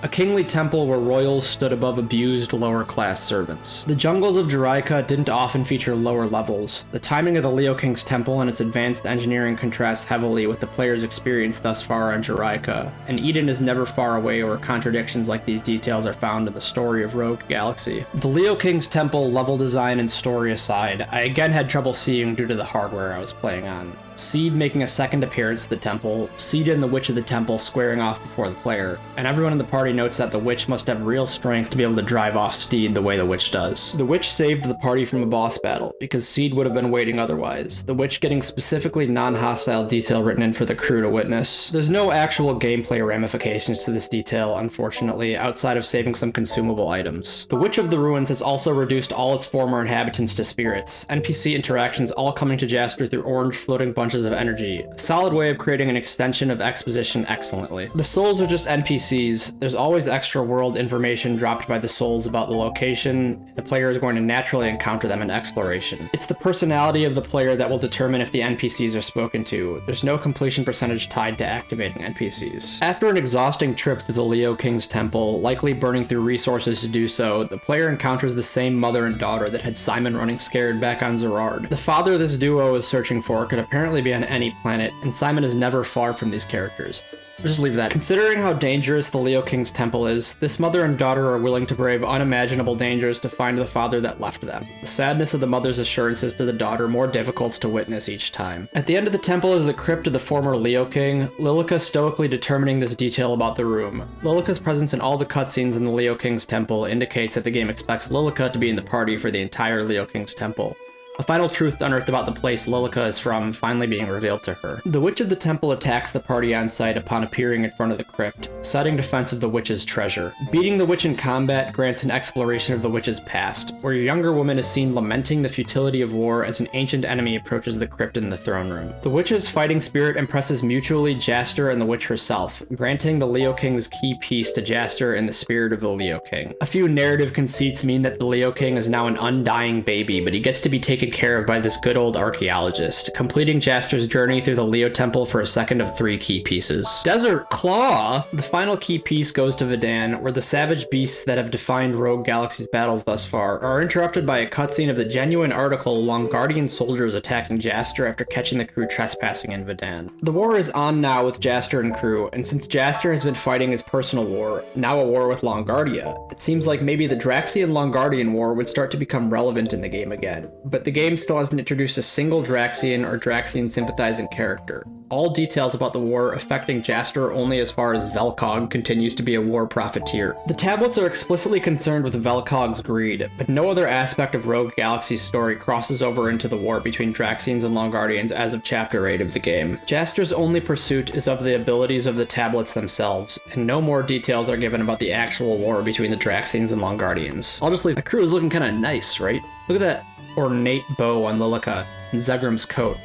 A kingly temple where royals stood above abused lower-class servants. The jungles of Juraika didn't often feature lower levels. The timing of the Leo King's temple and its advanced engineering contrasts heavily with the player's experience thus far on Juraika, and Eden is never far away where contradictions like these details are found in the story of Rogue Galaxy. The Leo King's temple level design and story aside, I again had trouble seeing due to the hardware I was playing on. Seed making a second appearance at the temple, Seed and the Witch of the Temple squaring off before the player, and everyone in the party notes that the Witch must have real strength to be able to drive off Steed the way the Witch does. The Witch saved the party from a boss battle, because Seed would have been waiting otherwise, the Witch getting specifically non-hostile detail written in for the crew to witness. There's no actual gameplay ramifications to this detail, unfortunately, outside of saving some consumable items. The Witch of the Ruins has also reduced all its former inhabitants to spirits, NPC interactions all coming to Jaster through orange floating bunches of energy, a solid way of creating an extension of exposition excellently. The souls are just NPCs, there's always extra world information dropped by the souls about the location, the player is going to naturally encounter them in exploration. It's the personality of the player that will determine if the NPCs are spoken to, there's no completion percentage tied to activating NPCs. After an exhausting trip to the Leo King's temple, likely burning through resources to do so, the player encounters the same mother and daughter that had Simon running scared back on Zerard. The father this duo is searching for could apparently be on any planet, and Simon is never far from these characters. We'll just leave that. Considering how dangerous the Leo King's temple is, this mother and daughter are willing to brave unimaginable dangers to find the father that left them. The sadness of the mother's assurances to the daughter more difficult to witness each time. At the end of the temple is the crypt of the former Leo King, Lilica stoically determining this detail about the room. Lilica's presence in all the cutscenes in the Leo King's temple indicates that the game expects Lilica to be in the party for the entire Leo King's temple. A final truth unearthed about the place Lilica is from finally being revealed to her. The Witch of the Temple attacks the party on sight upon appearing in front of the crypt, setting defense of the Witch's treasure. Beating the Witch in combat grants an exploration of the Witch's past, where a younger woman is seen lamenting the futility of war as an ancient enemy approaches the crypt in the throne room. The Witch's fighting spirit impresses mutually Jaster and the Witch herself, granting the Leo King's key piece to Jaster in the spirit of the Leo King. A few narrative conceits mean that the Leo King is now an undying baby, but he gets to be taken care of by this good old archaeologist, completing Jaster's journey through the Leo Temple for a second of 3 key pieces. Desert Claw! The final key piece goes to Vedan, where the savage beasts that have defined Rogue Galaxy's battles thus far are interrupted by a cutscene of the genuine article Longardian soldiers attacking Jaster after catching the crew trespassing in Vedan. The war is on now with Jaster and crew, and since Jaster has been fighting his personal war, now a war with Longardia, it seems like maybe the Draxian-Longardian war would start to become relevant in the game again, but the game still hasn't introduced a single Draxian or Draxian sympathizing character. All details about the war affecting Jaster only as far as Velkog continues to be a war profiteer. The tablets are explicitly concerned with Velkog's greed, but no other aspect of Rogue Galaxy's story crosses over into the war between Draxians and Longardians as of Chapter 8 of the game. Jaster's only pursuit is of the abilities of the tablets themselves, and no more details are given about the actual war between the Draxians and Longardians. I'll just leave. The crew is looking kind of nice, right? Look at that ornate bow on Lilica and Zegrum's coat.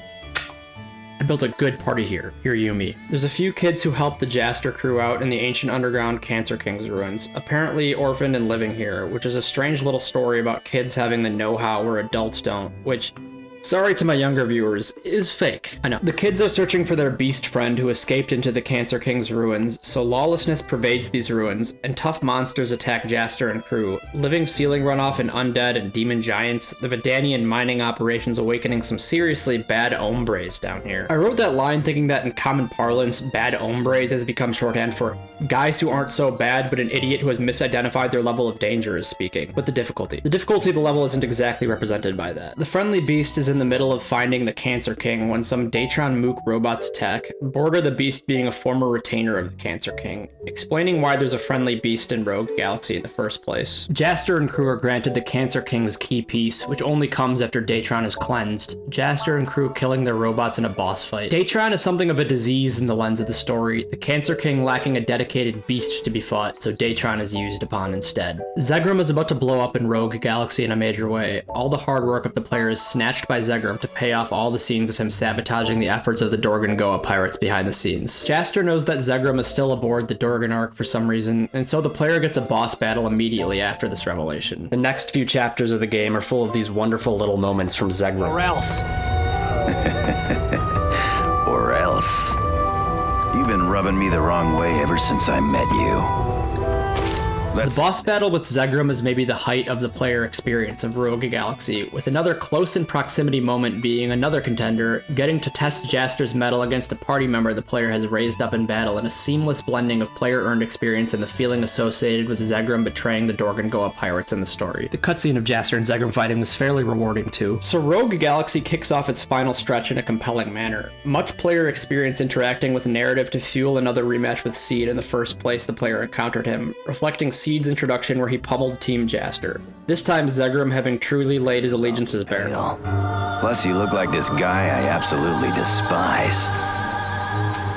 I built a good party here. Hear you me. There's a few kids who helped the Jaster crew out in the ancient underground Cancer King's ruins, apparently orphaned and living here, which is a strange little story about kids having the know-how where adults don't, which Sorry to my younger viewers, is fake. I know. The kids are searching for their beast friend who escaped into the Cancer King's ruins, so lawlessness pervades these ruins, and tough monsters attack Jaster and crew. Living ceiling runoff and undead and demon giants, the Vedanian mining operations awakening some seriously bad hombres down here. I wrote that line thinking that in common parlance, bad hombres has become shorthand for guys who aren't so bad, but an idiot who has misidentified their level of danger is speaking. But the difficulty. The difficulty of the level isn't exactly represented by that. The friendly beast is in the middle of finding the Cancer King when some Datron Mook robots attack, Borga the beast being a former retainer of the Cancer King, explaining why there's a friendly beast in Rogue Galaxy in the first place. Jaster and crew are granted the Cancer King's key piece, which only comes after Datron is cleansed, Jaster and crew killing their robots in a boss fight. Datron is something of a disease in the lens of the story, the Cancer King lacking a dedicated beast to be fought, so Datron is used upon instead. Zegrum is about to blow up in Rogue Galaxy in a major way. All the hard work of the player is snatched by Zegrum to pay off all the scenes of him sabotaging the efforts of the Dorgan Goa pirates behind the scenes. Jaster knows that Zegrum is still aboard the Dorgan Ark for some reason, and so the player gets a boss battle immediately after this revelation. The next few chapters of the game are full of these wonderful little moments from Zegrum. Or else. Or else. You've been rubbing me the wrong way ever since I met you. The boss battle with Zegrum is maybe the height of the player experience of Rogue Galaxy, with another close in proximity moment being another contender getting to test Jaster's mettle against a party member the player has raised up in battle in a seamless blending of player-earned experience and the feeling associated with Zegrum betraying the Dorgan Goa pirates in the story. The cutscene of Jaster and Zegrum fighting was fairly rewarding too. So Rogue Galaxy kicks off its final stretch in a compelling manner. Much player experience interacting with narrative to fuel another rematch with Seed in the first place the player encountered him, reflecting Seed's introduction where he pummeled Team Jaster. This time Zegrum having truly laid his allegiances bare. Plus you look like this guy I absolutely despise.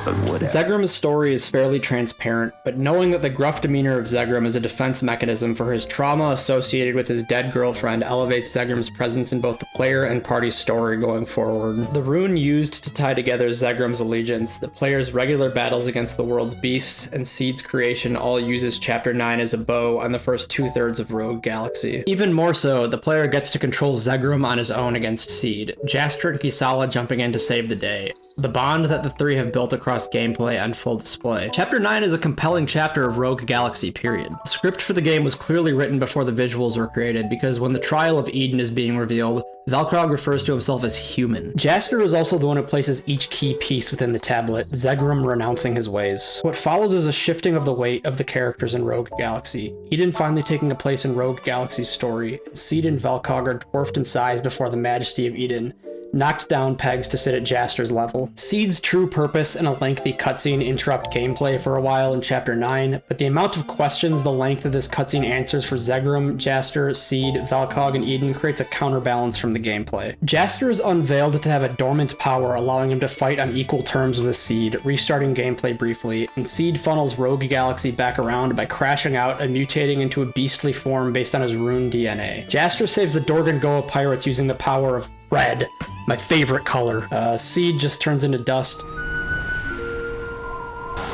But whatever. Zegrum's story is fairly transparent, but knowing that the gruff demeanor of Zegrum is a defense mechanism for his trauma associated with his dead girlfriend elevates Zegrum's presence in both the player and party's story going forward. The rune used to tie together Zegrum's allegiance, the player's regular battles against the world's beasts, and Seed's creation all uses Chapter 9 as a bow on the first 2/3 of Rogue Galaxy. Even more so, the player gets to control Zegrum on his own against Seed, Jaster and Kisala jumping in to save the day. The bond that the three have built across gameplay on full display. Chapter 9 is a compelling chapter of Rogue Galaxy, period. The script for the game was clearly written before the visuals were created, because when the trial of Eden is being revealed, Velkrog refers to himself as human. Jaster is also the one who places each key piece within the tablet, Zegrum renouncing his ways. What follows is a shifting of the weight of the characters in Rogue Galaxy. Eden finally taking a place in Rogue Galaxy's story, and Seed and Velkrog are dwarfed in size before the majesty of Eden, knocked down pegs to sit at Jaster's level. Seed's true purpose and a lengthy cutscene interrupt gameplay for a while in Chapter 9, but the amount of questions the length of this cutscene answers for Zegrum, Jaster, Seed, Velkrog, and Eden creates a counterbalance from the gameplay. Jaster is unveiled to have a dormant power allowing him to fight on equal terms with Seed, restarting gameplay briefly, and Seed funnels Rogue Galaxy back around by crashing out and mutating into a beastly form based on his rune DNA. Jaster saves the Dorgan Goa pirates using the power of red, my favorite color. Seed just turns into dust.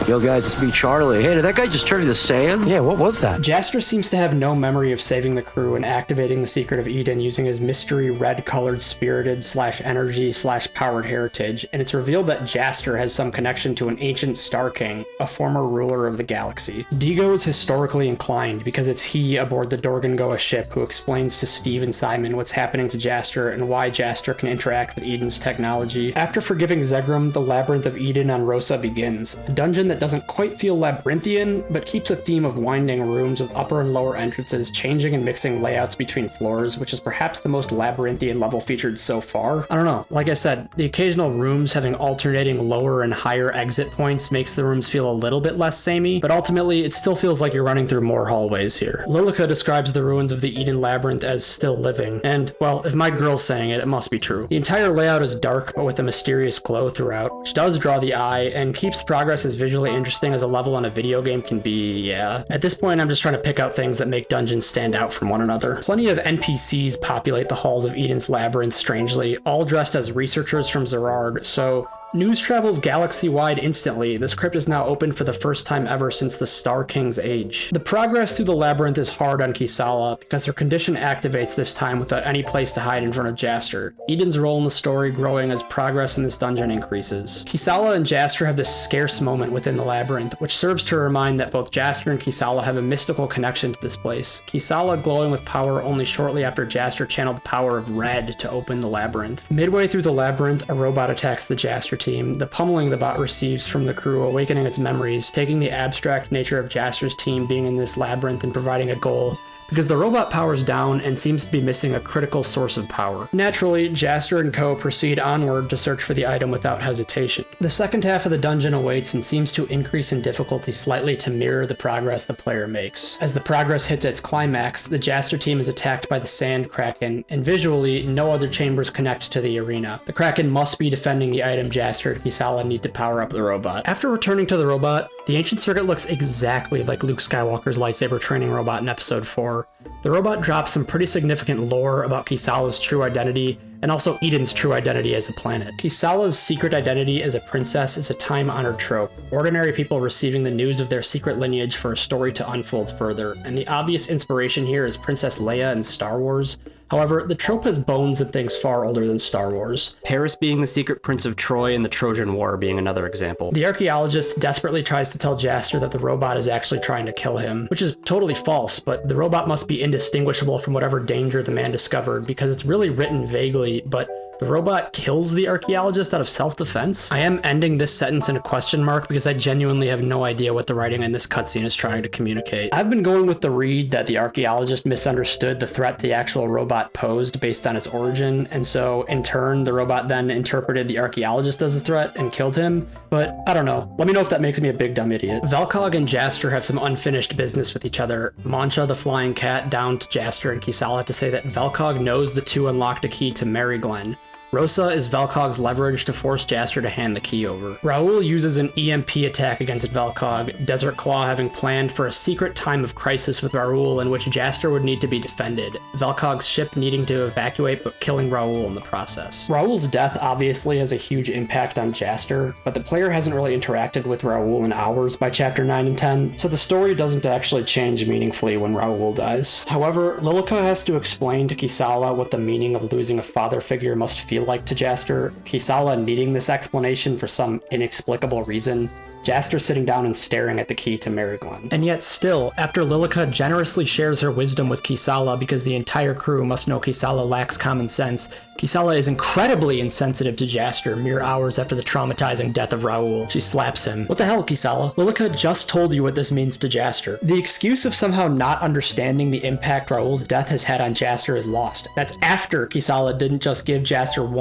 Yo guys, it's me, Charlie. Hey, did that guy just turn into sand? Yeah, what was that? Jaster seems to have no memory of saving the crew and activating the secret of Eden using his mystery red-colored spirited /energy /powered heritage, and it's revealed that Jaster has some connection to an ancient Star King, a former ruler of the galaxy. Digo is historically inclined because it's he aboard the Dorgan Goa ship who explains to Steve and Simon what's happening to Jaster and why Jaster can interact with Eden's technology. After forgiving Zegrum, the Labyrinth of Eden on Rosa begins, a dungeon that doesn't quite feel labyrinthian, but keeps a theme of winding rooms with upper and lower entrances, changing and mixing layouts between floors, which is perhaps the most labyrinthian level featured so far. I don't know, like I said, the occasional rooms having alternating lower and higher exit points makes the rooms feel a little bit less samey, but ultimately it still feels like you're running through more hallways here. Lilica describes the ruins of the Eden Labyrinth as still living, and, well, if my girl's saying it, it must be true. The entire layout is dark, but with a mysterious glow throughout, which does draw the eye, and keeps progress as visually interesting as a level on a video game can be, yeah. At this point, I'm just trying to pick out things that make dungeons stand out from one another. Plenty of NPCs populate the halls of Eden's Labyrinth strangely, all dressed as researchers from Zerard, so News travels galaxy-wide instantly. This crypt is now open for the first time ever since the Star King's age. The progress through the labyrinth is hard on Kisala because her condition activates this time without any place to hide in front of Jaster. Eden's role in the story growing as progress in this dungeon increases. Kisala and Jaster have this scarce moment within the labyrinth, which serves to remind that both Jaster and Kisala have a mystical connection to this place. Kisala glowing with power only shortly after Jaster channeled the power of red to open the labyrinth. Midway through the labyrinth, a robot attacks the Jaster team. The pummeling the bot receives from the crew, awakening its memories, taking the abstract nature of Jaster's team being in this labyrinth and providing a goal, because the robot powers down and seems to be missing a critical source of power. Naturally, Jaster and co. proceed onward to search for the item without hesitation. The second half of the dungeon awaits and seems to increase in difficulty slightly to mirror the progress the player makes. As the progress hits its climax, the Jaster team is attacked by the Sand Kraken, and visually, no other chambers connect to the arena. The Kraken must be defending the item Jaster and Kisala need to power up the robot. After returning to the robot, the Ancient Circuit looks exactly like Luke Skywalker's lightsaber training robot in Episode 4. The robot drops some pretty significant lore about Kisala's true identity, and also Eden's true identity as a planet. Kisala's secret identity as a princess is a time-honored trope, ordinary people receiving the news of their secret lineage for a story to unfold further, and the obvious inspiration here is Princess Leia in Star Wars. However, the trope has bones and things far older than Star Wars. Paris being the secret prince of Troy and the Trojan War being another example. The archaeologist desperately tries to tell Jaster that the robot is actually trying to kill him, which is totally false, but the robot must be indistinguishable from whatever danger the man discovered because it's really written vaguely, but the robot kills the archaeologist out of self-defense? I am ending this sentence in a question mark because I genuinely have no idea what the writing in this cutscene is trying to communicate. I've been going with the read that the archaeologist misunderstood the threat the actual robot posed based on its origin, and so in turn the robot then interpreted the archaeologist as a threat and killed him, but I don't know. Let me know if that makes me a big dumb idiot. Velkhog and Jaster have some unfinished business with each other. Mancha the flying cat down to Jaster and Kisala to say that Velkhog knows the two unlocked a key to Mariglen. Rosa is Velkhog's leverage to force Jaster to hand the key over. Raoul uses an EMP attack against Velkhog, Desert Claw having planned for a secret time of crisis with Raoul in which Jaster would need to be defended, Velkhog's ship needing to evacuate but killing Raoul in the process. Raoul's death obviously has a huge impact on Jaster, but the player hasn't really interacted with Raoul in hours by chapter 9 and 10, so the story doesn't actually change meaningfully when Raoul dies. However, Lilica has to explain to Kisala what the meaning of losing a father figure must feel like to Jaster, Kisala needing this explanation for some inexplicable reason, Jaster sitting down and staring at the key to Mariglen. And yet still, after Lilica generously shares her wisdom with Kisala because the entire crew must know Kisala lacks common sense, Kisala is incredibly insensitive to Jaster mere hours after the traumatizing death of Raoul. She slaps him. What the hell, Kisala? Lilica just told you what this means to Jaster. The excuse of somehow not understanding the impact Raoul's death has had on Jaster is lost. That's after Kisala didn't just give Jaster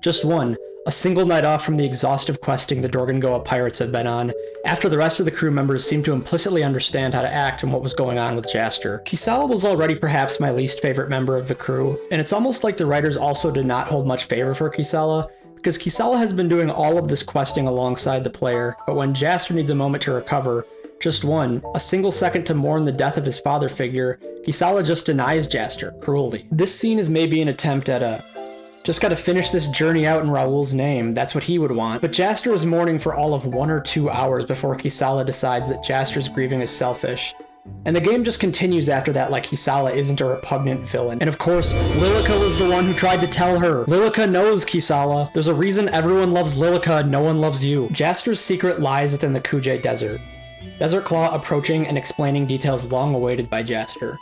just one, a single night off from the exhaustive questing the Dorgongoa pirates have been on, after the rest of the crew members seemed to implicitly understand how to act and what was going on with Jaster. Kisala was already perhaps my least favorite member of the crew, and it's almost like the writers also did not hold much favor for Kisala, because Kisala has been doing all of this questing alongside the player, but when Jaster needs a moment to recover, just one, a single second to mourn the death of his father figure, Kisala just denies Jaster cruelly. This scene is maybe an attempt at just gotta finish this journey out in Raoul's name, that's what he would want. But Jaster is mourning for all of 1 or 2 hours before Kisala decides that Jaster's grieving is selfish. And the game just continues after that like Kisala isn't a repugnant villain. And of course, Lilica was the one who tried to tell her. Lilica knows Kisala. There's a reason everyone loves Lilica and no one loves you. Jaster's secret lies within the Kujay Desert. Desert Claw approaching and explaining details long awaited by Jaster.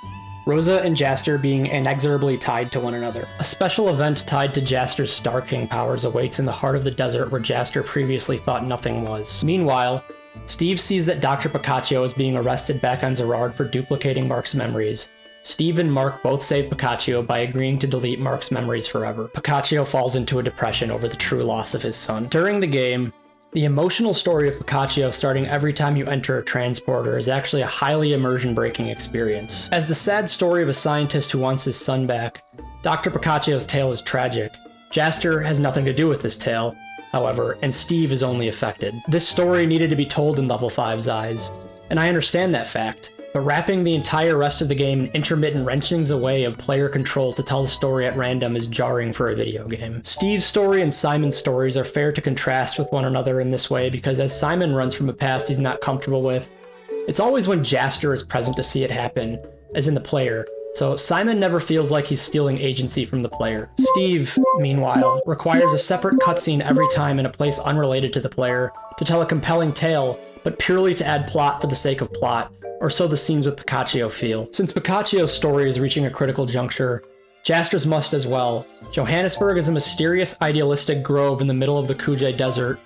Rosa and Jaster being inexorably tied to one another. A special event tied to Jaster's Star King powers awaits in the heart of the desert where Jaster previously thought nothing was. Meanwhile, Steve sees that Dr. Picacio is being arrested back on Zerard for duplicating Mark's memories. Steve and Mark both save Picacio by agreeing to delete Mark's memories forever. Picacio falls into a depression over the true loss of his son. During the game, the emotional story of Picacio starting every time you enter a transporter is actually a highly immersion-breaking experience. As the sad story of a scientist who wants his son back, Dr. Picacio's tale is tragic. Jaster has nothing to do with this tale, however, and Steve is only affected. This story needed to be told in Level 5's eyes, and I understand that fact, but wrapping the entire rest of the game in intermittent wrenchings away of player control to tell the story at random is jarring for a video game. Steve's story and Simon's stories are fair to contrast with one another in this way, because as Simon runs from a past he's not comfortable with, it's always when Jaster is present to see it happen, as in the player. So Simon never feels like he's stealing agency from the player. Steve, meanwhile, requires a separate cutscene every time in a place unrelated to the player to tell a compelling tale, but purely to add plot for the sake of plot, or so the scenes with Boccaccio feel. Since Boccaccio's story is reaching a critical juncture, Jaster's must as well. Johannesburg is a mysterious, idealistic grove in the middle of the Kujay Desert.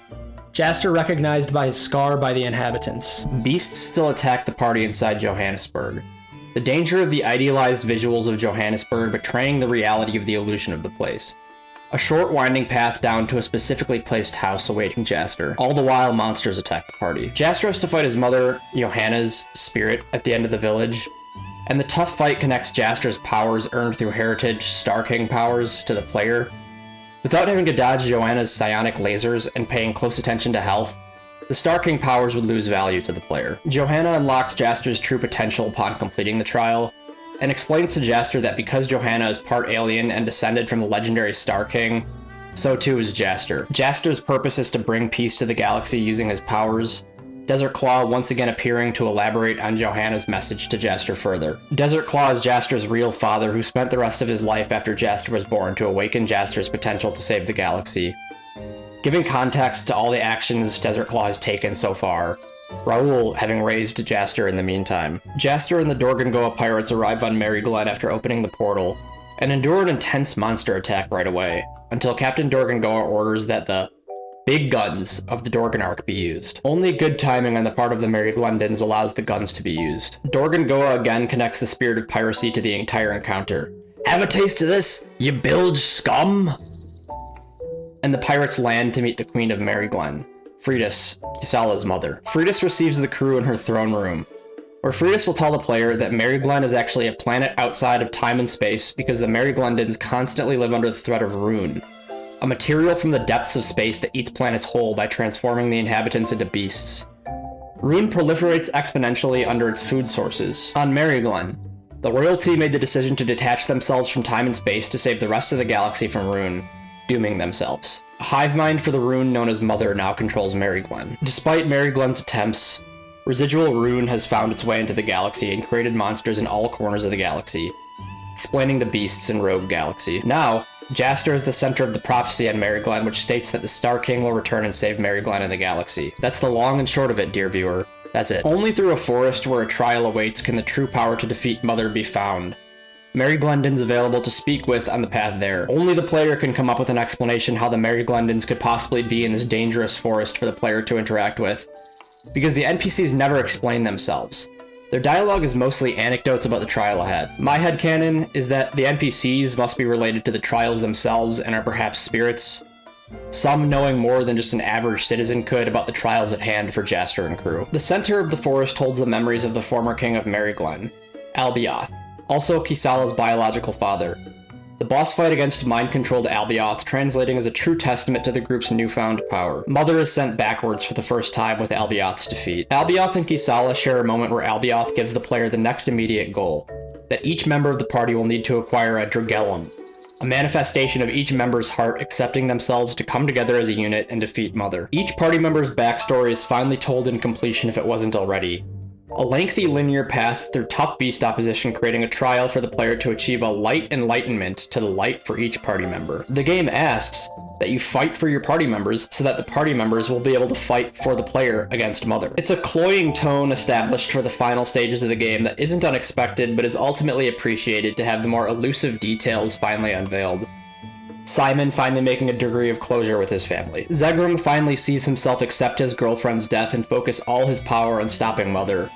Jaster recognized by his scar by the inhabitants. Beasts still attack the party inside Johannesburg. The danger of the idealized visuals of Johannesburg betraying the reality of the illusion of the place. A short winding path down to a specifically placed house awaiting Jaster. All the while, monsters attack the party. Jaster has to fight his mother, Johanna's spirit, at the end of the village, and the tough fight connects Jaster's powers earned through heritage Star King powers to the player. Without having to dodge Johanna's psionic lasers and paying close attention to health, the Star King powers would lose value to the player. Johanna unlocks Jaster's true potential upon completing the trial, and explains to Jaster that because Johanna is part alien and descended from the legendary Star King, so too is Jaster. Jaster's purpose is to bring peace to the galaxy using his powers, Desert Claw once again appearing to elaborate on Johanna's message to Jaster further. Desert Claw is Jaster's real father who spent the rest of his life after Jaster was born to awaken Jaster's potential to save the galaxy. Giving context to all the actions Desert Claw has taken so far, Raoul having raised Jaster in the meantime. Jaster and the Dorgangoa pirates arrive on Mary Glen after opening the portal, and endure an intense monster attack right away, until Captain Dorgangoa orders that the big guns of the Dorganarch be used. Only good timing on the part of the Mary Glendons allows the guns to be used. Dorgangoa again connects the spirit of piracy to the entire encounter. Have a taste of this, you bilge scum! And the pirates land to meet the Queen of Mary Glen, Fridis, Kisala's mother. Fridis receives the crew in her throne room, where Fridis will tell the player that Mary Glen is actually a planet outside of time and space because the Mary Glendons constantly live under the threat of Rune, a material from the depths of space that eats planets whole by transforming the inhabitants into beasts. Rune proliferates exponentially under its food sources. On Mary Glen, the royalty made the decision to detach themselves from time and space to save the rest of the galaxy from Rune, dooming themselves. A hive mind for the Rune known as Mother now controls Mary Glen. Despite Mary Glen's attempts, residual Rune has found its way into the galaxy and created monsters in all corners of the galaxy, explaining the beasts in Rogue Galaxy. Now, Jaster is the center of the prophecy on Mary Glen, which states that the Star King will return and save Mary Glen and the galaxy. That's the long and short of it, dear viewer. That's it. Only through a forest where a trial awaits can the true power to defeat Mother be found. Mary Glendon's available to speak with on the path there. Only the player can come up with an explanation how the Mary Glendons could possibly be in this dangerous forest for the player to interact with, because the NPCs never explain themselves. Their dialogue is mostly anecdotes about the trial ahead. My headcanon is that the NPCs must be related to the trials themselves and are perhaps spirits, some knowing more than just an average citizen could about the trials at hand for Jaster and crew. The center of the forest holds the memories of the former king of Mary Glen, Albioth, also Kisala's biological father. The boss fight against mind-controlled Albioth translating as a true testament to the group's newfound power. Mother is sent backwards for the first time with Albioth's defeat. Albioth and Kisala share a moment where Albioth gives the player the next immediate goal, that each member of the party will need to acquire a Dragellum, a manifestation of each member's heart accepting themselves to come together as a unit and defeat Mother. Each party member's backstory is finally told in completion if it wasn't already. A lengthy linear path through tough beast opposition, creating a trial for the player to achieve a light enlightenment to the light for each party member. The game asks that you fight for your party members so that the party members will be able to fight for the player against Mother. It's a cloying tone established for the final stages of the game that isn't unexpected but is ultimately appreciated to have the more elusive details finally unveiled. Simon finally making a degree of closure with his family. Zegram finally sees himself accept his girlfriend's death and focus all his power on stopping Mother,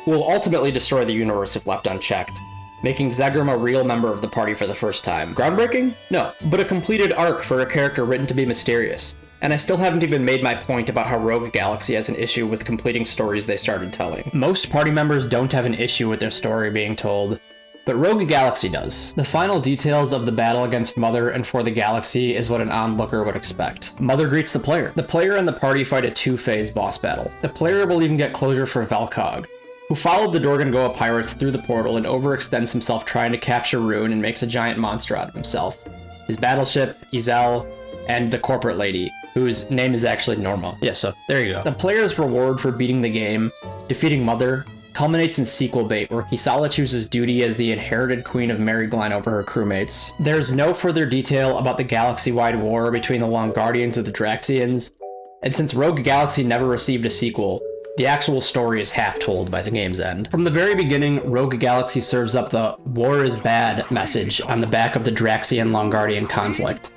who will ultimately destroy the universe if left unchecked, making Zegram a real member of the party for the first time. Groundbreaking? No, but a completed arc for a character written to be mysterious. And I still haven't even made my point about how Rogue Galaxy has an issue with completing stories they started telling. Most party members don't have an issue with their story being told, but Rogue Galaxy does. The final details of the battle against Mother and for the galaxy is what an onlooker would expect. Mother greets the player. The player and the party fight a two-phase boss battle. The player will even get closure for Velkog, who followed the Dorgongoa pirates through the portal and overextends himself trying to capture Rune and makes a giant monster out of himself. His battleship, Izel, and the corporate lady, whose name is actually Norma. Yeah, so there you go. The player's reward for beating the game, defeating Mother, culminates in sequel bait, where Kisala chooses duty as the inherited queen of Mary Glen over her crewmates. There's no further detail about the galaxy-wide war between the Long Guardians and the Draxians, and since Rogue Galaxy never received a sequel, the actual story is half told by the game's end. From the very beginning, Rogue Galaxy serves up the "war is bad" message on the back of the Draxian-Longardian conflict.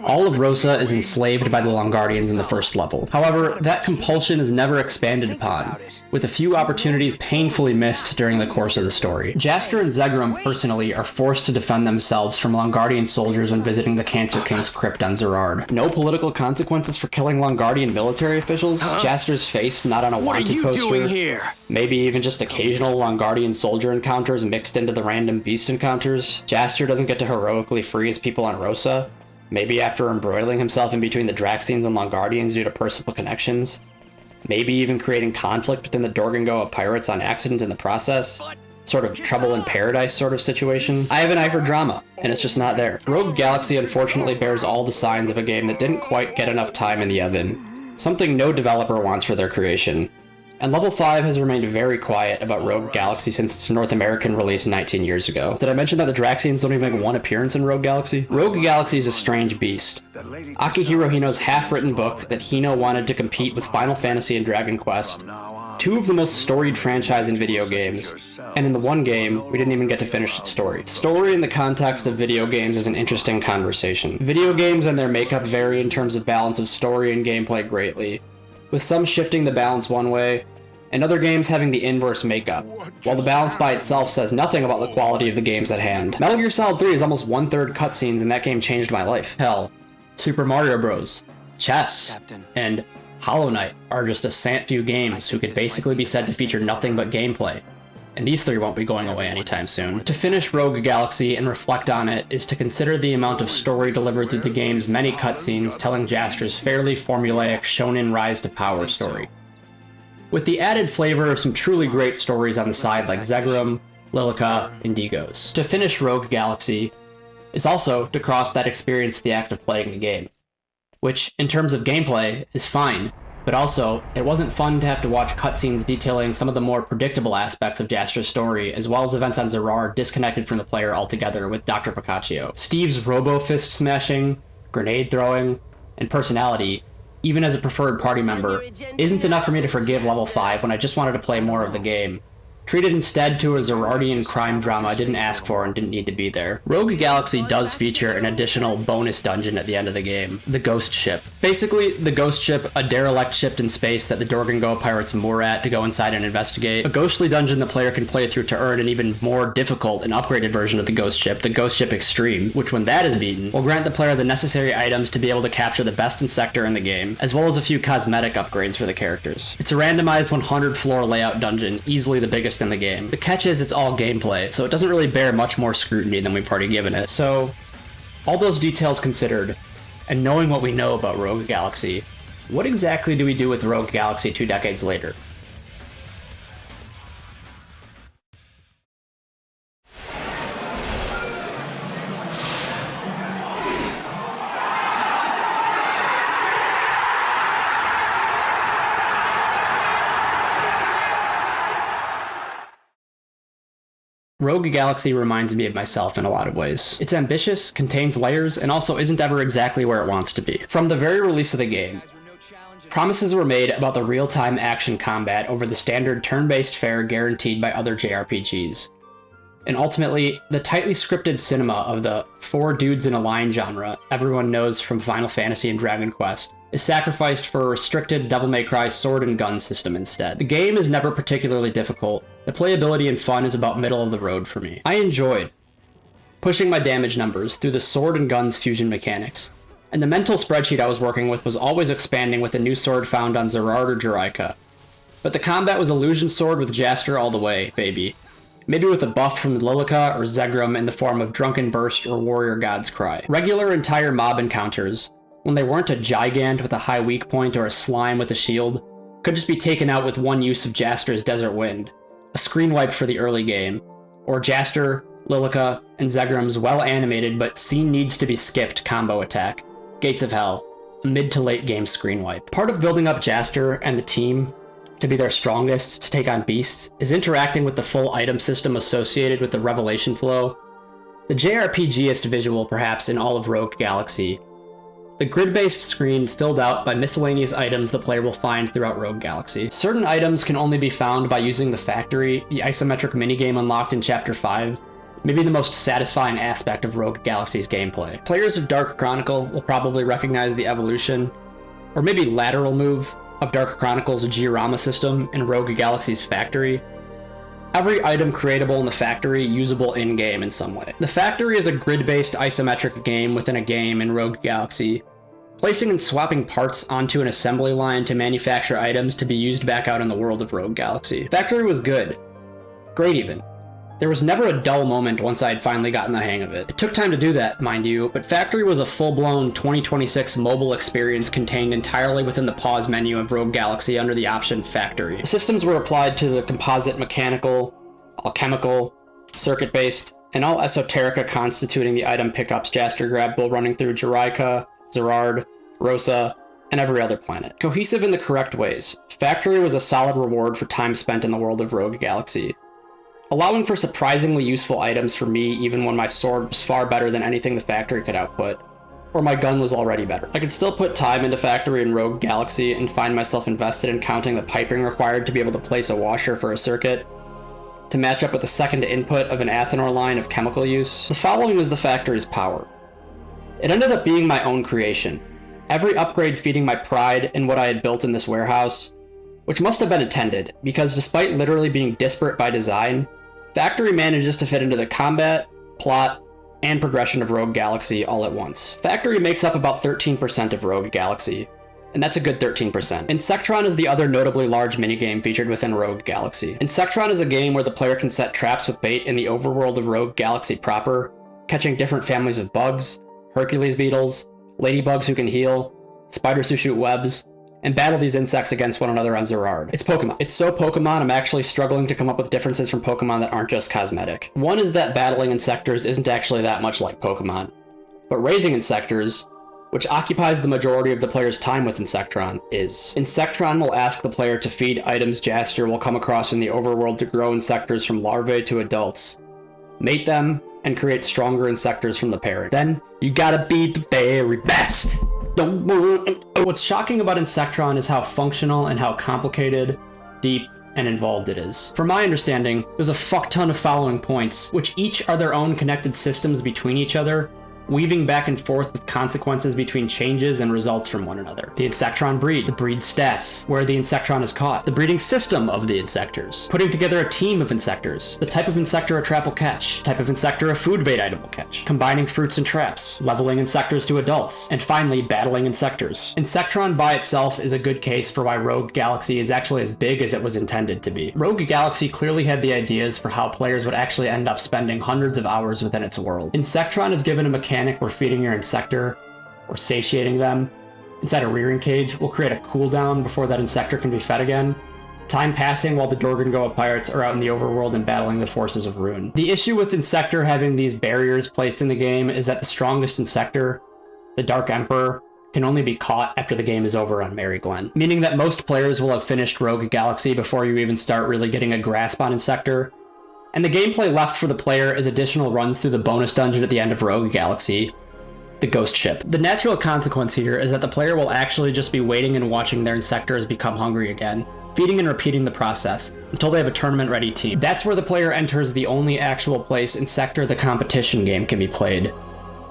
All of Rosa is enslaved by the Longardians in the first level. However, that compulsion is never expanded upon, with a few opportunities painfully missed during the course of the story. Jaster and Zegram, personally, are forced to defend themselves from Longardian soldiers when visiting the Cancer King's crypt on Zerard. No political consequences for killing Longardian military officials, Jaster's face not on a wanted poster. What are you doing here? Maybe even just occasional Longardian soldier encounters mixed into the random beast encounters. Jaster doesn't get to heroically free his people on Rosa. Maybe after embroiling himself in between the Draxians and Longardians due to personal connections. Maybe even creating conflict within the Dorgongoa pirates on accident in the process. Sort of trouble in paradise sort of situation. I have an eye for drama, and it's just not there. Rogue Galaxy unfortunately bears all the signs of a game that didn't quite get enough time in the oven. Something no developer wants for their creation. And Level 5 has remained very quiet about Rogue Galaxy since its North American release 19 years ago. Did I mention that the Draxians don't even make one appearance in Rogue Galaxy? Rogue Galaxy is a strange beast. Akihiro Hino's half-written book that Hino wanted to compete with Final Fantasy and Dragon Quest, two of the most storied franchise in video games, and in the one game, we didn't even get to finish its story. Story in the context of video games is an interesting conversation. Video games and their makeup vary in terms of balance of story and gameplay greatly, with some shifting the balance one way, and other games having the inverse makeup, while the balance by itself says nothing about the quality of the games at hand. Metal Gear Solid 3 is almost 1/3 cutscenes, and that game changed my life. Hell, Super Mario Bros., Chess, and Hollow Knight are just a scant few games who could basically be said to feature nothing but gameplay, and these three won't be going away anytime soon. To finish Rogue Galaxy and reflect on it is to consider the amount of story delivered through the game's many cutscenes telling Jaster's fairly formulaic shonen rise to power story, with the added flavor of some truly great stories on the side like Zegram, Lilica, and Digos. To finish Rogue Galaxy is also to cross that experience with the act of playing the game, which, in terms of gameplay, is fine, but also, it wasn't fun to have to watch cutscenes detailing some of the more predictable aspects of Jaster's story, as well as events on Zerard disconnected from the player altogether with Dr. Piccaccio. Steve's robo-fist smashing, grenade throwing, and personality, even as a preferred party member, isn't enough for me to forgive Level 5 when I just wanted to play more of the game. Treated instead to a Zerardian crime drama I didn't ask for and didn't need to be there. Rogue Galaxy does feature an additional bonus dungeon at the end of the game, the Ghost Ship. Basically, the Ghost Ship, a derelict ship in space that the Dorgongoa pirates moor at to go inside and investigate. A ghostly dungeon the player can play through to earn an even more difficult and upgraded version of the Ghost Ship Extreme, which when that is beaten, will grant the player the necessary items to be able to capture the best in sector in the game, as well as a few cosmetic upgrades for the characters. It's a randomized 100 floor layout dungeon, easily the biggest in the game. The catch is it's all gameplay, so it doesn't really bear much more scrutiny than we've already given it. So, all those details considered, and knowing what we know about Rogue Galaxy, what exactly do we do with Rogue Galaxy 2 decades later? Rogue Galaxy reminds me of myself in a lot of ways. It's ambitious, contains layers, and also isn't ever exactly where it wants to be. From the very release of the game, promises were made about the real-time action combat over the standard turn-based fare guaranteed by other JRPGs. And ultimately, the tightly scripted cinema of the four dudes in a line genre everyone knows from Final Fantasy and Dragon Quest is sacrificed for a restricted Devil May Cry sword and gun system instead. The game is never particularly difficult. The playability and fun is about middle of the road for me. I enjoyed pushing my damage numbers through the sword and guns fusion mechanics, and the mental spreadsheet I was working with was always expanding with a new sword found on Zerard or Juraika. But the combat was illusion sword with Jaster all the way, baby. Maybe with a buff from Lilica or Zegram in the form of Drunken Burst or Warrior God's Cry. Regular entire mob encounters, when they weren't a gigant with a high weak point or a slime with a shield, could just be taken out with one use of Jaster's Desert Wind, a screen wipe for the early game, or Jaster, Lilica, and Zegram's well-animated but scene needs to be skipped combo attack, Gates of Hell, a mid to late game screen wipe. Part of building up Jaster and the team to be their strongest to take on beasts is interacting with the full item system associated with the Revelation flow, the JRPGest visual perhaps in all of Rogue Galaxy. The grid-based screen filled out by miscellaneous items the player will find throughout Rogue Galaxy. Certain items can only be found by using the factory, the isometric minigame unlocked in Chapter 5, maybe the most satisfying aspect of Rogue Galaxy's gameplay. Players of Dark Chronicle will probably recognize the evolution, or maybe lateral move, of Dark Chronicle's Giorama system in Rogue Galaxy's factory. Every item creatable in the factory usable in-game in some way. The factory is a grid-based isometric game within a game in Rogue Galaxy, placing and swapping parts onto an assembly line to manufacture items to be used back out in the world of Rogue Galaxy. Factory was good. Great even. There was never a dull moment once I had finally gotten the hang of it. It took time to do that, mind you, but Factory was a full-blown 2026 mobile experience contained entirely within the pause menu of Rogue Galaxy under the option Factory. The systems were applied to the composite mechanical, alchemical, circuit-based, and all esoterica constituting the item pickups Jaster grabbed while running through Juraika, Zerard, Rosa, and every other planet. Cohesive in the correct ways, Factory was a solid reward for time spent in the world of Rogue Galaxy, allowing for surprisingly useful items for me even when my sword was far better than anything the factory could output, or my gun was already better. I could still put time into Factory in Rogue Galaxy and find myself invested in counting the piping required to be able to place a washer for a circuit, to match up with the second input of an Athenor line of chemical use. The following is the factory's power. It ended up being my own creation, every upgrade feeding my pride in what I had built in this warehouse, which must have been intended, because despite literally being disparate by design, Factory manages to fit into the combat, plot, and progression of Rogue Galaxy all at once. Factory makes up about 13% of Rogue Galaxy, and that's a good 13%. Insectron is the other notably large minigame featured within Rogue Galaxy. Insectron is a game where the player can set traps with bait in the overworld of Rogue Galaxy proper, catching different families of bugs, Hercules beetles, ladybugs who can heal, spiders who shoot webs, and battle these insects against one another on Zerard. It's Pokemon. It's so Pokemon, I'm actually struggling to come up with differences from Pokemon that aren't just cosmetic. One is that battling Insectors isn't actually that much like Pokemon, but raising Insectors, which occupies the majority of the player's time with Insectron, is. Insectron will ask the player to feed items Jaster will come across in the overworld to grow Insectors from larvae to adults, mate them, and create stronger Insectors from the pairing. Then, you gotta be the very best! What's shocking about Insectron is how functional and how complicated, deep, and involved it is. From my understanding, there's a fuck ton of following points, which each are their own connected systems between each other, weaving back and forth with consequences between changes and results from one another. The Insectron breed, the breed stats, where the Insectron is caught, the breeding system of the Insectors, putting together a team of Insectors, the type of Insector a trap will catch, type of Insector a food bait item will catch, combining fruits and traps, leveling Insectors to adults, and finally battling Insectors. Insectron by itself is a good case for why Rogue Galaxy is actually as big as it was intended to be. Rogue Galaxy clearly had the ideas for how players would actually end up spending hundreds of hours within its world. Insectron is given a mechanic where feeding your Insector, or satiating them, inside a rearing cage will create a cooldown before that Insector can be fed again, time passing while the Dorgangoa pirates are out in the overworld and battling the forces of Ruin. The issue with Insector having these barriers placed in the game is that the strongest Insector, the Dark Emperor, can only be caught after the game is over on Mary Glen, meaning that most players will have finished Rogue Galaxy before you even start really getting a grasp on Insector, and the gameplay left for the player is additional runs through the bonus dungeon at the end of Rogue Galaxy, the Ghost Ship. The natural consequence here is that the player will actually just be waiting and watching their Insectors become hungry again, feeding and repeating the process, until they have a tournament-ready team. That's where the player enters the only actual place Insector the competition game can be played,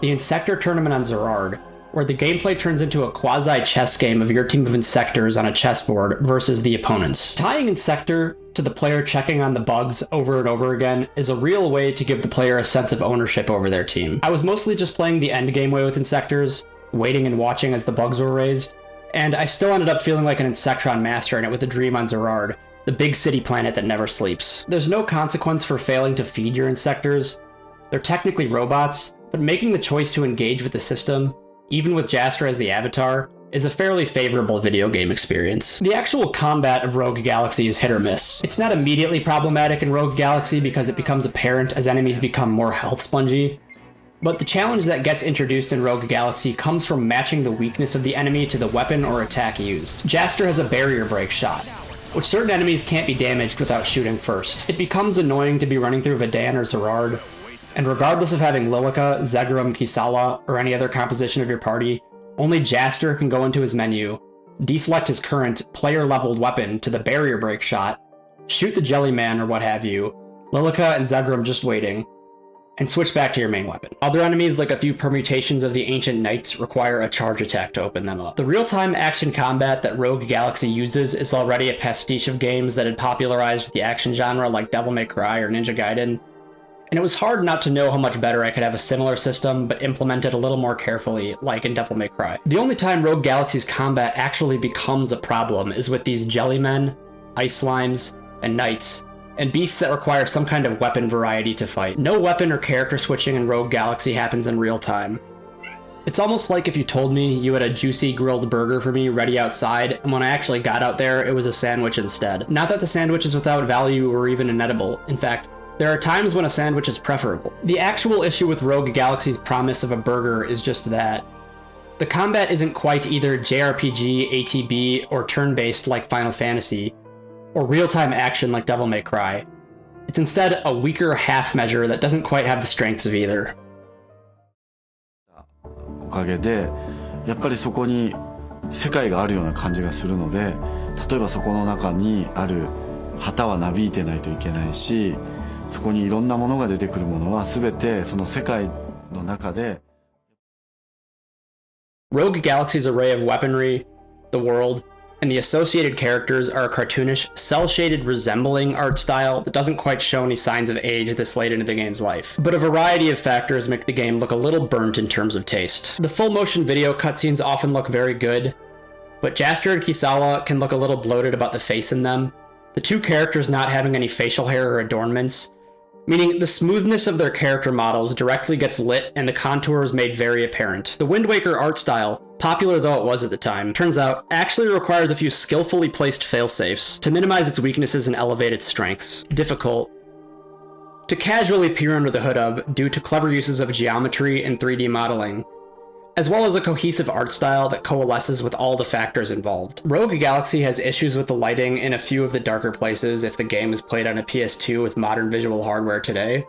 the Insector tournament on Zerard, where the gameplay turns into a quasi-chess game of your team of Insectors on a chessboard versus the opponents. Tying Insector to the player checking on the bugs over and over again is a real way to give the player a sense of ownership over their team. I was mostly just playing the endgame way with Insectors, waiting and watching as the bugs were raised, and I still ended up feeling like an Insectron master in it with a dream on Zerard, the big city planet that never sleeps. There's no consequence for failing to feed your Insectors. They're technically robots, but making the choice to engage with the system, even with Jaster as the avatar, is a fairly favorable video game experience. The actual combat of Rogue Galaxy is hit or miss. It's not immediately problematic in Rogue Galaxy because it becomes apparent as enemies become more health spongy, but the challenge that gets introduced in Rogue Galaxy comes from matching the weakness of the enemy to the weapon or attack used. Jaster has a barrier break shot, which certain enemies can't be damaged without shooting first. It becomes annoying to be running through Vedan or Zerard, and regardless of having Lilica, Zegram, Kisala, or any other composition of your party, only Jaster can go into his menu, deselect his current player-leveled weapon to the barrier break shot, shoot the Jellyman or what have you, Lilica and Zegram just waiting, and switch back to your main weapon. Other enemies, like a few permutations of the Ancient Knights, require a charge attack to open them up. The real-time action combat that Rogue Galaxy uses is already a pastiche of games that had popularized the action genre like Devil May Cry or Ninja Gaiden, and it was hard not to know how much better I could have a similar system, but implement it a little more carefully, like in Devil May Cry. The only time Rogue Galaxy's combat actually becomes a problem is with these Jellymen, Ice Slimes, and Knights, and beasts that require some kind of weapon variety to fight. No weapon or character switching in Rogue Galaxy happens in real time. It's almost like if you told me you had a juicy grilled burger for me ready outside, and when I actually got out there, it was a sandwich instead. Not that the sandwich is without value or even inedible. In fact, there are times when a sandwich is preferable. The actual issue with Rogue Galaxy's promise of a burger is just that. The combat isn't quite either JRPG, ATB, or turn-based like Final Fantasy, or real-time action like Devil May Cry. It's instead a weaker half measure that doesn't quite have the strengths of either. おかげでやっぱりそこに世界があるような感じがするので、例えばそこの中にある旗はなびいてないといけないし、そこにいろんなものが出てくるものは全てその世界の中で。Rogue Galaxy's array of weaponry, the world, and the associated characters are a cartoonish, cel-shaded resembling art style that doesn't quite show any signs of age this late into the game's life. But a variety of factors make the game look a little burnt in terms of taste. The full motion video cutscenes often look very good, but Jaster and Kisala can look a little bloated about the face in them, the two characters not having any facial hair or adornments, meaning the smoothness of their character models directly gets lit and the contours made very apparent. The Wind Waker art style, popular though it was at the time, turns out actually requires a few skillfully placed failsafes to minimize its weaknesses and elevate its strengths. Difficult to casually peer under the hood of due to clever uses of geometry and 3D modeling, as well as a cohesive art style that coalesces with all the factors involved. Rogue Galaxy has issues with the lighting in a few of the darker places if the game is played on a PS2 with modern visual hardware today.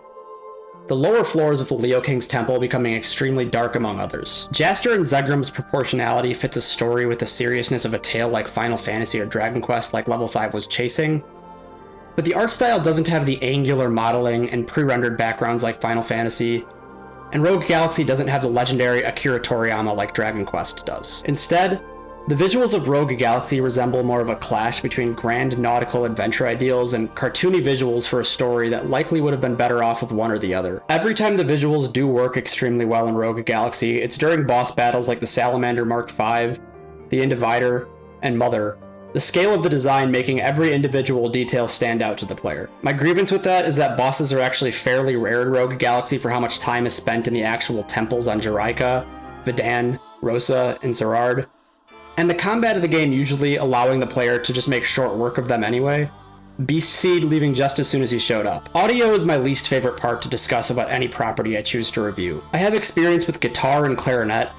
The lower floors of the Leo King's temple becoming extremely dark among others. Jaster and Zegram's proportionality fits a story with the seriousness of a tale like Final Fantasy or Dragon Quest like Level 5 was chasing, but the art style doesn't have the angular modeling and pre-rendered backgrounds like Final Fantasy, and Rogue Galaxy doesn't have the legendary Akira Toriyama like Dragon Quest does. Instead, the visuals of Rogue Galaxy resemble more of a clash between grand nautical adventure ideals and cartoony visuals for a story that likely would have been better off with one or the other. Every time the visuals do work extremely well in Rogue Galaxy, it's during boss battles like the Salamander Mark V, the Individer, and Mother, the scale of the design making every individual detail stand out to the player. My grievance with that is that bosses are actually fairly rare in Rogue Galaxy for how much time is spent in the actual temples on Juraika, Vedan, Rosa, and Zerard, and the combat of the game usually allowing the player to just make short work of them anyway, Beast Seed leaving just as soon as he showed up. Audio is my least favorite part to discuss about any property I choose to review. I have experience with guitar and clarinet,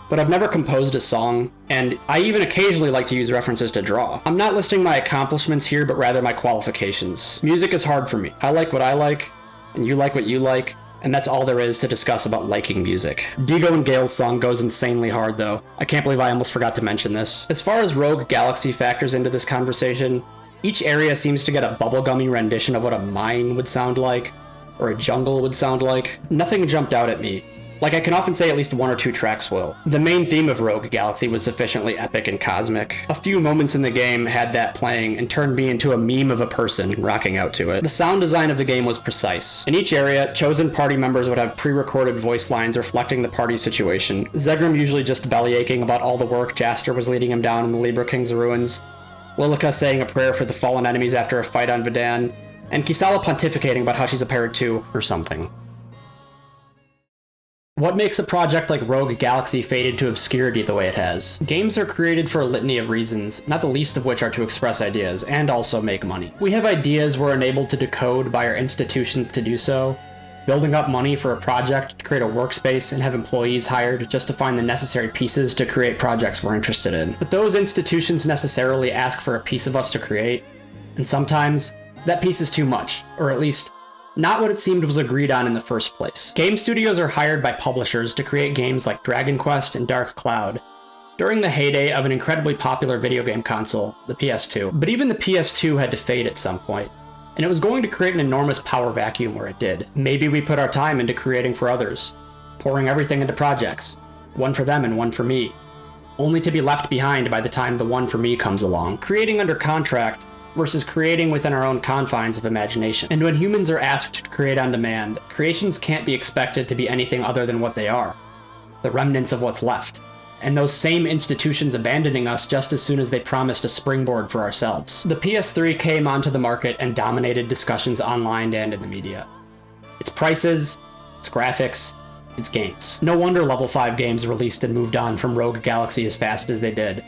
but I've never composed a song, and I even occasionally like to use references to draw. I'm not listing my accomplishments here, but rather my qualifications. Music is hard for me. I like what I like, and you like what you like, and that's all there is to discuss about liking music. Digo and Gale's song goes insanely hard though. I can't believe I almost forgot to mention this. As far as Rogue Galaxy factors into this conversation, each area seems to get a bubblegummy rendition of what a mine would sound like, or a jungle would sound like. Nothing jumped out at me. Like I can often say at least one or two tracks will. The main theme of Rogue Galaxy was sufficiently epic and cosmic. A few moments in the game had that playing and turned me into a meme of a person rocking out to it. The sound design of the game was precise. In each area, chosen party members would have pre-recorded voice lines reflecting the party's situation. Zegram usually just bellyaching about all the work Jaster was leading him down in the Libra King's ruins, Lilica saying a prayer for the fallen enemies after a fight on Vedan, and Kisala pontificating about how she's a parrot too, or something. What makes a project like Rogue Galaxy fade into obscurity the way it has? Games are created for a litany of reasons, not the least of which are to express ideas, and also make money. We have ideas we're enabled to decode by our institutions to do so, building up money for a project to create a workspace and have employees hired just to find the necessary pieces to create projects we're interested in. But those institutions necessarily ask for a piece of us to create, and sometimes that piece is too much, or at least not what it seemed was agreed on in the first place. Game studios are hired by publishers to create games like Dragon Quest and Dark Cloud, during the heyday of an incredibly popular video game console, the PS2. But even the PS2 had to fade at some point, and it was going to create an enormous power vacuum where it did. Maybe we put our time into creating for others, pouring everything into projects, one for them and one for me, only to be left behind by the time the one for me comes along. Creating under contract versus creating within our own confines of imagination. And when humans are asked to create on demand, creations can't be expected to be anything other than what they are, the remnants of what's left, and those same institutions abandoning us just as soon as they promised a springboard for ourselves. The PS3 came onto the market and dominated discussions online and in the media. Its prices, its graphics, its games. No wonder Level 5 games released and moved on from Rogue Galaxy as fast as they did.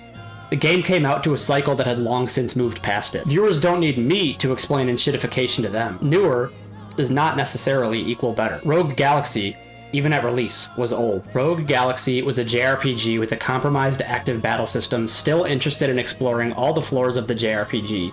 The game came out to a cycle that had long since moved past it. Viewers don't need me to explain enshittification to them. Newer does not necessarily equal better. Rogue Galaxy, even at release, was old. Rogue Galaxy was a JRPG with a compromised active battle system, still interested in exploring all the floors of the JRPG,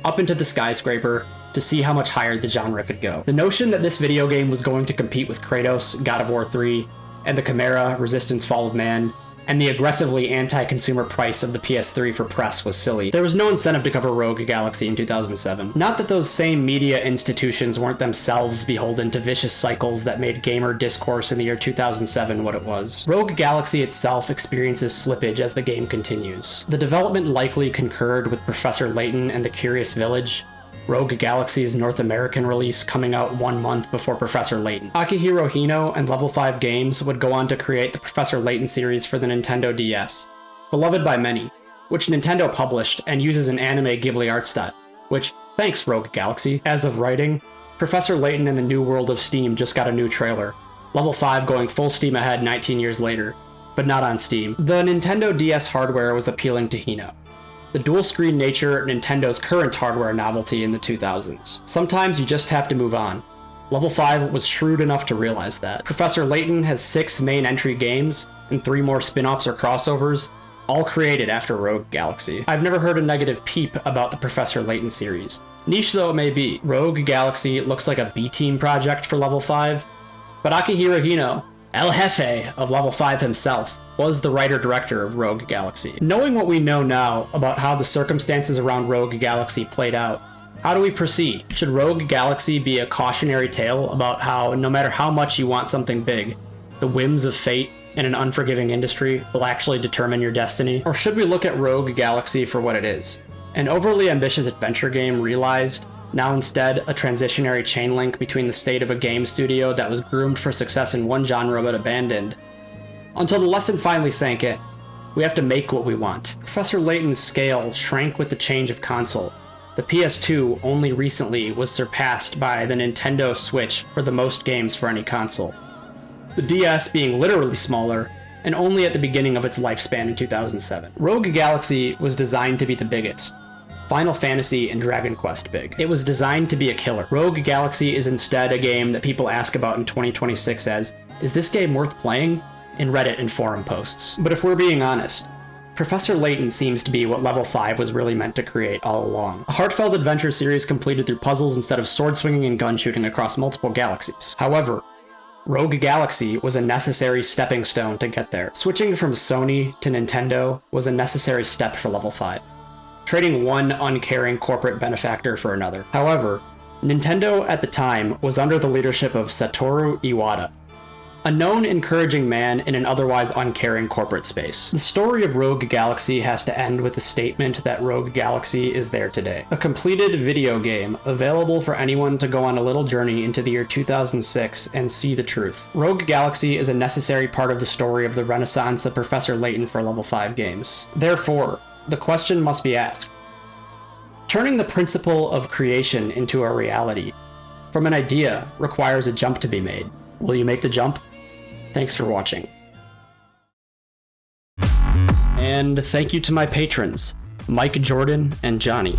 up into the skyscraper, to see how much higher the genre could go. The notion that this video game was going to compete with Kratos, God of War 3, and the Chimera, Resistance Fall of Man, and the aggressively anti-consumer price of the PS3 for press was silly. There was no incentive to cover Rogue Galaxy in 2007. Not that those same media institutions weren't themselves beholden to vicious cycles that made gamer discourse in the year 2007 what it was. Rogue Galaxy itself experiences slippage as the game continues. The development likely concurred with Professor Layton and the Curious Village, Rogue Galaxy's North American release coming out 1 month before Professor Layton. Akihiro Hino and Level 5 Games would go on to create the Professor Layton series for the Nintendo DS, beloved by many, which Nintendo published and uses an anime Ghibli art style, which, thanks Rogue Galaxy. As of writing, Professor Layton and the New World of Steam just got a new trailer, Level 5 going full steam ahead 19 years later, but not on Steam. The Nintendo DS hardware was appealing to Hino, the dual-screen nature Nintendo's current hardware novelty in the 2000s. Sometimes you just have to move on. Level 5 was shrewd enough to realize that. Professor Layton has 6 main entry games, and 3 more spin-offs or crossovers, all created after Rogue Galaxy. I've never heard a negative peep about the Professor Layton series. Niche though it may be, Rogue Galaxy looks like a B-team project for Level 5, but Akihiro Hino, El Jefe of Level 5 himself, was the writer-director of Rogue Galaxy. Knowing what we know now about how the circumstances around Rogue Galaxy played out, how do we proceed? Should Rogue Galaxy be a cautionary tale about how, no matter how much you want something big, the whims of fate in an unforgiving industry will actually determine your destiny? Or should we look at Rogue Galaxy for what it is? An overly ambitious adventure game realized, now instead a transitionary chain link between the state of a game studio that was groomed for success in one genre but abandoned, until the lesson finally sank in. We have to make what we want. Professor Layton's scale shrank with the change of console. The PS2 only recently was surpassed by the Nintendo Switch for the most games for any console, the DS being literally smaller and only at the beginning of its lifespan in 2007. Rogue Galaxy was designed to be the biggest. Final Fantasy and Dragon Quest big. It was designed to be a killer. Rogue Galaxy is instead a game that people ask about in 2026 as, is this game worth playing? In Reddit and forum posts. But if we're being honest, Professor Layton seems to be what Level 5 was really meant to create all along. A heartfelt adventure series completed through puzzles instead of sword swinging and gun shooting across multiple galaxies. However, Rogue Galaxy was a necessary stepping stone to get there. Switching from Sony to Nintendo was a necessary step for Level 5, trading one uncaring corporate benefactor for another. However, Nintendo at the time was under the leadership of Satoru Iwata, a known encouraging man in an otherwise uncaring corporate space. The story of Rogue Galaxy has to end with the statement that Rogue Galaxy is there today. A completed video game, available for anyone to go on a little journey into the year 2006 and see the truth. Rogue Galaxy is a necessary part of the story of the renaissance of Professor Layton for Level 5 games. Therefore, the question must be asked. Turning the principle of creation into a reality from an idea requires a jump to be made. Will you make the jump? Thanks for watching. And thank you to my patrons, Mike Jordan and Johnny.